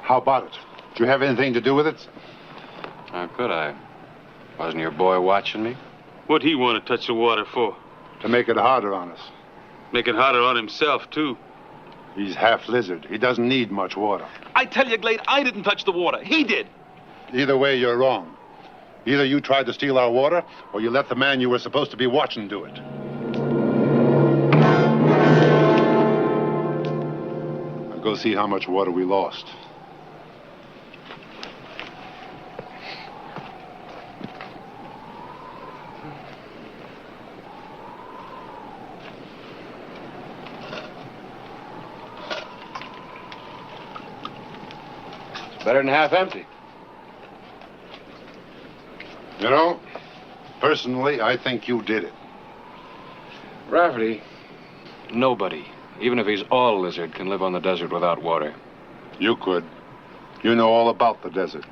How about it? Did you have anything to do with it? How could I? Wasn't your boy watching me? What'd he want to touch the water for? To make it harder on us. Make it harder on himself, too. He's half lizard. He doesn't need much water. I tell you, Glade, I didn't touch the water. He did. Either way, you're wrong. Either you tried to steal our water, or you let the man you were supposed to be watching do it. Now go see how much water we lost. Better than half empty. You know, personally, I think you did it. Rafferty, nobody, even if he's all lizard, can live on the desert without water. You could. You know all about the desert.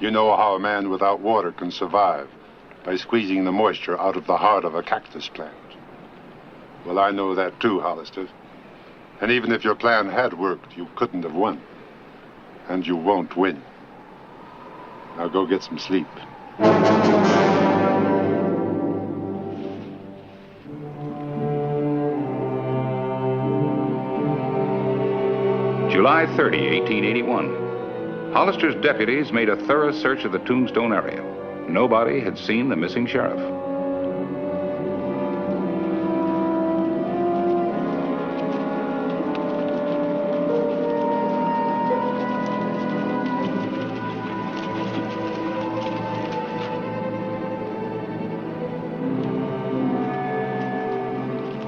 You know how a man without water can survive by squeezing the moisture out of the heart of a cactus plant. Well, I know that too, Hollister. And even if your plan had worked, you couldn't have won. And you won't win. Now go get some sleep. July 30, 1881. Hollister's deputies made a thorough search of the Tombstone area. Nobody had seen the missing sheriff.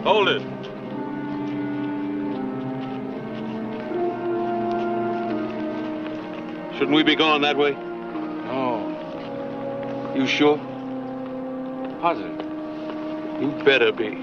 Hold it. Shouldn't we be going that way? No. You sure? Positive. You better be.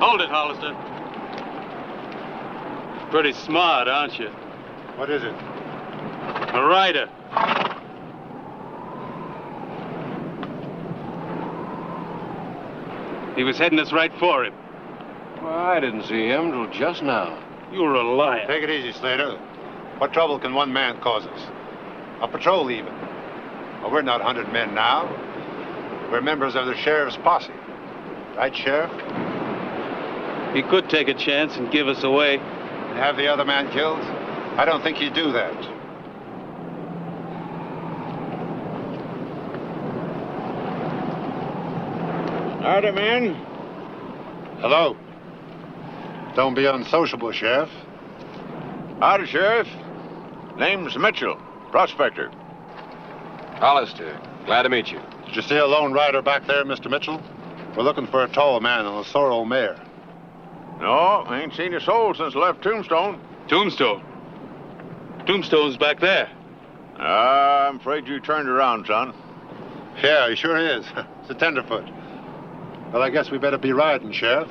Hold it, Hollister. Pretty smart, aren't you? What is it? A rider. He was heading us right for him. Well, I didn't see him till just now. You're a liar. Take it easy, Slater. What trouble can one man cause us? A patrol, even. Well, we're not 100 men now. We're members of the sheriff's posse. Right, Sheriff? He could take a chance and give us away. And have the other man killed? I don't think he'd do that. Howdy, man. Hello. Don't be unsociable, Sheriff. Howdy, Sheriff. Name's Mitchell, prospector. Hollister, glad to meet you. Did you see a lone rider back there, Mr. Mitchell? We're looking for a tall man on a sorrel mare. No, ain't seen a soul since I left Tombstone. Tombstone? Tombstone's back there. I'm afraid you turned around, son. Yeah, he sure is. It's a tenderfoot. Well, I guess we better be riding, Sheriff.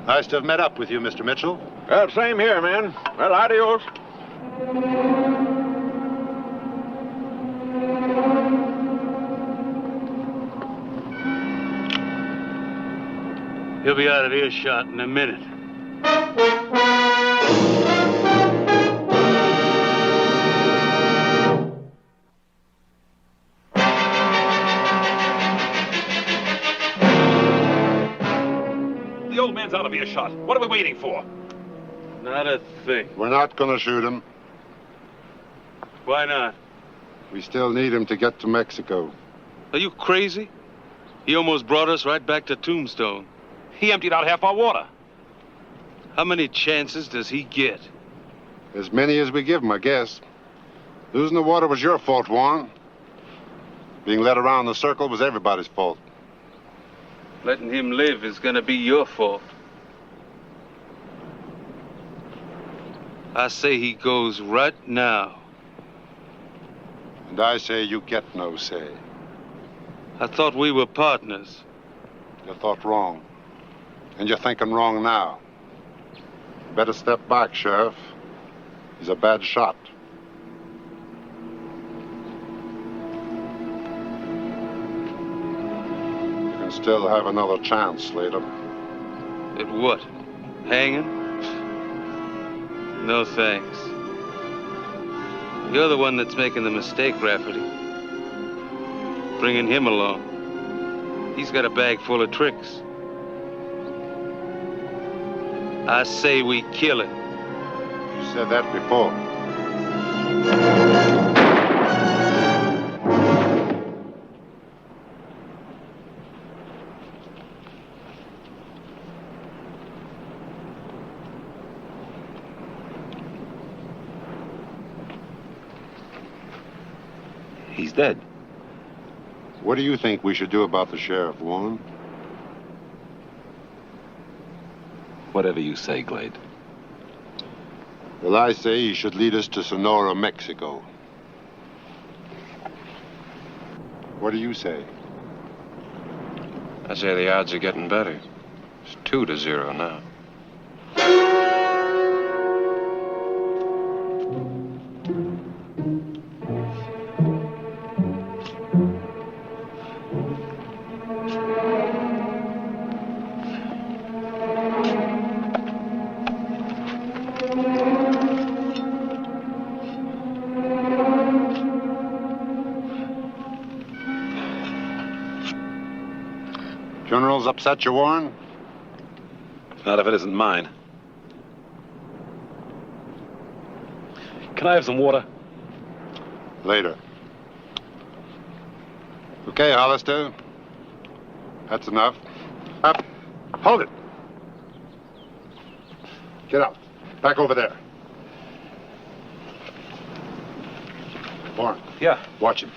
Nice to have met up with you, Mr. Mitchell. Well, same here, man. Well, adios. He'll be out of earshot in a minute. The old man's out of earshot. What are we waiting for? Not a thing. We're not going to shoot him. Why not? We still need him to get to Mexico. Are you crazy? He almost brought us right back to Tombstone. He emptied out half our water. How many chances does he get? As many as we give him, I guess. Losing the water was your fault, Warren. Being led around the circle was everybody's fault. Letting him live is gonna be your fault. I say he goes right now. And I say you get no say. I thought we were partners. You thought wrong. And you're thinking wrong now. Better step back, Sheriff. He's a bad shot. You can still have another chance, Slater. At what? Hanging? No thanks. You're the one that's making the mistake, Rafferty. Bringing him along. He's got a bag full of tricks. I say we kill him. You said that before. He's dead. What do you think we should do about the sheriff, Warren? Whatever you say, Glade. Well, I say he should lead us to Sonora, Mexico. What do you say? I say the odds are getting better. It's 2-0 now. Funeral's upset you, Warren? Not if it isn't mine. Can I have some water? Later. Okay, Hollister. That's enough. Up. Hold it. Get up. Back over there. Warren. Yeah. Watch him.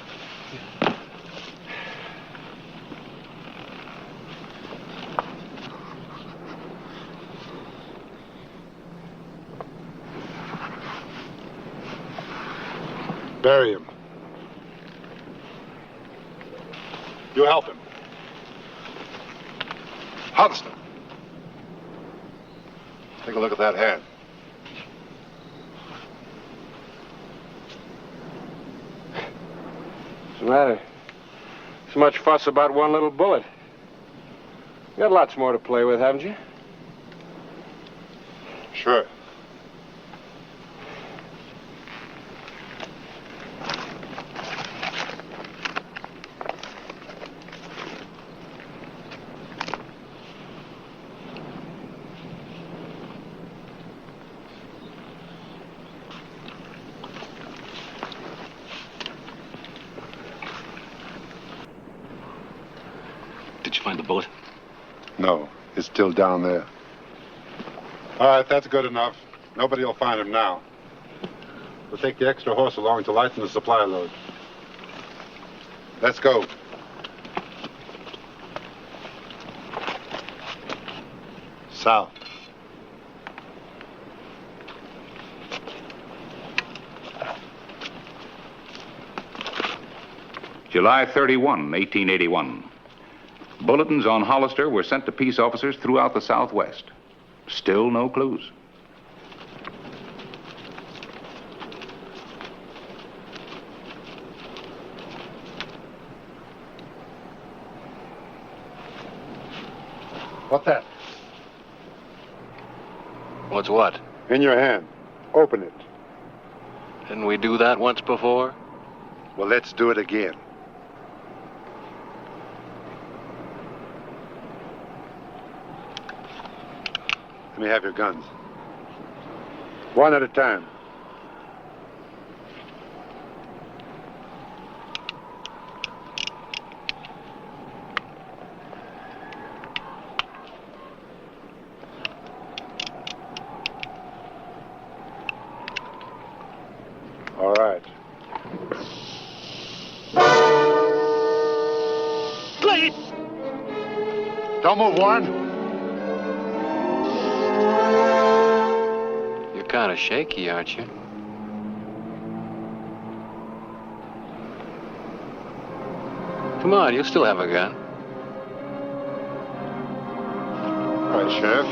Bury him. You help him. Hollister. Take a look at that hand. What's the matter? So much fuss about one little bullet. You got lots more to play with, haven't you? Sure. Did you find the bullet? No, it's still down there. All right, that's good enough. Nobody will find him now. We'll take the extra horse along to lighten the supply load. Let's go. South. July 31, 1881. Bulletins on Hollister were sent to peace officers throughout the Southwest. Still no clues. What's that? What's what? In your hand. Open it. Didn't we do that once before? Well, let's do it again. Let me have your guns. One at a time. Don't move, Warren. You're kind of shaky, aren't you? Come on, you'll still have a gun. All right, Sheriff.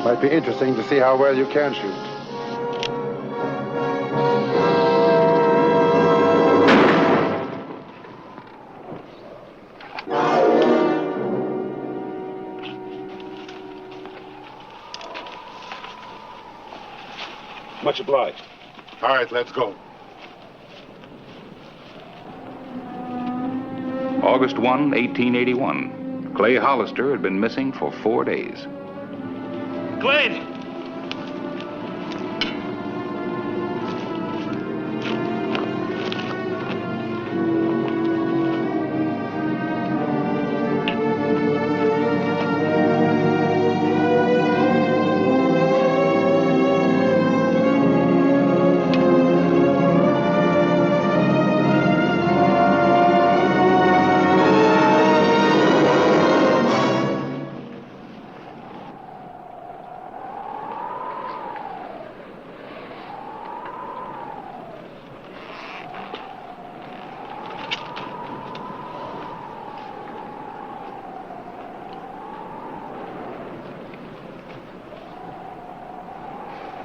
Might be interesting to see how well you can shoot. Much obliged. All right, let's go. August 1, 1881. Clay Hollister had been missing for 4 days. Glenn!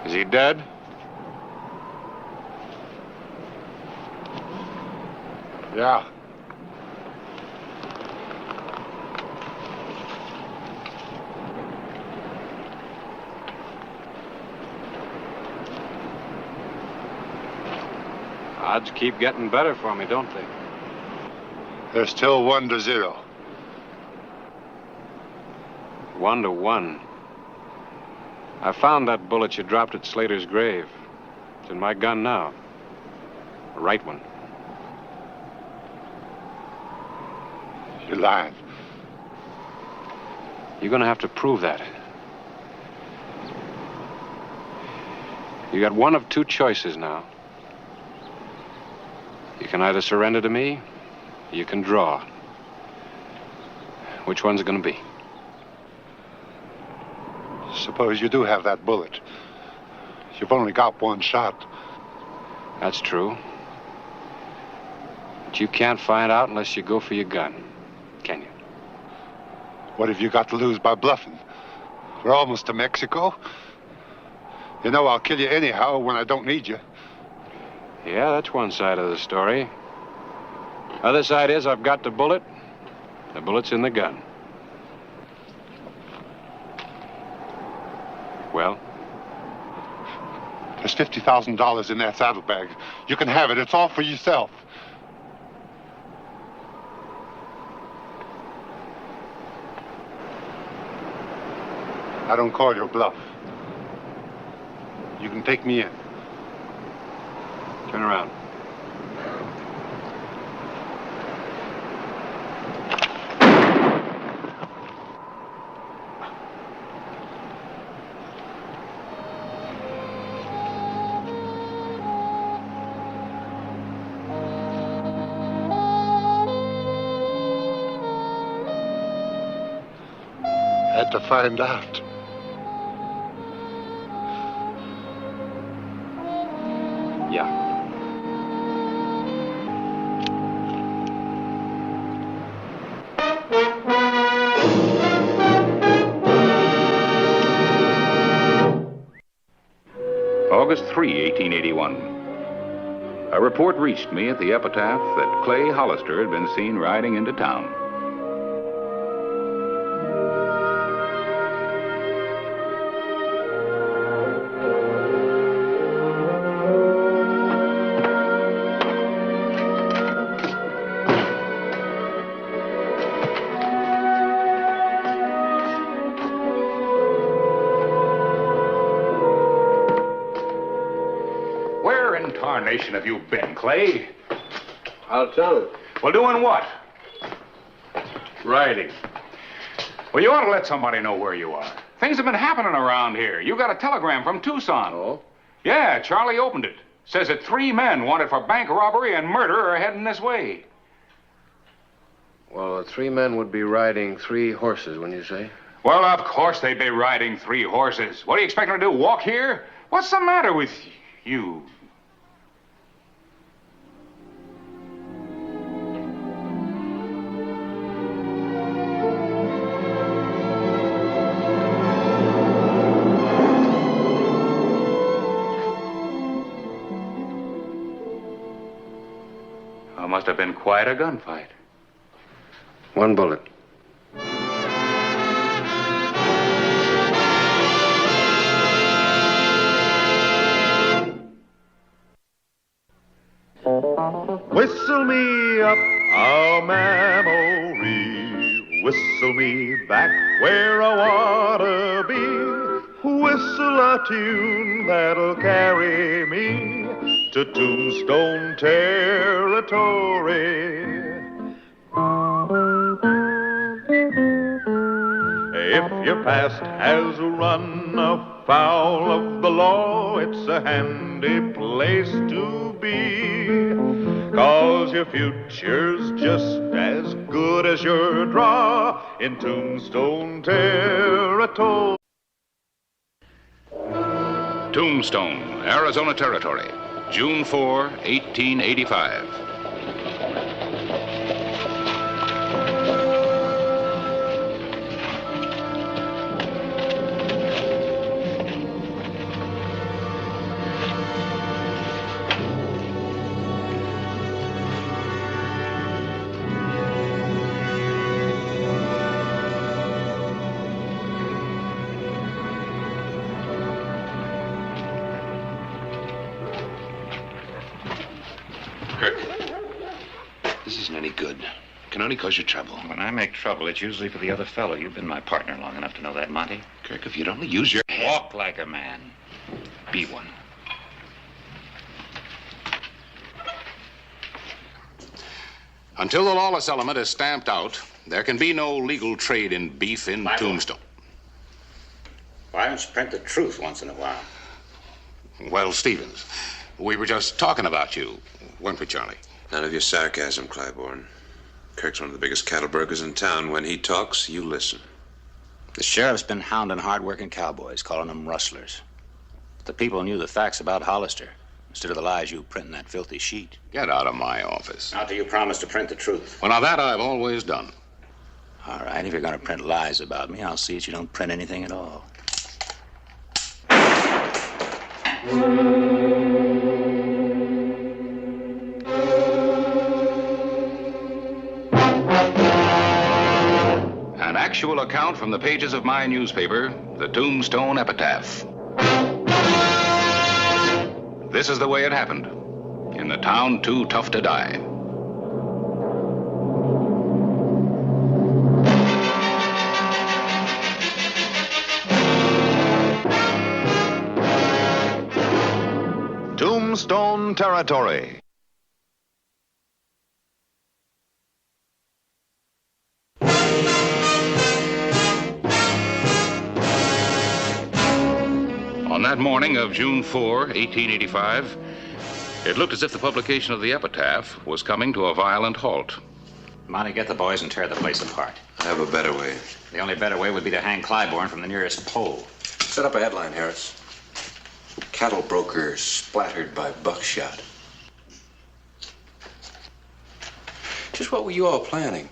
Is he dead? Yeah. Odds keep getting better for me, don't they? There's still 1-0. 1-1. I found that bullet you dropped at Slater's grave. It's in my gun now. The right one. You're lying. You're gonna have to prove that. You got one of two choices now. You can either surrender to me, or you can draw. Which one's it gonna be? Suppose you do have that bullet. You've only got one shot. That's true. But you can't find out unless you go for your gun, can you? What have you got to lose by bluffing? We're almost to Mexico. You know I'll kill you anyhow when I don't need you. Yeah, that's one side of the story. Other side is I've got the bullet. The bullet's in the gun. Well? There's $50,000 in that saddlebag. You can have it. It's all for yourself. I don't call your bluff. You can take me in. Turn around. Had to find out. Yeah. August 3, 1881. A report reached me at the epitaph that Clay Hollister had been seen riding into town. Nation have you been, Clay? I'll tell you. Well, doing what? Riding. Well, you ought to let somebody know where you are. Things have been happening around here. You got a telegram from Tucson. Oh? Yeah, Charlie opened it. Says that 3 men wanted for bank robbery and murder are heading this way. Well, the 3 men would be riding 3 horses, wouldn't you say? Well, of course they'd be riding 3 horses. What do you expect them to do, walk here? What's the matter with you? Oh, must have been quite a gunfight. 1 bullet. Whistle me up a memory, whistle me back where I wanna be, whistle a tune that'll carry me to Tombstone territory. If your past has run afoul of the law, it's a handy place to be, 'cause your future's just as good as your draw in Tombstone territory. Tombstone, Arizona Territory, June 4, 1885. This isn't any good. Can only cause you trouble. When I make trouble, it's usually for the other fellow. You've been my partner long enough to know that, Monty. Kirk, if you'd only use your head. Walk like a man. Be one. Until the lawless element is stamped out, there can be no legal trade in beef in Tombstone. Why don't you print the truth once in a while? Well, Stevens, we were just talking about you, weren't we, Charlie? None of your sarcasm, Clybourne. Kirk's one of the biggest cattle brokers in town. When he talks, you listen. The sheriff's been hounding hard-working cowboys, calling them rustlers. The people knew the facts about Hollister, instead of the lies you print in that filthy sheet. Get out of my office. Now, do you promise to print the truth? Well, now that I've always done. All right, if you're going to print lies about me, I'll see that you don't print anything at all. An actual account from the pages of my newspaper, the Tombstone Epitaph. This is the way it happened, in the town too tough to die. Tombstone Territory. On that morning of June 4, 1885, it looked as if the publication of the epitaph was coming to a violent halt. Monty, get the boys and tear the place apart. I have a better way. The only better way would be to hang Clybourne from the nearest pole. Set up a headline, Harris. Cattle broker splattered by buckshot. Just what were you all planning?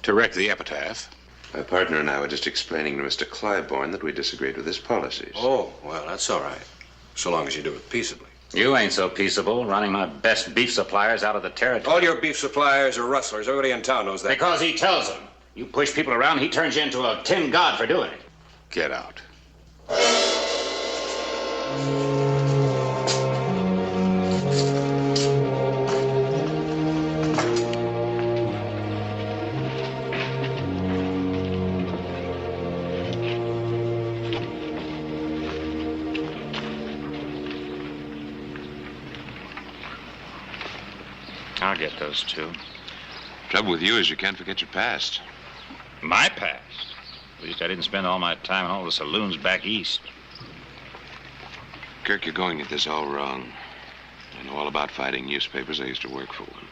To wreck the epitaph. My partner and I were just explaining to Mr. Clybourne that we disagreed with his policies. Oh, well, that's all right. So long as you do it peaceably. You ain't so peaceable, running my best beef suppliers out of the territory. All your beef suppliers are rustlers. Everybody in town knows that. Because he tells them. You push people around, he turns you into a tin god for doing it. Get out. I'll get those two. Trouble with you is you can't forget your past. My past? At least I didn't spend all my time in all the saloons back east. Kirk, you're going at this all wrong. I know all about fighting newspapers. I used to work for one.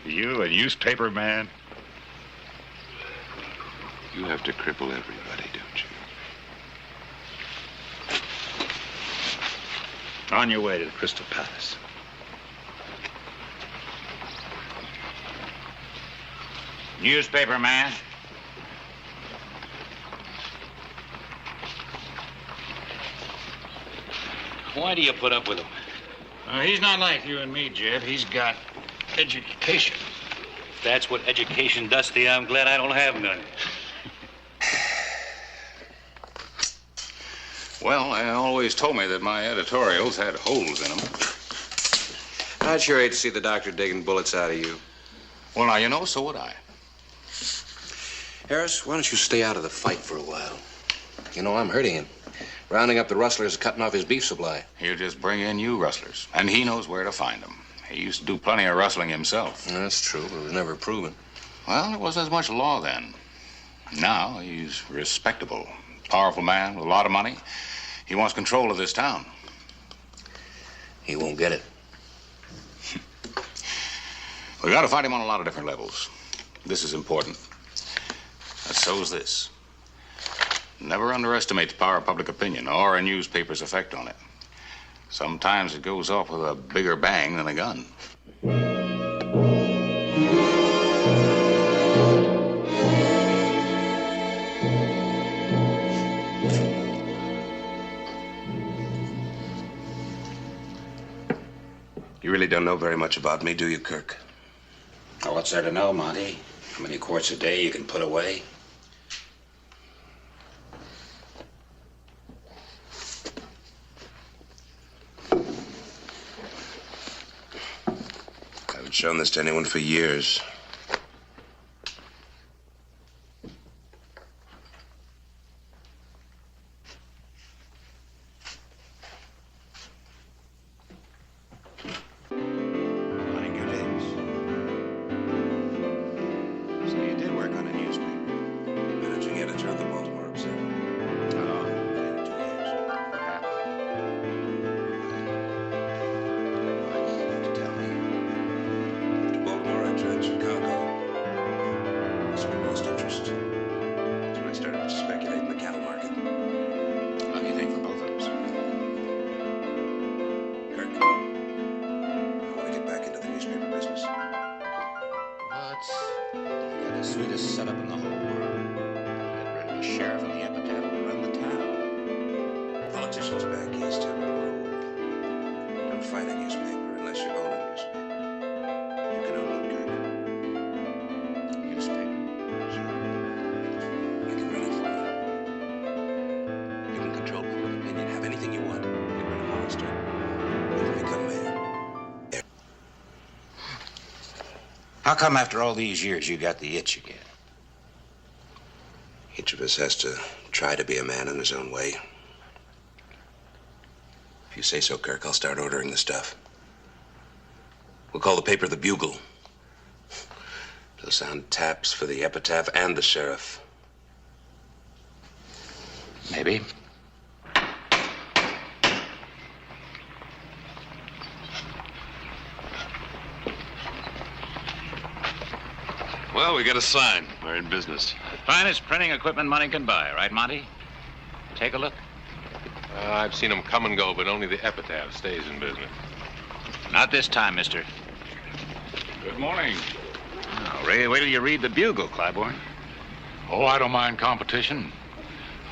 You, a newspaper man? You have to cripple everybody, don't you? On your way to the Crystal Palace. Newspaper man? Why do you put up with him? He's not like you and me, Jeb. He's got education. If that's what education does to you, I'm glad I don't have none. Well, they always told me that my editorials had holes in them. I'd sure hate to see the doctor digging bullets out of you. Well, now, you know, so would I. Harris, why don't you stay out of the fight for a while? You know, I'm hurting him. Rounding up the rustlers, cutting off his beef supply. He'll just bring in you rustlers, and he knows where to find them. He used to do plenty of rustling himself. That's true, but it was never proven. Well, there wasn't as much law then. Now he's respectable, powerful man with a lot of money. He wants control of this town. He won't get it. We got to fight him on a lot of different levels. This is important. And so's this. Never underestimate the power of public opinion or a newspaper's effect on it. Sometimes it goes off with a bigger bang than a gun. You really don't know very much about me, do you, Kirk? Oh, what's there to know, Monty? How many quarts a day you can put away? I haven't shown this to anyone for years. How come after all these years you got the itch again? Each of us has to try to be a man in his own way. If you say so, Kirk, I'll start ordering the stuff. We'll call the paper the Bugle. It'll sound taps for the epitaph and the sheriff. Maybe. Well, we got a sign. We're in business. Finest printing equipment money can buy, right, Monty? Take a look. I've seen them come and go, but only the epitaph stays in business. Not this time, mister. Good morning. Oh, Ray, wait till you read the Bugle, Claiborne. Oh, I don't mind competition.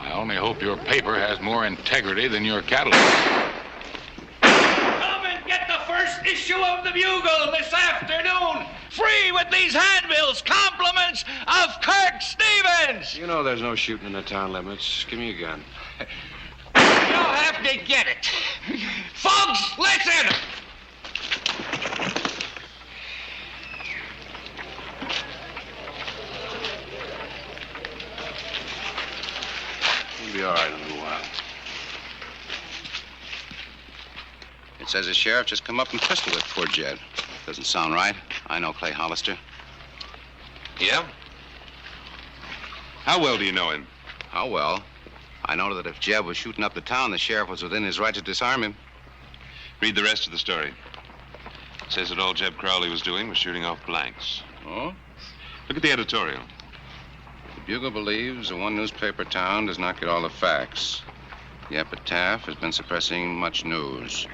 I only hope your paper has more integrity than your catalog. Come and get the first issue of the Bugle this afternoon. Free with these handbills. Compliments of Kirk Stevens. You know there's no shooting in the town limits. Give me a gun. You'll have to get it. Folks, listen. You'll be all right in a little while. It says the sheriff just come up and pistol whipped poor Jed. Doesn't sound right. I know Clay Hollister. Yeah? How well do you know him? How well? I know that if Jeb was shooting up the town, the sheriff was within his right to disarm him. Read the rest of the story. Says that all Jeb Crowley was doing was shooting off blanks. Oh? Look at the editorial. The Bugle believes the one newspaper town does not get all the facts. The epitaph has been suppressing much news.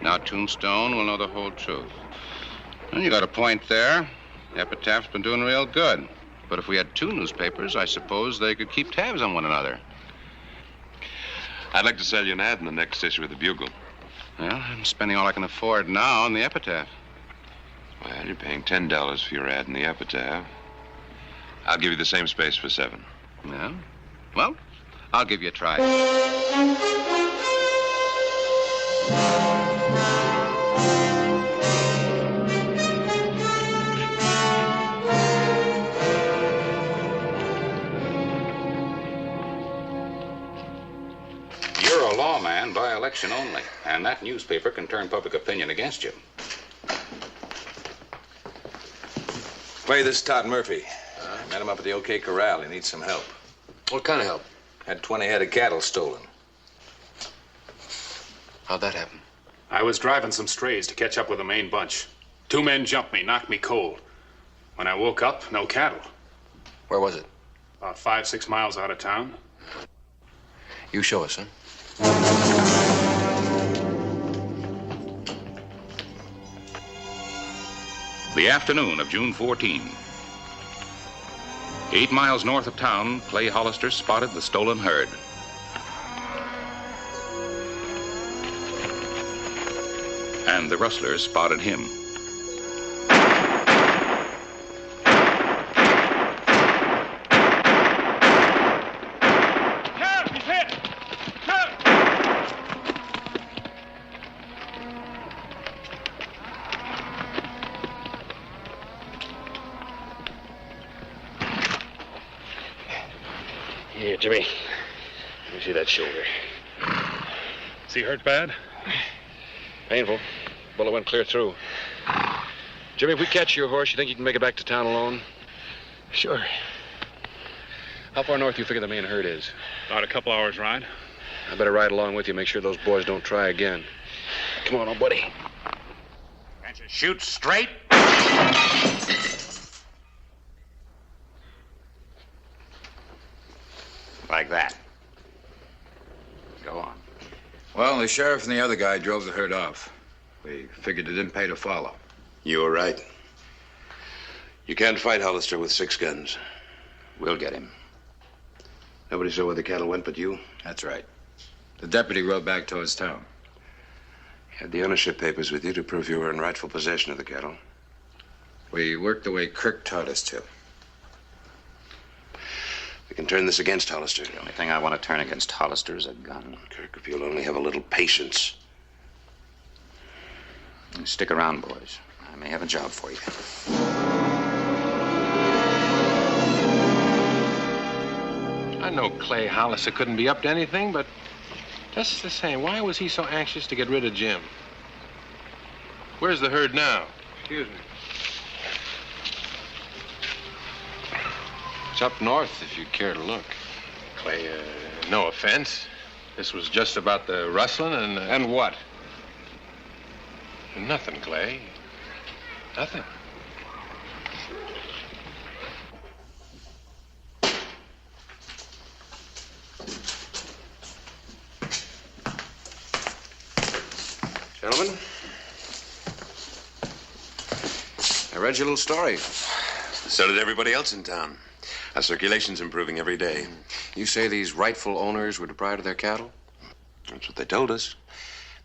Now Tombstone will know the whole truth. And you got a point there. The epitaph's been doing real good. But if we had two newspapers, I suppose they could keep tabs on one another. I'd like to sell you an ad in the next issue of the Bugle. Well, I'm spending all I can afford now on the epitaph. Well, you're paying $10 for your ad in the epitaph. I'll give you the same space for $7. Yeah? Well, I'll give you a try. You're a lawman by election only, and that newspaper can turn public opinion against you. Clay, this is Todd Murphy. Met him up at the OK Corral. He needs some help. What kind of help? Had 20 head of cattle stolen. How'd that happen? I was driving some strays to catch up with the main bunch. 2 men jumped me, knocked me cold. When I woke up, no cattle. Where was it? About 5-6 miles out of town. You show us, huh? The afternoon of June 14. 8 miles north of town, Clay Hollister spotted the stolen herd. And the rustlers spotted him. Sheriff, he's hit! Sheriff! Here, Jimmy. Let me see that shoulder. Is he hurt bad? Painful. Bullet went clear through. Jimmy, if we catch your horse, you think you can make it back to town alone? Sure. How far north do you figure the main herd is? About a couple hours ride. I better ride along with you, make sure those boys don't try again. Come on, old buddy. Can't you shoot straight? Like that. Go on. Well, the sheriff and the other guy drove the herd off. We figured it didn't pay to follow. You were right. You can't fight Hollister with 6 guns. We'll get him. Nobody saw where the cattle went but you? That's right. The deputy rode back towards town. You had the ownership papers with you to prove you were in rightful possession of the cattle. We worked the way Kirk taught us to. We can turn this against Hollister. The only thing I want to turn against Hollister is a gun. Kirk, if you'll only have a little patience. Stick around, boys. I may have a job for you. I know Clay Hollister couldn't be up to anything, but just the same, why was he so anxious to get rid of Jim? Where's the herd now? Excuse me. It's up north, if you care to look. Clay, no offense. This was just about the rustling and... And what? Nothing, Clay. Nothing. Gentlemen, I read your little story. So did everybody else in town. Our circulation's improving every day. You say these rightful owners were deprived of their cattle? That's what they told us.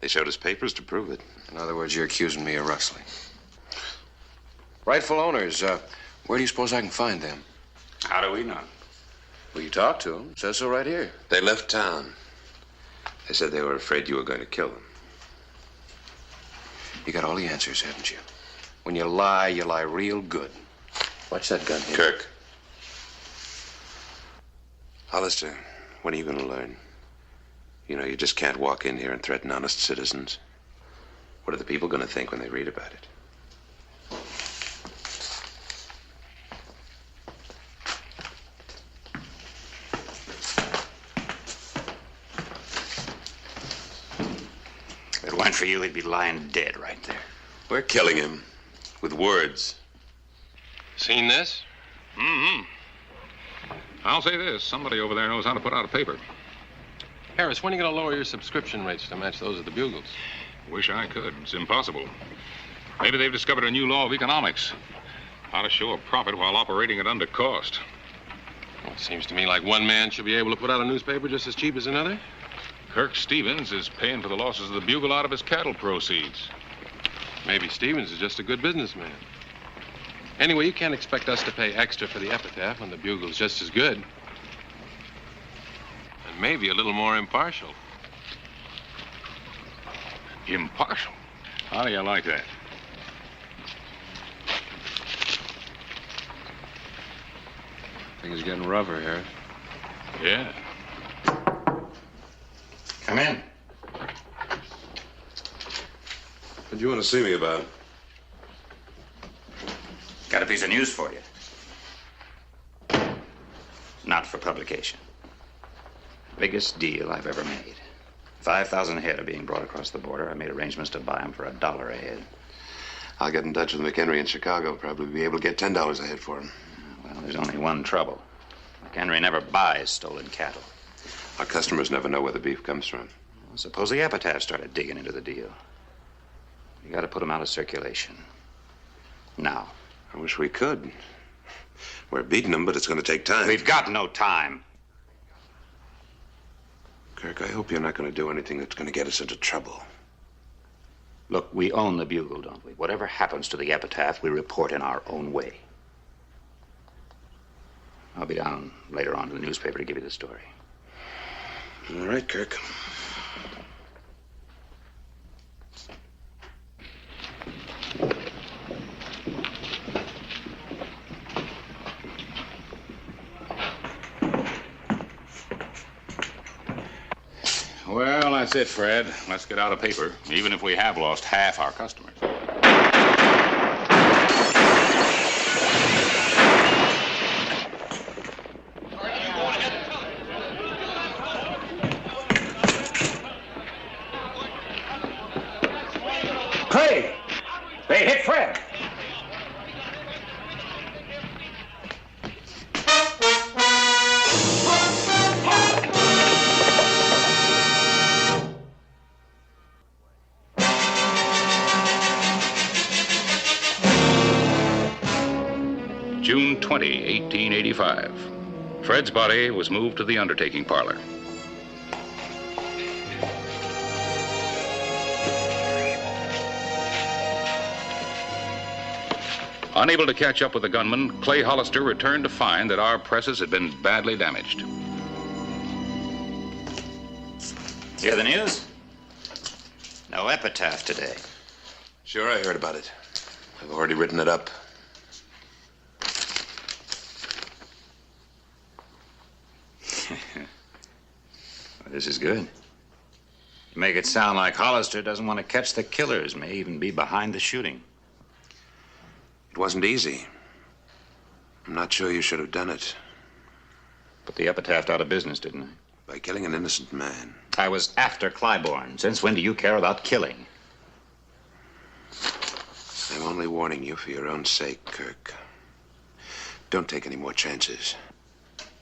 They showed us papers to prove it. In other words, you're accusing me of rustling. Rightful owners, where do you suppose I can find them? How do we know? Well, you talked to them. It says so right here. They left town. They said they were afraid you were going to kill them. You got all the answers, haven't you? When you lie real good. Watch that gun here. Kirk. Hollister, when are you going to learn? You know, you just can't walk in here and threaten honest citizens. What are the people going to think when they read about it? If it weren't for you, he'd be lying dead right there. We're killing him with words. Seen this? Mm-hmm. I'll say this. Somebody over there knows how to put out a paper. Harris, when are you going to lower your subscription rates to match those of the Bugles? Wish I could. It's impossible. Maybe they've discovered a new law of economics. How to show a profit while operating it under cost. Well, it seems to me like one man should be able to put out a newspaper just as cheap as another. Kirk Stevens is paying for the losses of the Bugle out of his cattle proceeds. Maybe Stevens is just a good businessman. Anyway, you can't expect us to pay extra for the epitaph when the Bugle's just as good. And maybe a little more impartial. Impartial? How do you like that? Things are getting rougher here. Yeah. Come in. What do you want to see me about? Got a piece of news for you. Not for publication. Biggest deal I've ever made. 5,000 head are being brought across the border. I made arrangements to buy them for $1 a head. I'll get in touch with McHenry in Chicago. Probably be able to get $10 a head for him. Well, there's only one trouble. McHenry never buys stolen cattle. Our customers never know where the beef comes from. Well, suppose the epitaph started digging into the deal. You got to put them out of circulation. Now. I wish we could. We're beating them, but it's going to take time. We've got no time. Kirk, I hope you're not going to do anything that's going to get us into trouble. Look, we own the Bugle, don't we? Whatever happens to the epitaph, we report in our own way. I'll be down later on to the newspaper to give you the story. All right, Kirk. Well, that's it, Fred. Let's get out a paper, even if we have lost half our customers. Clay! They hit Fred! June 20, 1885. Fred's body was moved to the undertaking parlor. Unable to catch up with the gunman, Clay Hollister returned to find that our presses had been badly damaged. Hear the news? No epitaph today. Sure, I heard about it. I've already written it up. Well, this is good. You make it sound like Hollister doesn't want to catch the killers, may even be behind the shooting. It wasn't easy. I'm not sure you should have done it. Put the epitaph out of business, didn't I? By killing an innocent man. I was after Clybourne. Since when do you care about killing? I'm only warning you for your own sake, Kirk. Don't take any more chances.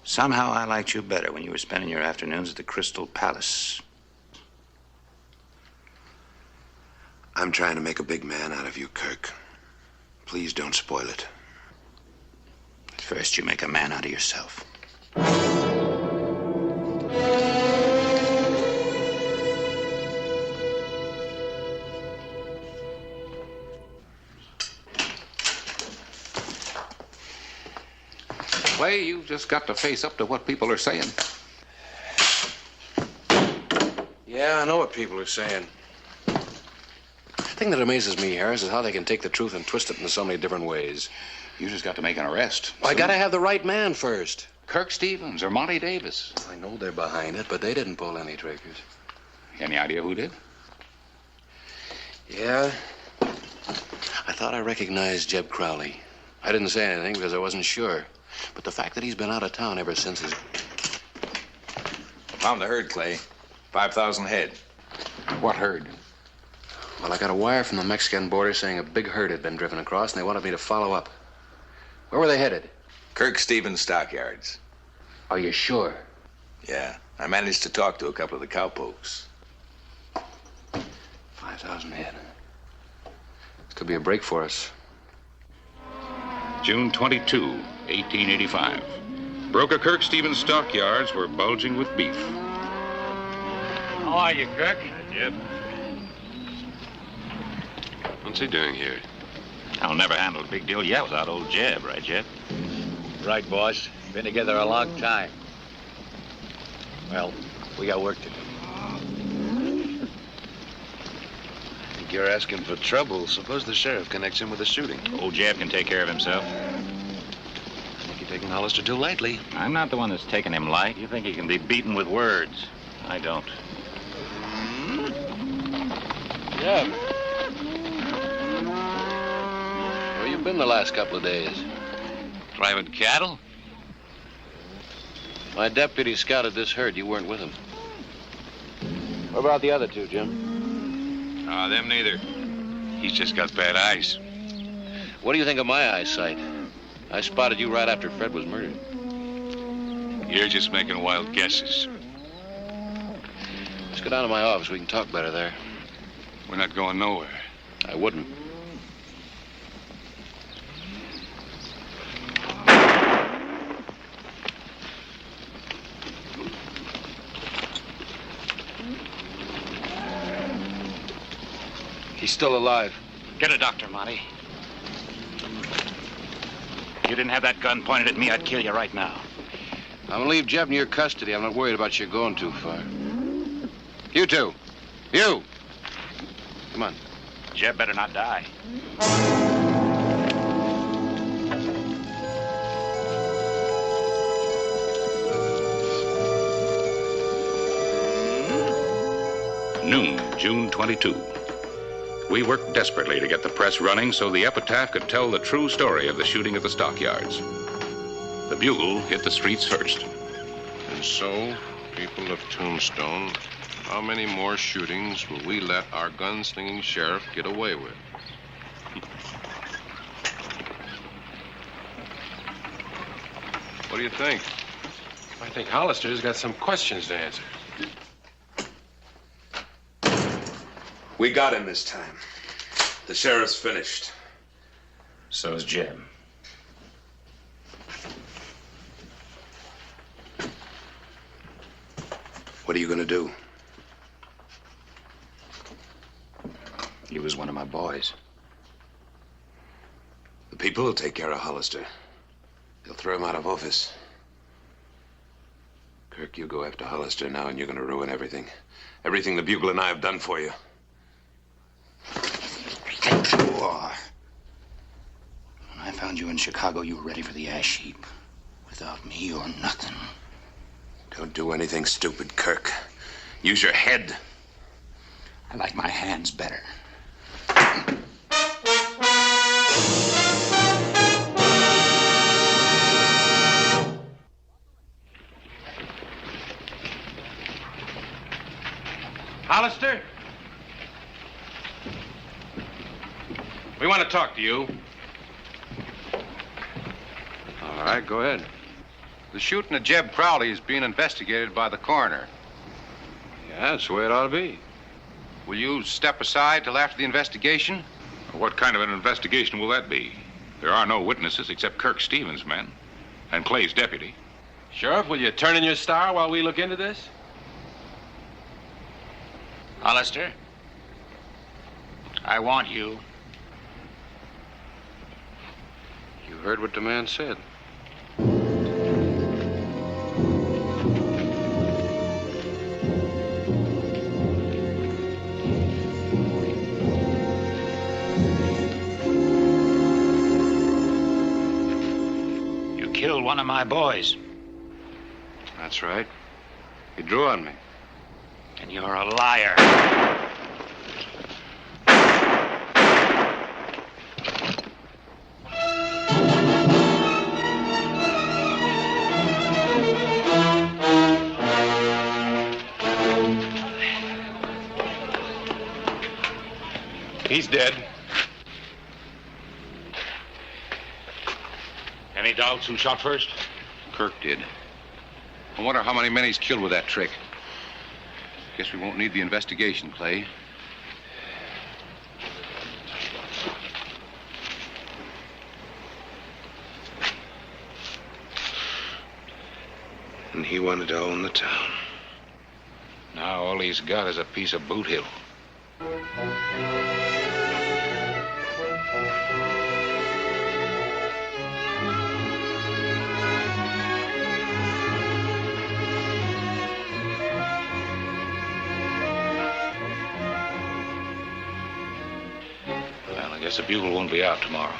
Somehow I liked you better when you were spending your afternoons at the Crystal Palace. I'm trying to make a big man out of you, Kirk. Please don't spoil it. First, you make a man out of yourself. Clay, you've just got to face up to what people are saying. Yeah, I know what people are saying. The thing that amazes me, Harris, is how they can take the truth and twist it in so many different ways. You just got to make an arrest. Well, I gotta have the right man first. Kirk Stevens or Monty Davis. I know they're behind it, but they didn't pull any triggers. Any idea who did? Yeah. I thought I recognized Jeb Crowley. I didn't say anything because I wasn't sure. But the fact that he's been out of town ever since is... Found the herd, Clay. 5,000 head. What herd? Well, I got a wire from the Mexican border saying a big herd had been driven across, and they wanted me to follow up. Where were they headed? Kirk Stevens Stockyards. Are you sure? Yeah. I managed to talk to a couple of the cowpokes. 5,000 head. This could be a break for us. June 22, 1885. Broker Kirk Stevens' stockyards were bulging with beef. How are you, Kirk? Jeb. What's he doing here? I'll never handle a big deal yet without old Jeb, right, Jeb? Right, boss. Been together a long time. Well, we got work to do. I think you're asking for trouble. Suppose the sheriff connects him with the shooting. Old Jeb can take care of himself. I think you're taking Hollister too lightly. I'm not the one that's taking him light. You think he can be beaten with words. I don't. Jeb. Where you been the last couple of days? Driving cattle? My deputy scouted this herd. You weren't with him. What about the other two, Jim? Them neither. He's just got bad eyes. What do you think of my eyesight? I spotted you right after Fred was murdered. You're just making wild guesses. Let's go down to my office. We can talk better there. We're not going nowhere. I wouldn't. He's still alive. Get a doctor, Monty. If you didn't have that gun pointed at me, I'd kill you right now. I'm gonna leave Jeb in your custody. I'm not worried about you going too far. You two. You. Come on. Jeb better not die. Noon, June 22. We worked desperately to get the press running so the Epitaph could tell the true story of the shooting at the stockyards. The Bugle hit the streets first. And so, people of Tombstone, how many more shootings will we let our gunslinging sheriff get away with? What do you think? I think Hollister's got some questions to answer. We got him this time. The sheriff's finished. So's Jeb. What are you gonna do? He was one of my boys. The people will take care of Hollister. They'll throw him out of office. Kirk, you go after Hollister now and you're gonna ruin everything. Everything the Bugle and I have done for you. When I found you in Chicago, you were ready for the ash heap. Without me, you're nothing. Don't do anything stupid, Kirk. Use your head. I like my hands better. Hollister? We want to talk to you. All right, go ahead. The shooting of Jeb Crowley is being investigated by the coroner. Yeah, that's the way it ought to be. Will you step aside till after the investigation? What kind of an investigation will that be? There are no witnesses except Kirk Stevens' men and Clay's deputy. Sheriff, will you turn in your star while we look into this? Hollister, I want you. You heard what the man said. You killed one of my boys. That's right. He drew on me. And you're a liar. dead. Any doubts who shot first? Kirk did. I wonder how many men he's killed with that trick. Guess we won't need the investigation, Clay. And he wanted to own the town. Now all he's got is a piece of Boot Hill. Well, I guess the Bugle won't be out tomorrow.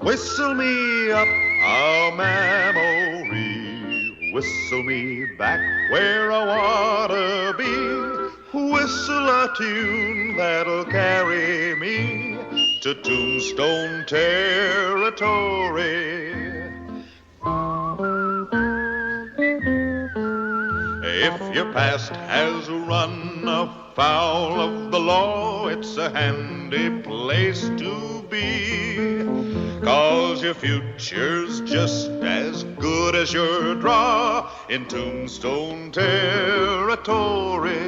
Whistle me up a memory, whistle me back where I wanna be, whistle a tune that'll carry me to Tombstone territory. If your past has run afoul of the law, it's a handy place to be. 'Cause your future's just as good as your draw in Tombstone territory.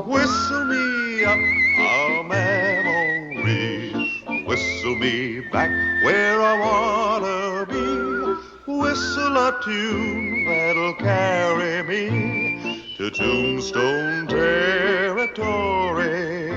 Whistle me up a memory, whistle me back where I wanna be, whistle a tune that'll carry me to Tombstone territory.